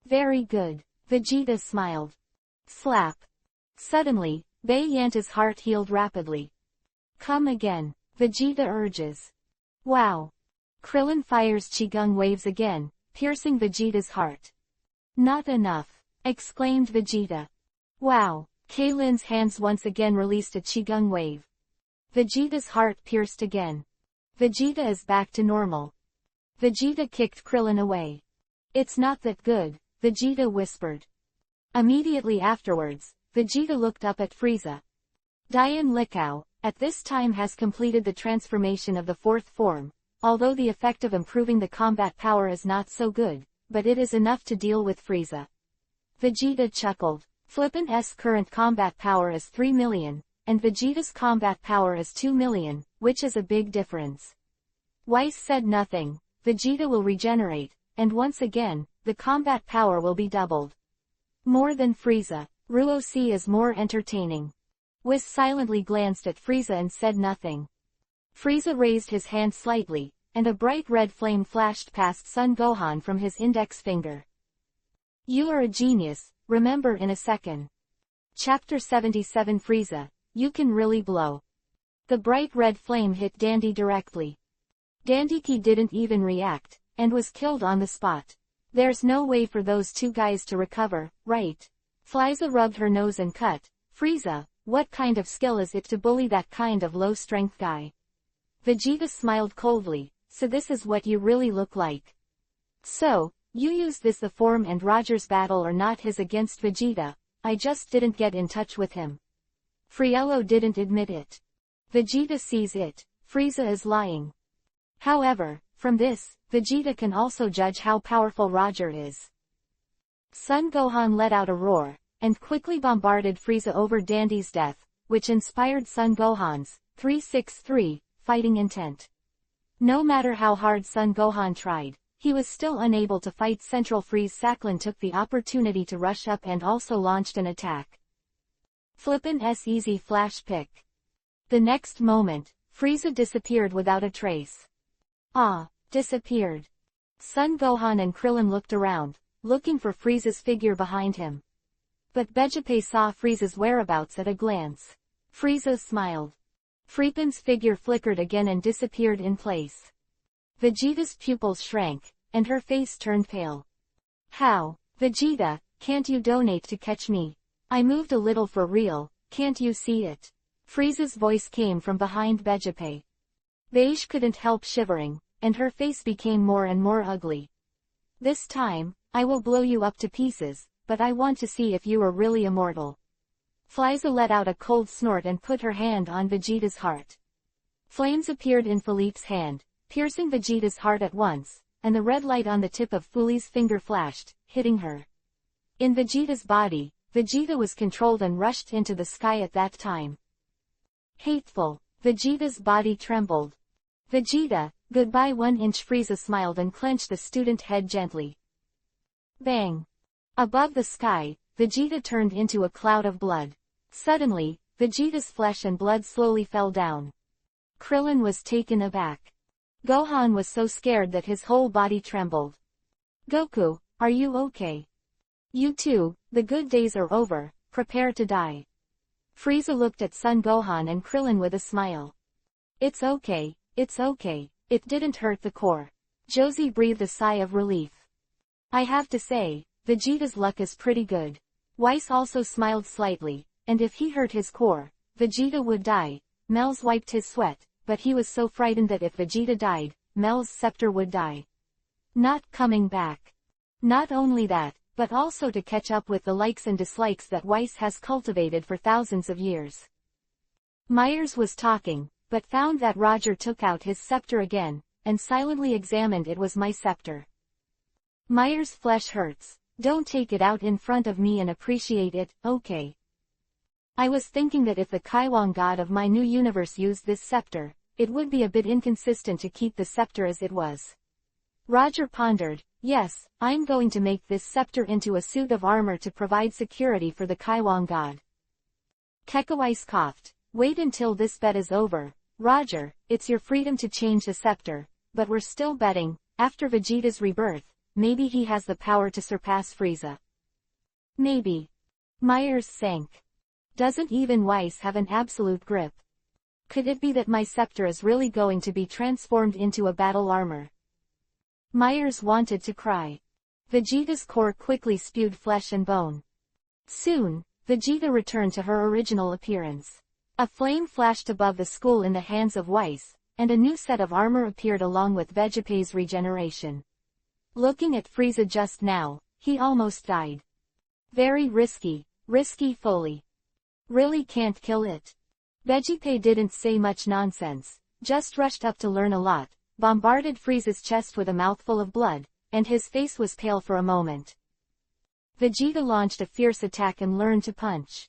Very good. Vegeta smiled. Slap. Suddenly, Bei Yanta's heart healed rapidly. Come again, Vegeta urges. Wow. Krillin fires Qigong waves again, piercing Vegeta's heart. Not enough, exclaimed Vegeta. Wow. Kailin's hands once again released a Qigong wave. Vegeta's heart pierced again. Vegeta is back to normal. Vegeta kicked Krillin away. It's not that good, Vegeta whispered. Immediately afterwards, Vegeta looked up at Frieza. Dian Likao, at this time has completed the transformation of the fourth form, although the effect of improving the combat power is not so good, but it is enough to deal with Frieza. Vegeta chuckled. Flippin's current combat power is 3 million, and Vegeta's combat power is 2 million, which is a big difference. Weiss said nothing. Vegeta will regenerate, and once again, the combat power will be doubled. More than Frieza. Ruosi is more entertaining. Whis silently glanced at Frieza and said nothing. Frieza raised his hand slightly, and a bright red flame flashed past Son Gohan from his index finger. You are a genius, remember in a second. Chapter 77 Frieza, you can really blow. The bright red flame hit Dandy directly. Dandiki didn't even react, and was killed on the spot. There's no way for those two guys to recover, right? Frieza rubbed her nose and cut. Frieza, what kind of skill is it to bully that kind of low-strength guy? Vegeta smiled coldly. So this is what you really look like. So, you use this the form and Roger's battle or not his against Vegeta. I just didn't get in touch with him. Friello didn't admit it. Vegeta sees it. Frieza is lying. However, from this, Vegeta can also judge how powerful Roger is. Son Gohan let out a roar, and quickly bombarded Frieza over Dandy's death, which inspired Son Gohan's 363 fighting intent. No matter how hard Son Gohan tried, he was still unable to fight Central Freeze. Saklin took the opportunity to rush up and also launched an attack. Flippin' easy flash pick. The next moment, Frieza disappeared without a trace. Disappeared. Son Gohan and Krillin looked around, looking for Frieza's figure behind him. But Vegeta saw Frieza's whereabouts at a glance. Frieza smiled. Friepin's figure flickered again and disappeared in place. Vegeta's pupils shrank, and her face turned pale. How? Vegeta, can't you donate to catch me? I moved a little for real, can't you see it? Frieza's voice came from behind Vegeta. Beige couldn't help shivering, and her face became more and more ugly. This time, I will blow you up to pieces, but I want to see if you are really immortal. Frieza let out a cold snort and put her hand on Vegeta's heart. Flames appeared in Philippe's hand, piercing Vegeta's heart at once, and the red light on the tip of Fuli's finger flashed, hitting her. In Vegeta's body, Vegeta was controlled and rushed into the sky at that time. Hateful. Vegeta's body trembled. Vegeta, goodbye 1 inch. Frieza smiled and clenched the student head gently. Bang. Above the sky, Vegeta turned into a cloud of blood. Suddenly, Vegeta's flesh and blood slowly fell down. Krillin was taken aback. Gohan was so scared that his whole body trembled. Goku, are you okay? You too, the good days are over, prepare to die. Frieza looked at Son Gohan and Krillin with a smile. It's okay, it didn't hurt the core. Josie breathed a sigh of relief. I have to say, Vegeta's luck is pretty good. Weiss also smiled slightly, and if he hurt his core, Vegeta would die. Mel's wiped his sweat, but he was so frightened that if Vegeta died, Mel's scepter would die. Not coming back. Not only that, but also to catch up with the likes and dislikes that Weiss has cultivated for thousands of years. Myers was talking, but found that Roger took out his scepter again, and silently examined it. Was my scepter. Myers' flesh hurts. Don't take it out in front of me and appreciate it, okay? I was thinking that if the Kaiwang god of my new universe used this scepter, it would be a bit inconsistent to keep the scepter as it was. Roger pondered. Yes, I'm going to make this scepter into a suit of armor to provide security for the Kaiwang god. Kekawais coughed. Wait until this bet is over. Roger, it's your freedom to change the scepter, but we're still betting, after Vegeta's rebirth, maybe he has the power to surpass Frieza. Maybe. Myers sank. Doesn't even Weiss have an absolute grip? Could it be that my scepter is really going to be transformed into a battle armor? Myers wanted to cry. Vegeta's core quickly spewed flesh and bone. Soon, Vegeta returned to her original appearance. A flame flashed above the school in the hands of Weiss, and a new set of armor appeared along with Vegeta's regeneration. Looking at Frieza just now, he almost died. Very risky folly. Really can't kill it. Vegeta didn't say much nonsense, just rushed up to learn a lot, bombarded Frieza's chest with a mouthful of blood, and his face was pale for a moment. Vegeta launched a fierce attack and learned to punch.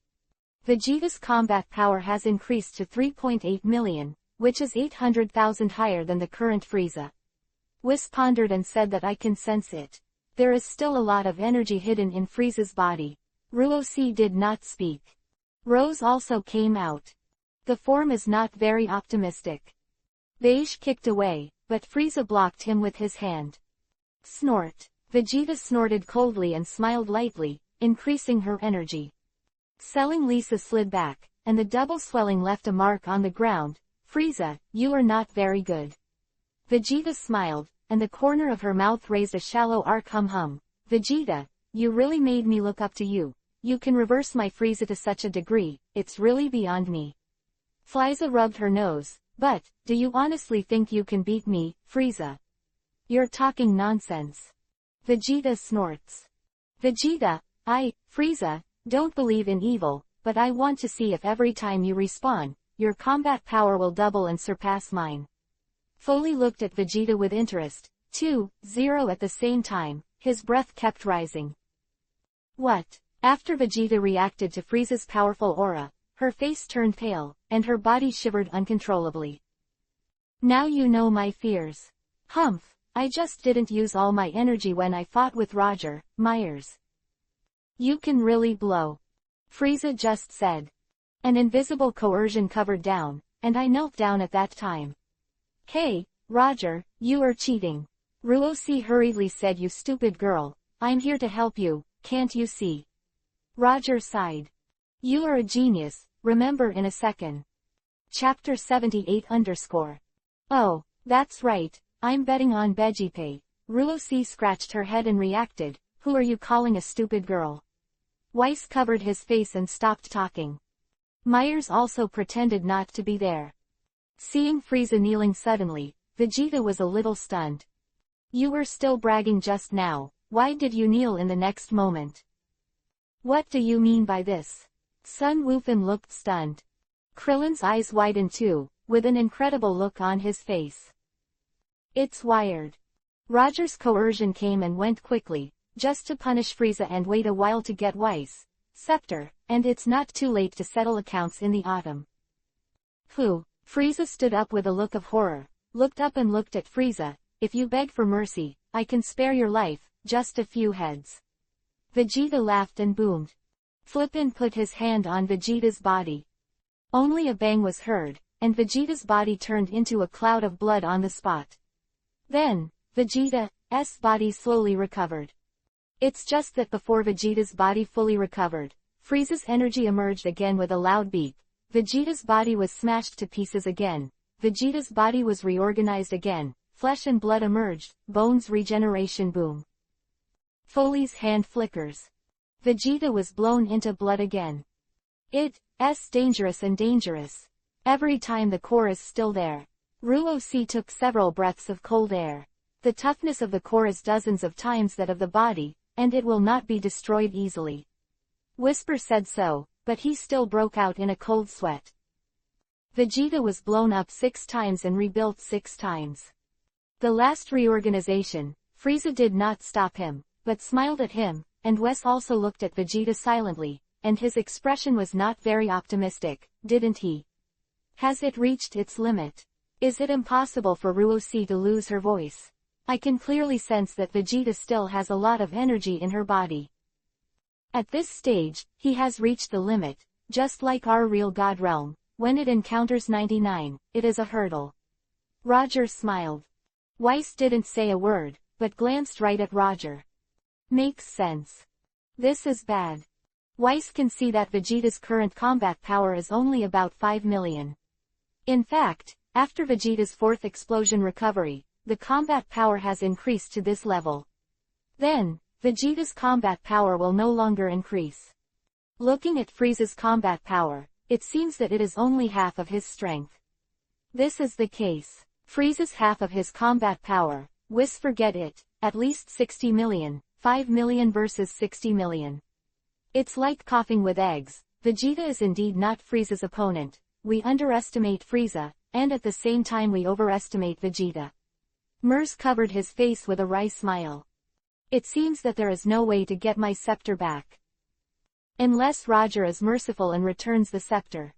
Vegeta's combat power has increased to 3.8 million, which is 800,000 higher than the current Frieza. Whis pondered and said that I can sense it. There is still a lot of energy hidden in Frieza's body. Ruosi did not speak. Rose also came out. The form is not very optimistic. Beige kicked away, but Frieza blocked him with his hand. Snort. Vegeta snorted coldly and smiled lightly, increasing her energy. Selling Lisa slid back, and the double swelling left a mark on the ground. Frieza, you are not very good. Vegeta smiled, and the corner of her mouth raised a shallow arc hum. Vegeta, you really made me look up to you. You can reverse my Frieza to such a degree, it's really beyond me. Frieza rubbed her nose, but, do you honestly think you can beat me, Frieza? You're talking nonsense. Vegeta snorts. Vegeta, Frieza, don't believe in evil, but I want to see if every time you respawn, your combat power will double and surpass mine. Foley looked at Vegeta with interest. 2-0 at the same time, his breath kept rising. What? After Vegeta reacted to Frieza's powerful aura, her face turned pale, and her body shivered uncontrollably. Now you know my fears. Humph, I just didn't use all my energy when I fought with Roger, Myers. You can really blow. Frieza just said. An invisible coercion covered down, and I knelt down at that time. Hey, Roger, you are cheating. Ruosi hurriedly said, you stupid girl, I'm here to help you, can't you see? Roger sighed. You are a genius, remember in a second. Chapter 78 _ Oh, that's right, I'm betting on Vegipay. Ruosi scratched her head and reacted, who are you calling a stupid girl? Weiss covered his face and stopped talking. Myers also pretended not to be there. Seeing Frieza kneeling suddenly, Vegeta was a little stunned. You were still bragging just now, why did you kneel in the next moment? What do you mean by this? Sun Wukong looked stunned. Krillin's eyes widened too, with an incredible look on his face. It's wired. Roger's coercion came and went quickly, just to punish Frieza and wait a while to get Weiss' scepter, and it's not too late to settle accounts in the autumn. Who? Frieza stood up with a look of horror, looked up and looked at Frieza. If you beg for mercy, I can spare your life, just a few heads. Vegeta laughed and boomed. Flippin put his hand on Vegeta's body. Only a bang was heard, and Vegeta's body turned into a cloud of blood on the spot. Then, Vegeta's body slowly recovered. It's just that before Vegeta's body fully recovered, Frieza's energy emerged again with a loud beep. Vegeta's body was smashed to pieces again. Vegeta's body was reorganized again. Flesh and blood emerged. Bones regeneration boom. Foley's hand flickers. Vegeta was blown into blood again. It's dangerous and dangerous. Every time the core is still there. Ruosi took several breaths of cold air. The toughness of the core is dozens of times that of the body, and it will not be destroyed easily. Whisper said so, but he still broke out in a cold sweat. Vegeta was blown up 6 times and rebuilt 6 times. The last reorganization, Frieza did not stop him, but smiled at him, and Wes also looked at Vegeta silently, and his expression was not very optimistic, didn't he? Has it reached its limit? Is it impossible for Ruosi to lose her voice? I can clearly sense that Vegeta still has a lot of energy in her body. At this stage, he has reached the limit, just like our real God realm. When it encounters 99, it is a hurdle. Roger smiled. Weiss didn't say a word, but glanced right at Roger. Makes sense. This is bad. Weiss can see that Vegeta's current combat power is only about 5 million. In fact, after Vegeta's 4th explosion recovery, the combat power has increased to this level. Then, Vegeta's combat power will no longer increase. Looking at Frieza's combat power, it seems that it is only half of his strength. This is the case. Frieza's half of his combat power, Whis forget it, at least 60 million, 5 million versus 60 million. It's like coughing with eggs. Vegeta is indeed not Frieza's opponent. We underestimate Frieza, and at the same time we overestimate Vegeta. Mers covered his face with a wry smile. It seems that there is no way to get my scepter back. Unless Roger is merciful and returns the scepter.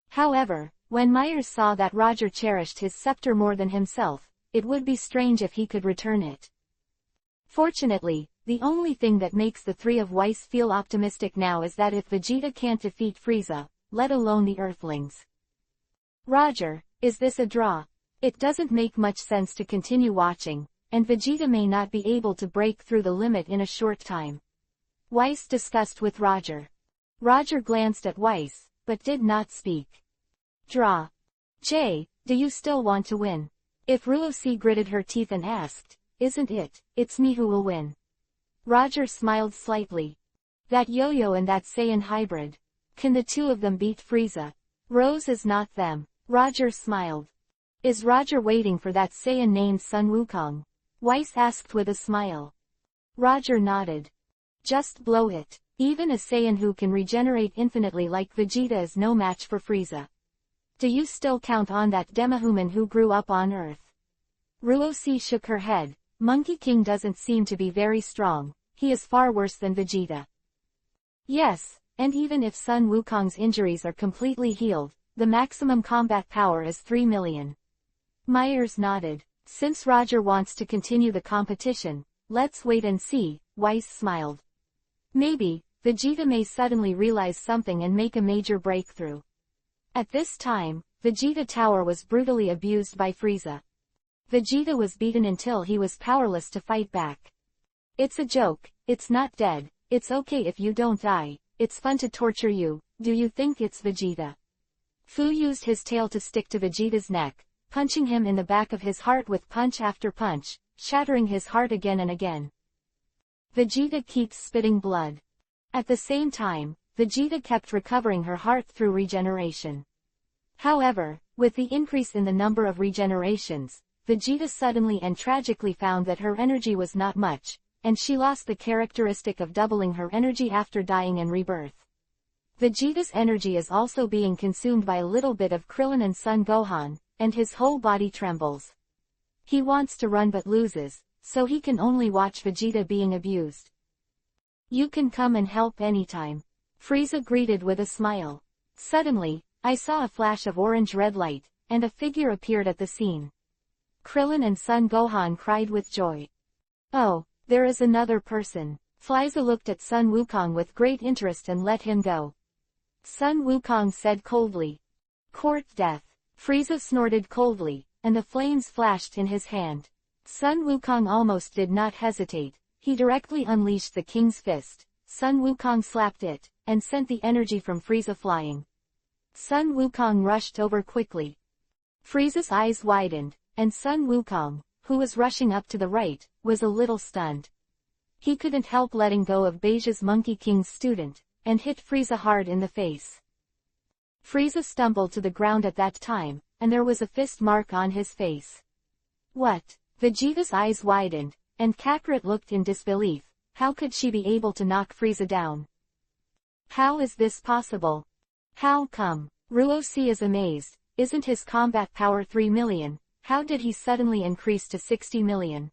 However, When Myers saw that Roger cherished his scepter more than himself, it would be strange if he could return it. Fortunately, the only thing that makes the three of Weiss feel optimistic now is that if Vegeta can't defeat Frieza, let alone the Earthlings. Roger, is this a draw? It doesn't make much sense to continue watching, and Vegeta may not be able to break through the limit in a short time. Weiss discussed with Roger. Roger glanced at Weiss, but did not speak. Draw. Jay, do you still want to win? If Ruosi gritted her teeth and asked, isn't it, it's me who will win. Roger smiled slightly. That yo-yo and that Saiyan hybrid. Can the two of them beat Frieza? Rose is not them. Roger smiled. Is Roger waiting for that Saiyan named Sun Wukong? Weiss asked with a smile. Roger nodded. Just blow it. Even a Saiyan who can regenerate infinitely like Vegeta is no match for Frieza. Do you still count on that demihuman who grew up on Earth? Ruosi shook her head. Monkey King doesn't seem to be very strong, he is far worse than Vegeta. Yes, and even if Sun Wukong's injuries are completely healed, the maximum combat power is 3 million. Myers nodded. Since Roger wants to continue the competition, let's wait and see, Weiss smiled. Maybe, Vegeta may suddenly realize something and make a major breakthrough. At this time, Vegeta Tower was brutally abused by Frieza. Vegeta was beaten until he was powerless to fight back. It's a joke, it's not dead, it's okay if you don't die, it's fun to torture you, do you think it's Vegeta? Fu used his tail to stick to Vegeta's neck, punching him in the back of his heart with punch after punch, shattering his heart again and again. Vegeta keeps spitting blood. At the same time, Vegeta kept recovering her heart through regeneration. However, with the increase in the number of regenerations, Vegeta suddenly and tragically found that her energy was not much, and she lost the characteristic of doubling her energy after dying and rebirth. Vegeta's energy is also being consumed by a little bit of Krillin and Son Gohan, and his whole body trembles. He wants to run but loses, so he can only watch Vegeta being abused. You can come and help anytime. Frieza greeted with a smile. Suddenly, I saw a flash of orange-red light, and a figure appeared at the scene. Krillin and Son Gohan cried with joy. Oh, there is another person. Frieza looked at Sun Wukong with great interest and let him go. Sun Wukong said coldly. Court death. Frieza snorted coldly, and the flames flashed in his hand. Sun Wukong almost did not hesitate, he directly unleashed the king's fist. Sun Wukong slapped it, and sent the energy from Frieza flying. Sun Wukong rushed over quickly. Frieza's eyes widened, and Sun Wukong, who was rushing up to the right, was a little stunned. He couldn't help letting go of Beija's Monkey King's student, and hit Frieza hard in the face. Frieza stumbled to the ground at that time, and there was a fist mark on his face. What? Vegeta's eyes widened, and Kakarot looked in disbelief. How could she be able to knock Frieza down? How is this possible? How come? Ruosi is amazed. Isn't his combat power 3 million? How did he suddenly increase to 60 million?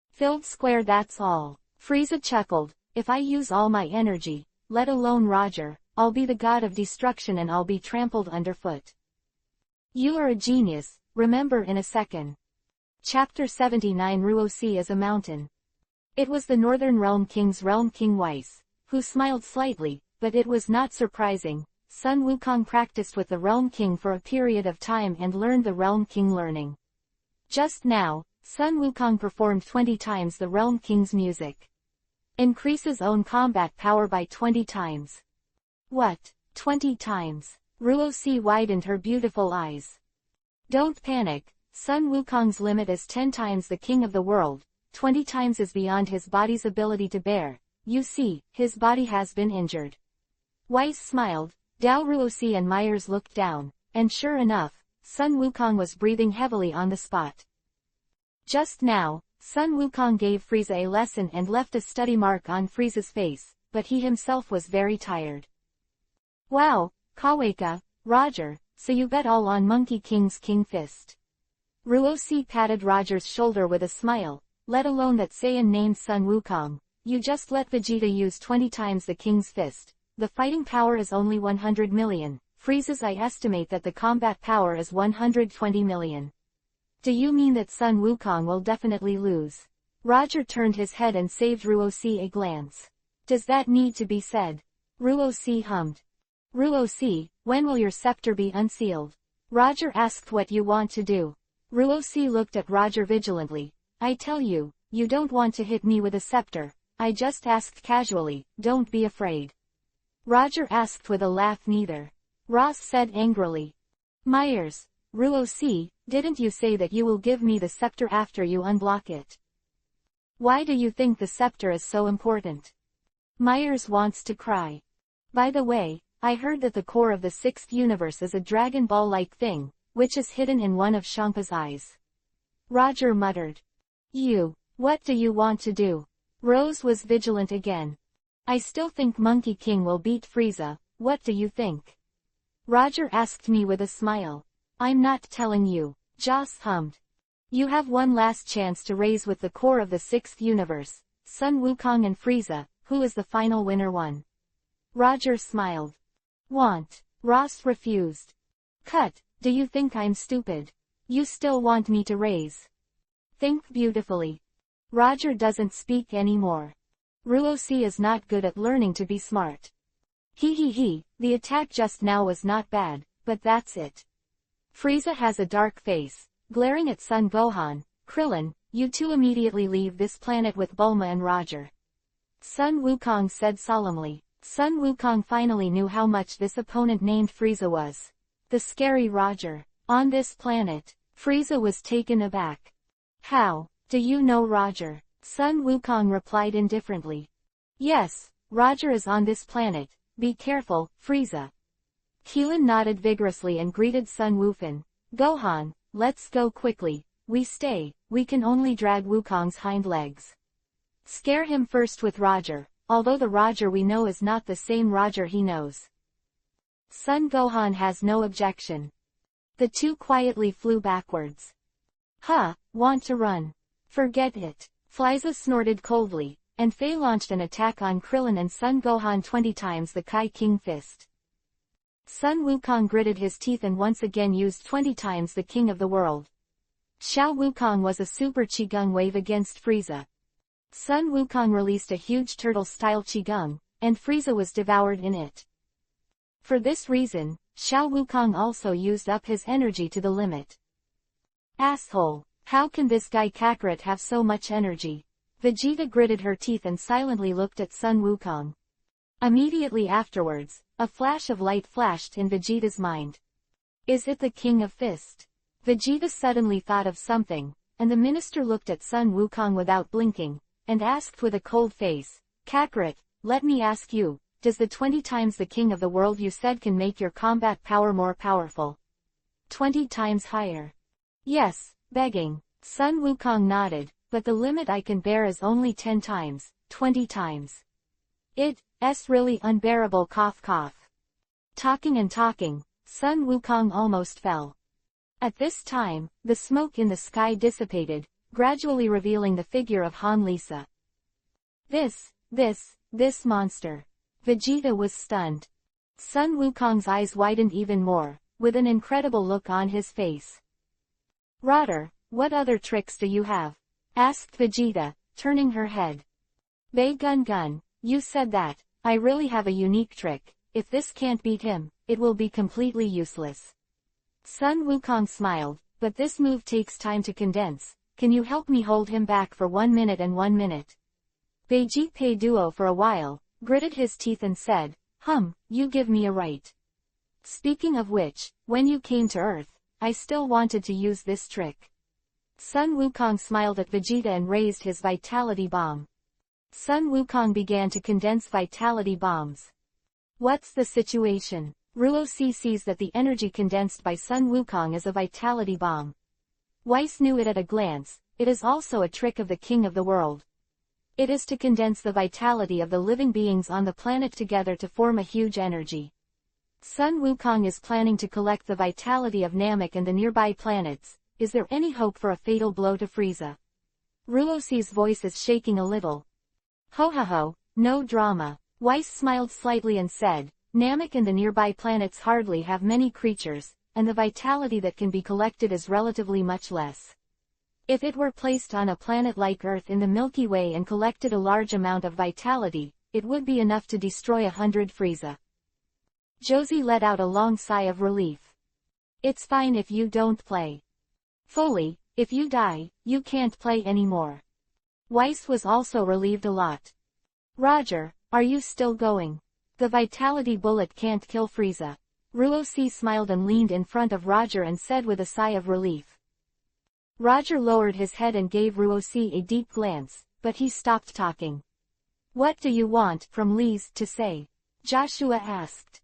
Filled square, that's all. Frieza chuckled. If I use all my energy, let alone Roger, I'll be the god of destruction and I'll be trampled underfoot. You are a genius, remember in a second. Chapter 79 Ruosi is a mountain. It was the Northern Realm King's Realm King Weiss, who smiled slightly, but it was not surprising. Sun Wukong practiced with the Realm King for a period of time and learned the Realm King learning. Just now, Sun Wukong performed 20 times the Realm King's music. Increases own combat power by 20 times. What? 20 times? Ruosi widened her beautiful eyes. Don't panic, Sun Wukong's limit is 10 times the king of the world, 20 times is beyond his body's ability to bear. You see, his body has been injured. Weiss smiled. Dao Ruosi and Myers looked down, and sure enough, Sun Wukong was breathing heavily on the spot. Just now, Sun Wukong gave Frieza a lesson and left a study mark on Frieza's face, but he himself was very tired. Wow, Kaweka, Roger, so you bet all on Monkey King's King Fist. Ruosi patted Roger's shoulder with a smile, let alone that Saiyan named Sun Wukong. You just let Vegeta use 20 times the King's Fist. The fighting power is only 100 million, Frieza's I estimate that the combat power is 120 million. Do you mean that Sun Wukong will definitely lose? Roger turned his head and saved Ruoxi a glance. Does that need to be said? Ruoxi hummed. Ruoxi, when will your scepter be unsealed? Roger asked what you want to do. Ruoxi looked at Roger vigilantly. I tell you, you don't want to hit me with a scepter. I just asked casually, don't be afraid. Roger asked with a laugh neither. Ross said angrily. Myers, Ruoxi, didn't you say that you will give me the scepter after you unblock it? Why do you think the scepter is so important? Myers wants to cry. By the way, I heard that the core of the sixth universe is a Dragon Ball-like thing, which is hidden in one of Shampa's eyes. Roger muttered. What do you want to do? Rose was vigilant again. I still think Monkey King will beat Frieza, what do you think? Roger asked me with a smile. I'm not telling you, Joss hummed. You have one last chance to raise with the core of the sixth universe, Sun Wukong and Frieza, who is the final winner one? Roger smiled. Want. Ross refused. Cut, do you think I'm stupid? You still want me to raise? Think beautifully. Roger doesn't speak anymore. Ruoxi is not good at learning to be smart. The attack just now was not bad, but that's it. Frieza has a dark face, glaring at Son Gohan. Krillin, you two immediately leave this planet with Bulma and Roger. Sun Wukong said solemnly. Sun Wukong finally knew how much this opponent named Frieza was. The scary Roger. On this planet. Frieza was taken aback. How? Do you know Roger? Sun Wukong replied indifferently. Yes, Roger is on this planet. Be careful, Frieza. Keelan nodded vigorously and greeted Sun Wufan. Gohan, let's go quickly. We can only drag Wukong's hind legs. Scare him first with Roger, although the Roger we know is not the same Roger he knows. Son Gohan has no objection. The two quietly flew backwards. Want to run? Forget it. Frieza snorted coldly, and Fei launched an attack on Krillin and Son Gohan 20 times the Kai King Fist. Sun Wukong gritted his teeth and once again used 20 times the King of the World. Xiao Wukong was a super Qigong wave against Frieza. Sun Wukong released a huge turtle-style Qigong, and Frieza was devoured in it. For this reason, Xiao Wukong also used up his energy to the limit. Asshole, how can this guy Kakarot have so much energy? Vegeta gritted her teeth and silently looked at Sun Wukong. Immediately afterwards, a flash of light flashed in Vegeta's mind. Is it the King of Fist? Vegeta suddenly thought of something, and the minister looked at Sun Wukong without blinking, and asked with a cold face, Kakarot, let me ask you, does the 20 times the King of the World you said can make your combat power more powerful? 20 times higher. Yes, begging. Sun Wukong nodded, but the limit I can bear is only 10 times, 20 times. It's really unbearable cough cough. Talking and talking, Sun Wukong almost fell. At this time, the smoke in the sky dissipated, gradually revealing the figure of Han Lisa. This monster. Vegeta was stunned. Sun Wukong's eyes widened even more, with an incredible look on his face. Rotter, what other tricks do you have? Asked Vegeta, turning her head. Bei Gun Gun, you said that. I really have a unique trick. If this can't beat him, it will be completely useless. Sun Wukong smiled, but this move takes time to condense. Can you help me hold him back for 1 minute and 1 minute? Beiji Pei Duo for a while, gritted his teeth and said, you give me a right. Speaking of which, when you came to Earth, I still wanted to use this trick. Sun Wukong smiled at Vegeta and raised his Vitality Bomb. Sun Wukong began to condense Vitality Bombs. What's the situation? Ruoxi sees that the energy condensed by Sun Wukong is a Vitality Bomb. Weiss knew it at a glance. It is also a trick of the King of the World. It is to condense the vitality of the living beings on the planet together to form a huge energy. Sun Wukong is planning to collect the vitality of Namek and the nearby planets. Is there any hope for a fatal blow to Frieza? Ruoxi's voice is shaking a little. Ho, no drama. Weiss smiled slightly and said, Namek and the nearby planets hardly have many creatures, and the vitality that can be collected is relatively much less. If it were placed on a planet like Earth in the Milky Way and collected a large amount of vitality, it would be enough to destroy 100 Frieza. Josie let out a long sigh of relief. It's fine if you don't play. Foley, if you die, you can't play anymore. Weiss was also relieved a lot. Roger, are you still going? The vitality bullet can't kill Frieza. Ruo-C smiled and leaned in front of Roger and said with a sigh of relief. Roger lowered his head and gave Ruo-C a deep glance, but he stopped talking. What do you want from Lise to say? Joshua asked.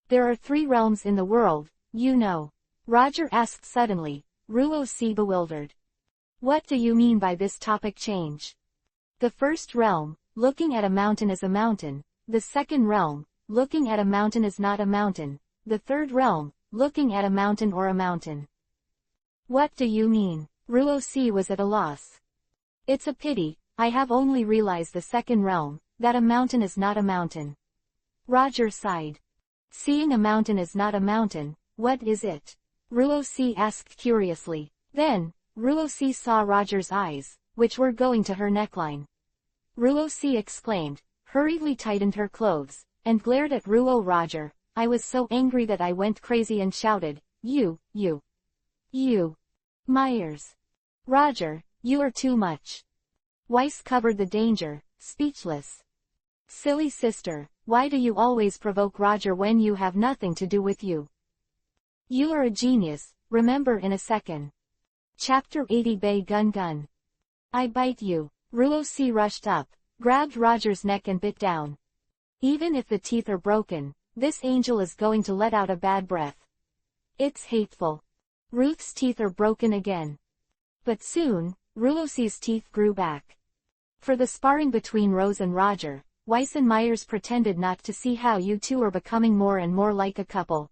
There are 3 realms in the world, you know. Roger asked suddenly, Ruo-C bewildered. What do you mean by this topic change? The first realm, looking at a mountain is a mountain. The second realm, looking at a mountain is not a mountain. The third realm, looking at a mountain or a mountain. What do you mean? Ruo-C was at a loss. It's a pity, I have only realized the second realm, that a mountain is not a mountain. Roger sighed. Seeing a mountain is not a mountain, what is it? Ruo-C asked curiously. Then, Ruo-C saw Roger's eyes, which were going to her neckline. Ruo-C exclaimed, hurriedly tightened her clothes, and glared at Roger. I was so angry that I went crazy and shouted, You. Myers. Roger, you are too much. Weiss covered the danger, speechless. Silly sister, why do you always provoke Roger when you have nothing to do with you? You are a genius, remember in a second. Chapter 80 Bay Gun. I bite you. Ruo-C rushed up, grabbed Roger's neck and bit down. Even if the teeth are broken, this angel is going to let out a bad breath. It's hateful. Ruth's teeth are broken again. But soon, Ruo-C's teeth grew back. For the sparring between Rose and Roger, Weiss and Myers pretended not to see how you two are becoming more and more like a couple.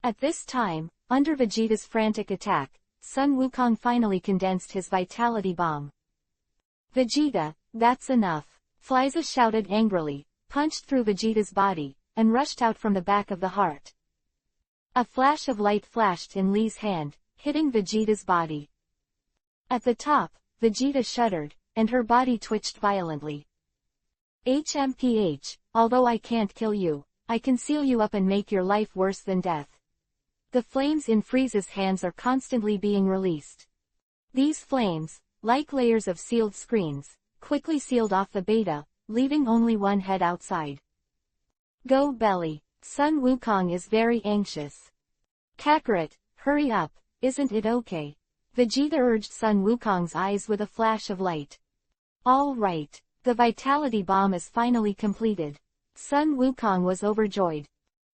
At this time, under Vegeta's frantic attack, Sun Wukong finally condensed his vitality bomb. Vegeta, that's enough. Frieza shouted angrily, punched through Vegeta's body, and rushed out from the back of the heart. A flash of light flashed in Lee's hand, hitting Vegeta's body. At the top, Vegeta shuddered, and her body twitched violently. HMPH, although I can't kill you, I can seal you up and make your life worse than death. The flames in Frieza's hands are constantly being released. These flames, like layers of sealed screens, quickly sealed off the beta, leaving only one head outside. Go belly. Sun Wukong is very anxious. Kakarot, hurry up, isn't it okay? Vegeta urged Sun Wukong's eyes with a flash of light. All right, the vitality bomb is finally completed. Sun Wukong was overjoyed.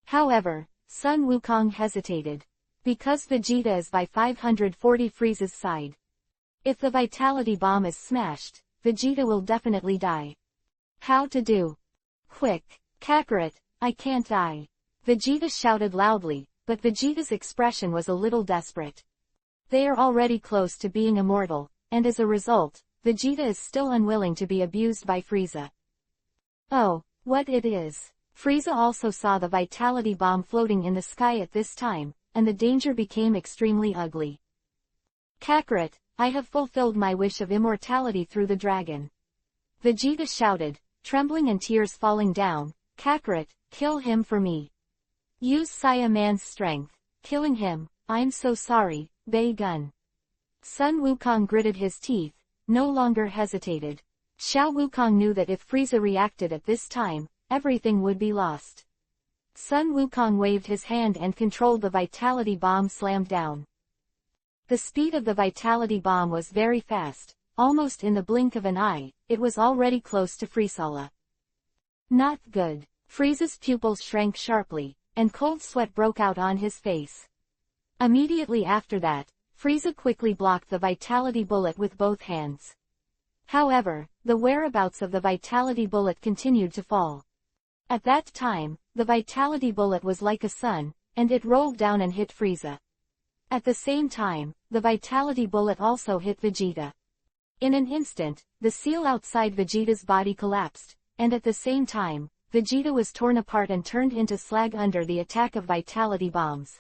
However, Sun Wukong hesitated. Because Vegeta is by 540 Frieza's side. If the vitality bomb is smashed, Vegeta will definitely die. How to do? Quick, Kakarot, I can't die. Vegeta shouted loudly, but Vegeta's expression was a little desperate. They are already close to being immortal, and as a result, Vegeta is still unwilling to be abused by Frieza. Oh, what it is. Frieza also saw the vitality bomb floating in the sky at this time, and the danger became extremely ugly. Kakarot, I have fulfilled my wish of immortality through the dragon. Vegeta shouted, trembling and tears falling down, Kakarot, kill him for me. Use Saiyaman's strength. Killing him, I'm so sorry, Bei Gun. Sun Wukong gritted his teeth, no longer hesitated. Xiao Wukong knew that if Frieza reacted at this time, everything would be lost. Sun Wukong waved his hand and controlled the vitality bomb slammed down. The speed of the vitality bomb was very fast, almost in the blink of an eye, it was already close to Frieza. Not good. Frieza's pupils shrank sharply, and cold sweat broke out on his face. Immediately after that, Frieza quickly blocked the vitality bullet with both hands. However, the whereabouts of the vitality bullet continued to fall. At that time, the vitality bullet was like a sun, and it rolled down and hit Frieza. At the same time, the vitality bullet also hit Vegeta. In an instant, the seal outside Vegeta's body collapsed, and at the same time, Vegeta was torn apart and turned into slag under the attack of vitality bombs.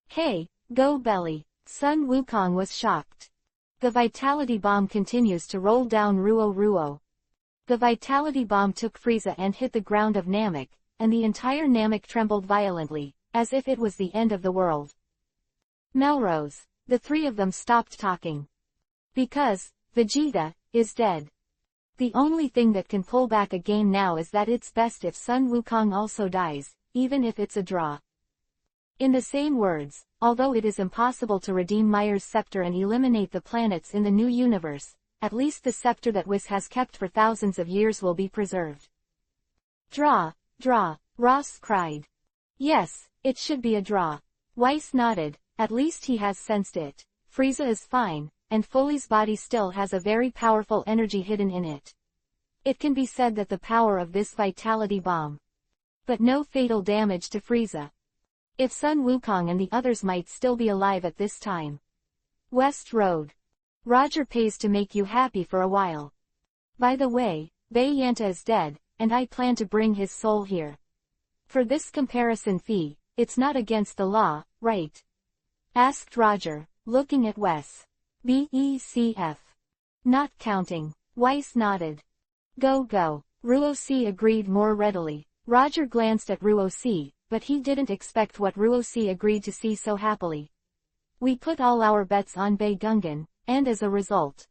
Hey, go belly! Sun Wukong was shocked. The vitality bomb continues to roll down Ruo Ruo. The vitality bomb took Frieza and hit the ground of Namek, and the entire Namek trembled violently, as if it was the end of the world. Melrose, the three of them stopped talking. Because Vegeta is dead. The only thing that can pull back a game now is that it's best if Sun Wukong also dies, even if it's a draw. In the same words, although it is impossible to redeem Myers' scepter and eliminate the planets in the new universe, at least the scepter that Whis has kept for thousands of years will be preserved. Draw, Ross cried. Yes, it should be a draw. Weiss nodded, at least he has sensed it. Frieza is fine, and Foley's body still has a very powerful energy hidden in it. It can be said that the power of this vitality bomb. But no fatal damage to Frieza. If Sun Wukong and the others might still be alive at this time. West Road. Roger pays to make you happy for a while. By the way, Bei Yanta is dead, and I plan to bring his soul here. For this comparison fee, it's not against the law, right? Asked Roger, looking at Wes. BECF. Not counting. Weiss nodded. Go. Ruo C agreed more readily. Roger glanced at Ruo C, but he didn't expect what Ruo C agreed to see so happily. We put all our bets on Bei Gungan, and as a result,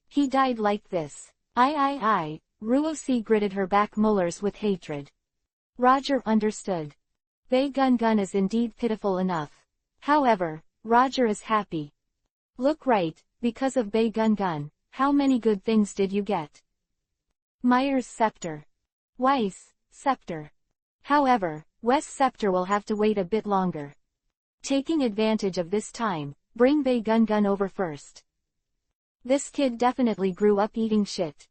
he died like this. I. Ruo C gritted her back molars with hatred. Roger understood. Bei Gungan is indeed pitiful enough. However, Roger is happy. Look right, because of Bei Gungan, how many good things did you get? Myers' scepter. Weiss, scepter. However, Wes' scepter will have to wait a bit longer. Taking advantage of this time, bring Bei Gungan over first. This kid definitely grew up eating shit.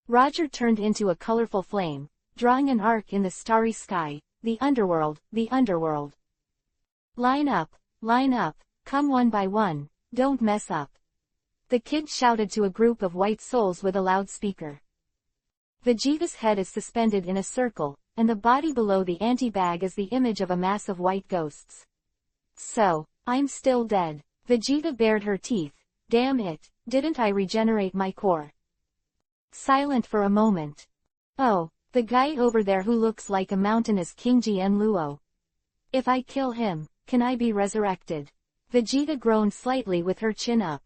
Roger turned into a colorful flame, drawing an arc in the starry sky. The underworld. Line up, come one by one, don't mess up. The kid shouted to a group of white souls with a loudspeaker. Vegeta's head is suspended in a circle, and the body below the anti-bag is the image of a mass of white ghosts. So, I'm still dead. Vegeta bared her teeth. Damn it, didn't I regenerate my core? Silent for a moment. Oh, the guy over there who looks like a mountain is King Jian Luo. If I kill him, can I be resurrected? Vegeta groaned slightly with her chin up.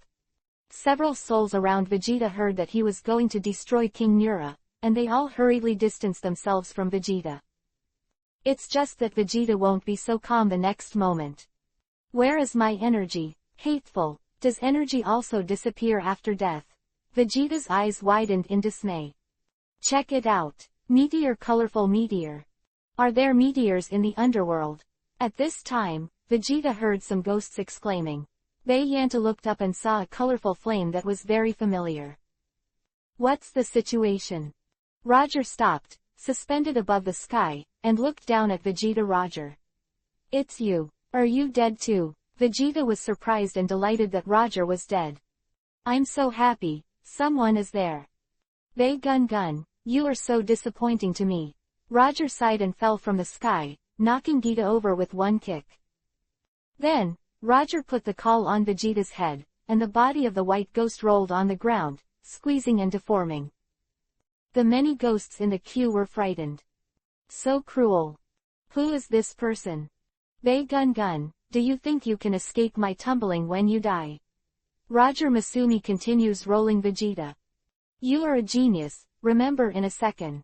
Several souls around Vegeta heard that he was going to destroy King Nura, and they all hurriedly distanced themselves from Vegeta. It's just that Vegeta won't be so calm the next moment. Where is my energy? Hateful. Does energy also disappear after death? Vegeta's eyes widened in dismay. Check it out. Meteor, colorful meteor. Are there meteors in the underworld? At this time, Vegeta heard some ghosts exclaiming. Bei Yanta looked up and saw a colorful flame that was very familiar. What's the situation? Roger stopped, suspended above the sky, and looked down at Vegeta. Roger. It's you. Are you dead too? Vegeta was surprised and delighted that Roger was dead. I'm so happy, someone is there. Bei Gungan, you are so disappointing to me. Roger sighed and fell from the sky, knocking Gita over with one kick. Then, Roger put the call on Vegeta's head, and the body of the white ghost rolled on the ground, squeezing and deforming. The many ghosts in the queue were frightened. So cruel. Who is this person? Bei Gungan, do you think you can escape my tumbling when you die? Roger Masumi continues rolling Vegeta. You are a genius, remember in a second.